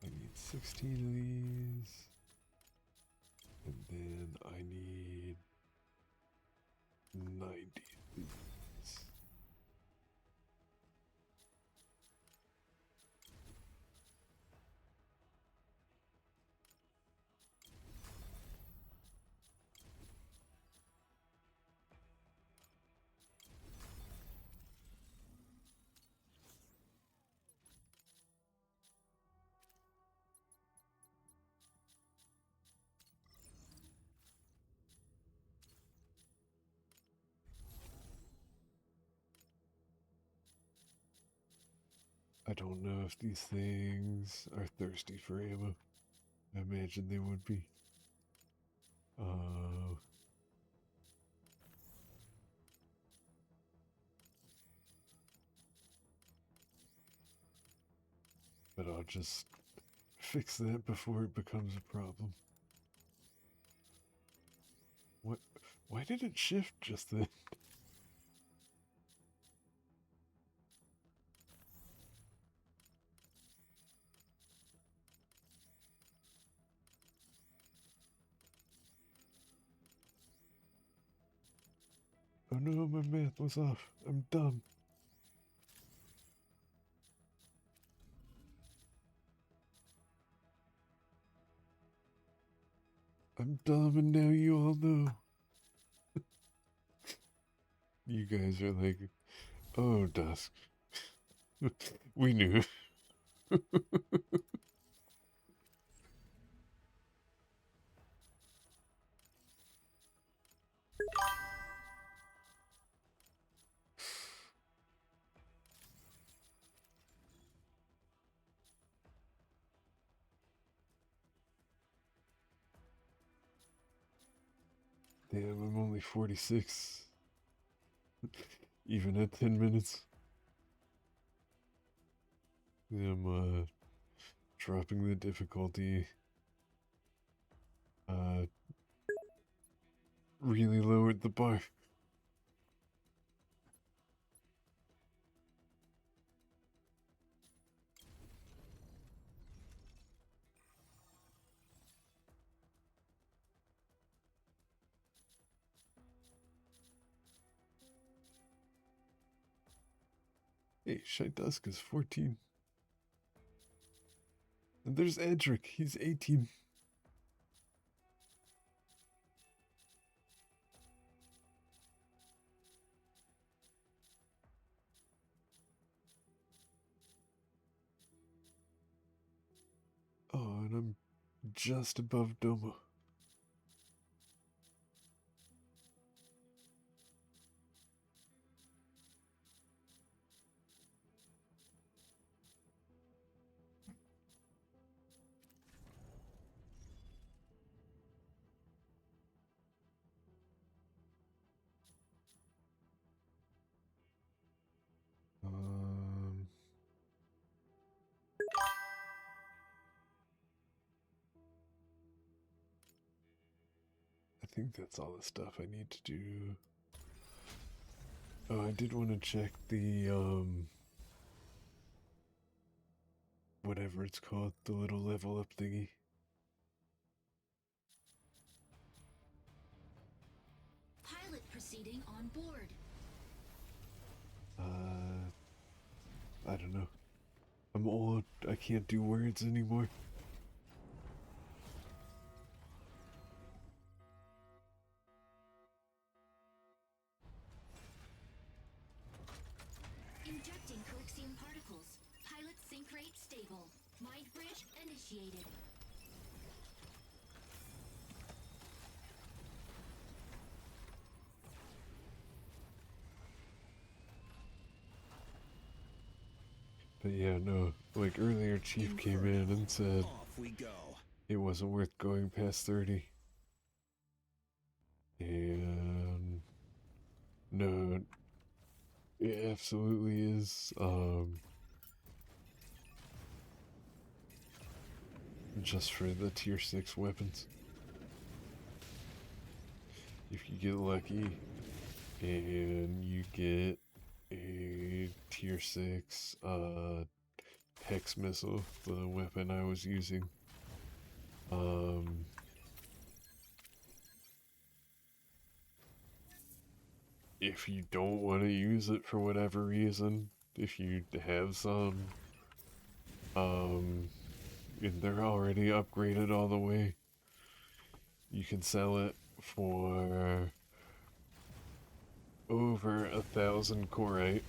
I need 16 of these. And then I need 90 of these. I don't know if these things are thirsty for ammo. I imagine they would be. But I'll just fix that before it becomes a problem. What? Why did it shift just then? Oh no, my math was off. I'm dumb. I'm dumb and now you all know. You guys are like, oh, Dusk. We knew. Damn, I'm only 46. Even at 10 minutes. I'm, dropping the difficulty. Really lowered the bar. Hey, Shy Dusk is 14. And there's Edric, he's 18. Oh, and I'm just above Domo. I think that's all the stuff I need to do. Oh, I did want to check the, whatever it's called, the little level up thingy. Pilot proceeding on board. I don't know. I'm old, I can't do words anymore. Injecting coaxium particles. Pilot sync rate stable. Mind bridge initiated. But yeah, no, like earlier Chief came in and said Off we go. it wasn't worth going past 30. And no, it absolutely is. Just for the tier 6 weapons. If you get lucky and you get a tier 6 Hex missile, the weapon I was using, if you don't want to use it for whatever reason, if you have some, and they're already upgraded all the way, you can sell it for over 1,000 Corite.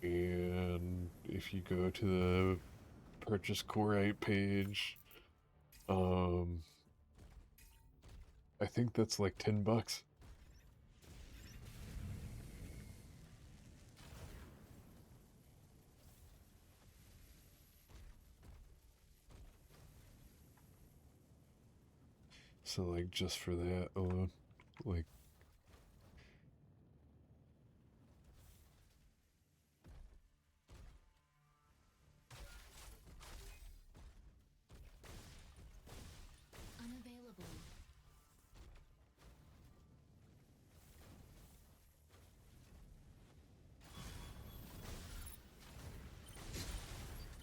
And if you go to the purchase Corite page, I think that's like $10. So like just for that alone, like Unavailable.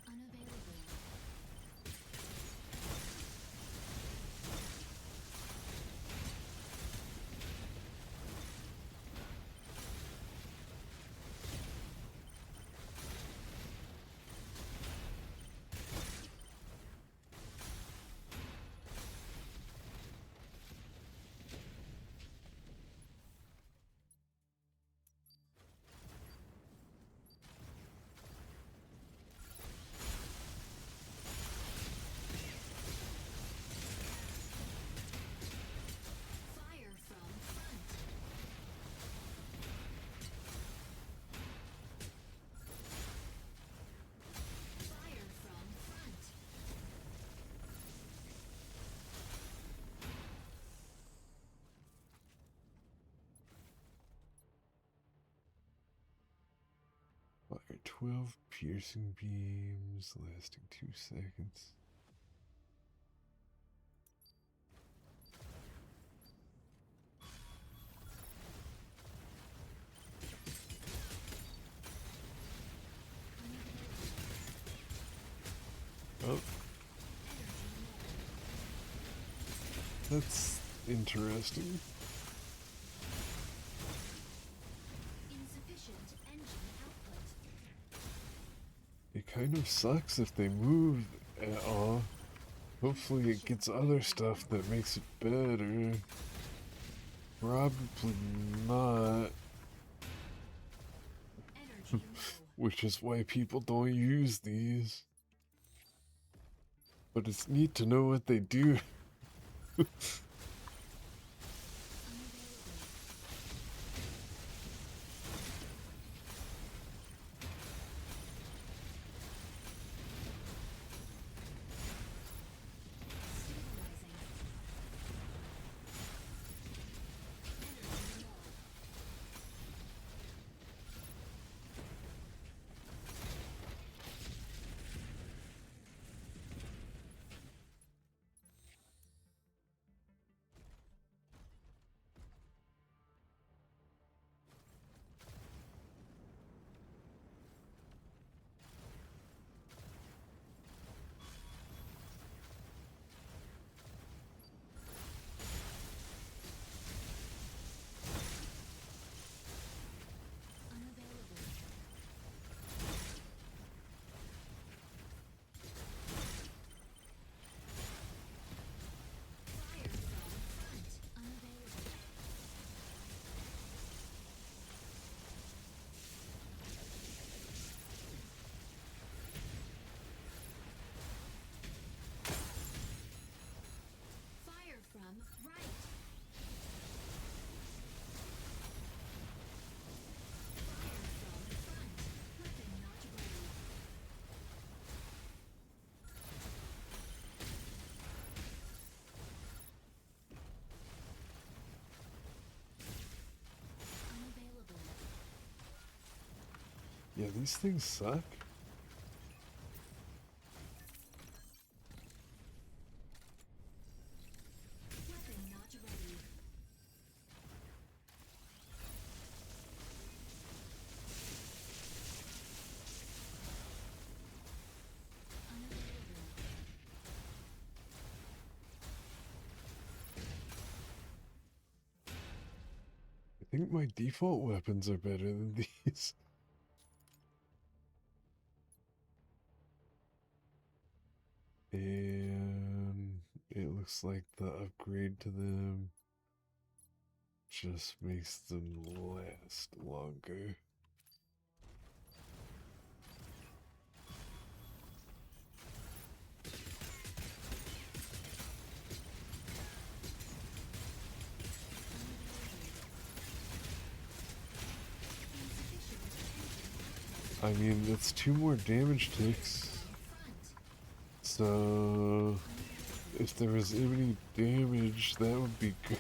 Unavailable. Fire 12 piercing beams lasting 2 seconds. Oh. That's interesting. Insufficient engine output. It kind of sucks if they move at all. Hopefully it gets other stuff that makes it better. Probably not. Energy low. Which is why people don't use these. But it's neat to know what they do. Fire from right. Fire from front. Weapon not ready. Unavailable. Yeah, these things suck. Weapon not ready. Unavailable. I think my default weapons are better than these. And it looks like the upgrade to them just makes them last longer. I mean, that's 2 more damage ticks. So, if there was any damage, that would be good.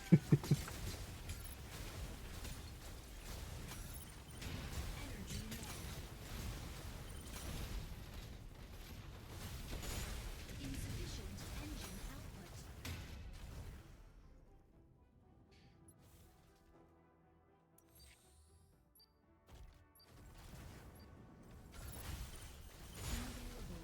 Insufficient engine output. Unavailable.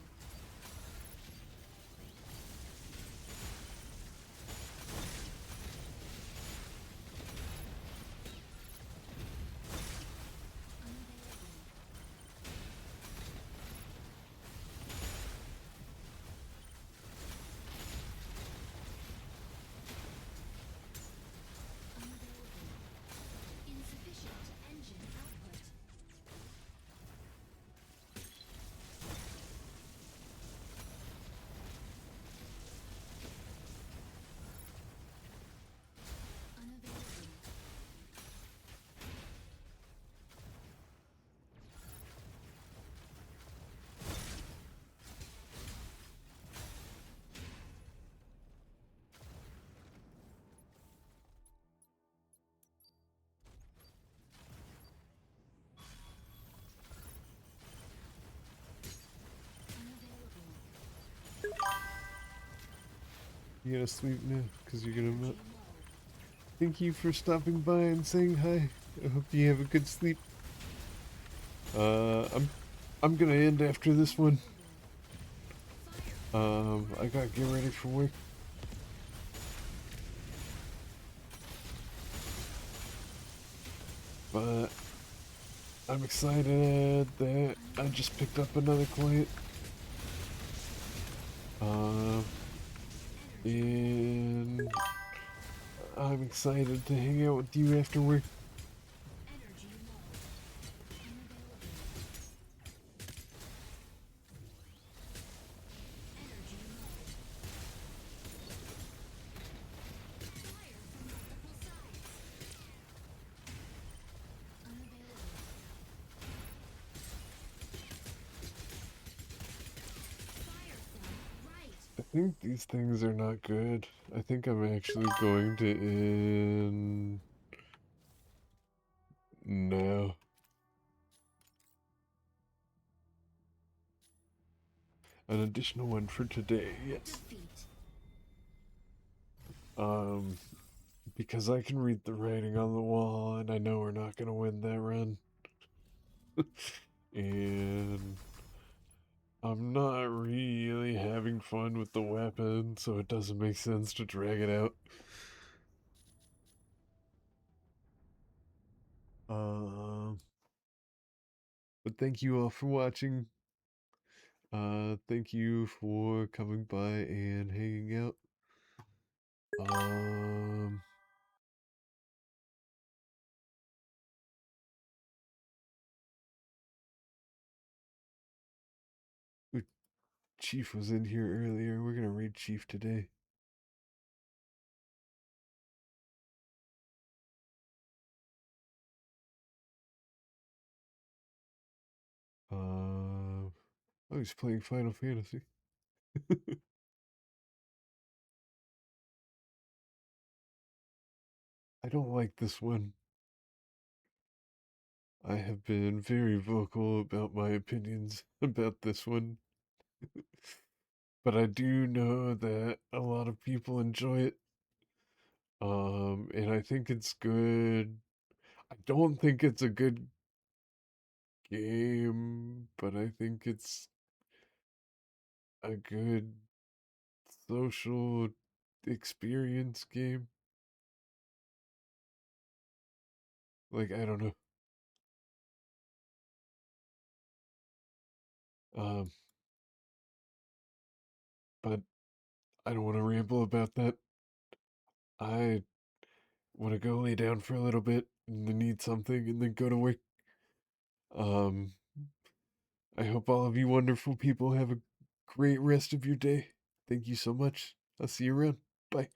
You gotta sleep now, because you're gonna. Energy low. Thank you for stopping by and saying hi. I hope you have a good sleep. I'm gonna end after this one. I gotta get ready for work. But I'm excited that I just picked up another client. And I'm excited to hang out with you after work. Energy low. Unavailable. Energy low. Fire from multiple sides. Unavailable. Fire from right. I think these things are not good. I think I'm actually going to end now. An additional one for today, yes. Defeat. Um, because I can read the writing on the wall and I know we're not gonna win that run. And I'm not really having fun with the weapon, so it doesn't make sense to drag it out. But thank you all for watching. Thank you for coming by and hanging out. Ooh, Chief was in here earlier. We're gonna raid Chief today. Oh, he's playing Final Fantasy. I don't like this one. I have been very vocal about my opinions about this one. But I do know that a lot of people enjoy it. And I think it's good. I don't think it's a good game, but I think it's a good social experience game. Like, I don't know. Um, but I don't want to ramble about that. I want to go lay down for a little bit and then eat something and then go to work. Um, I hope all of you wonderful people have a great rest of your day. Thank you so much. I'll see you around. Bye.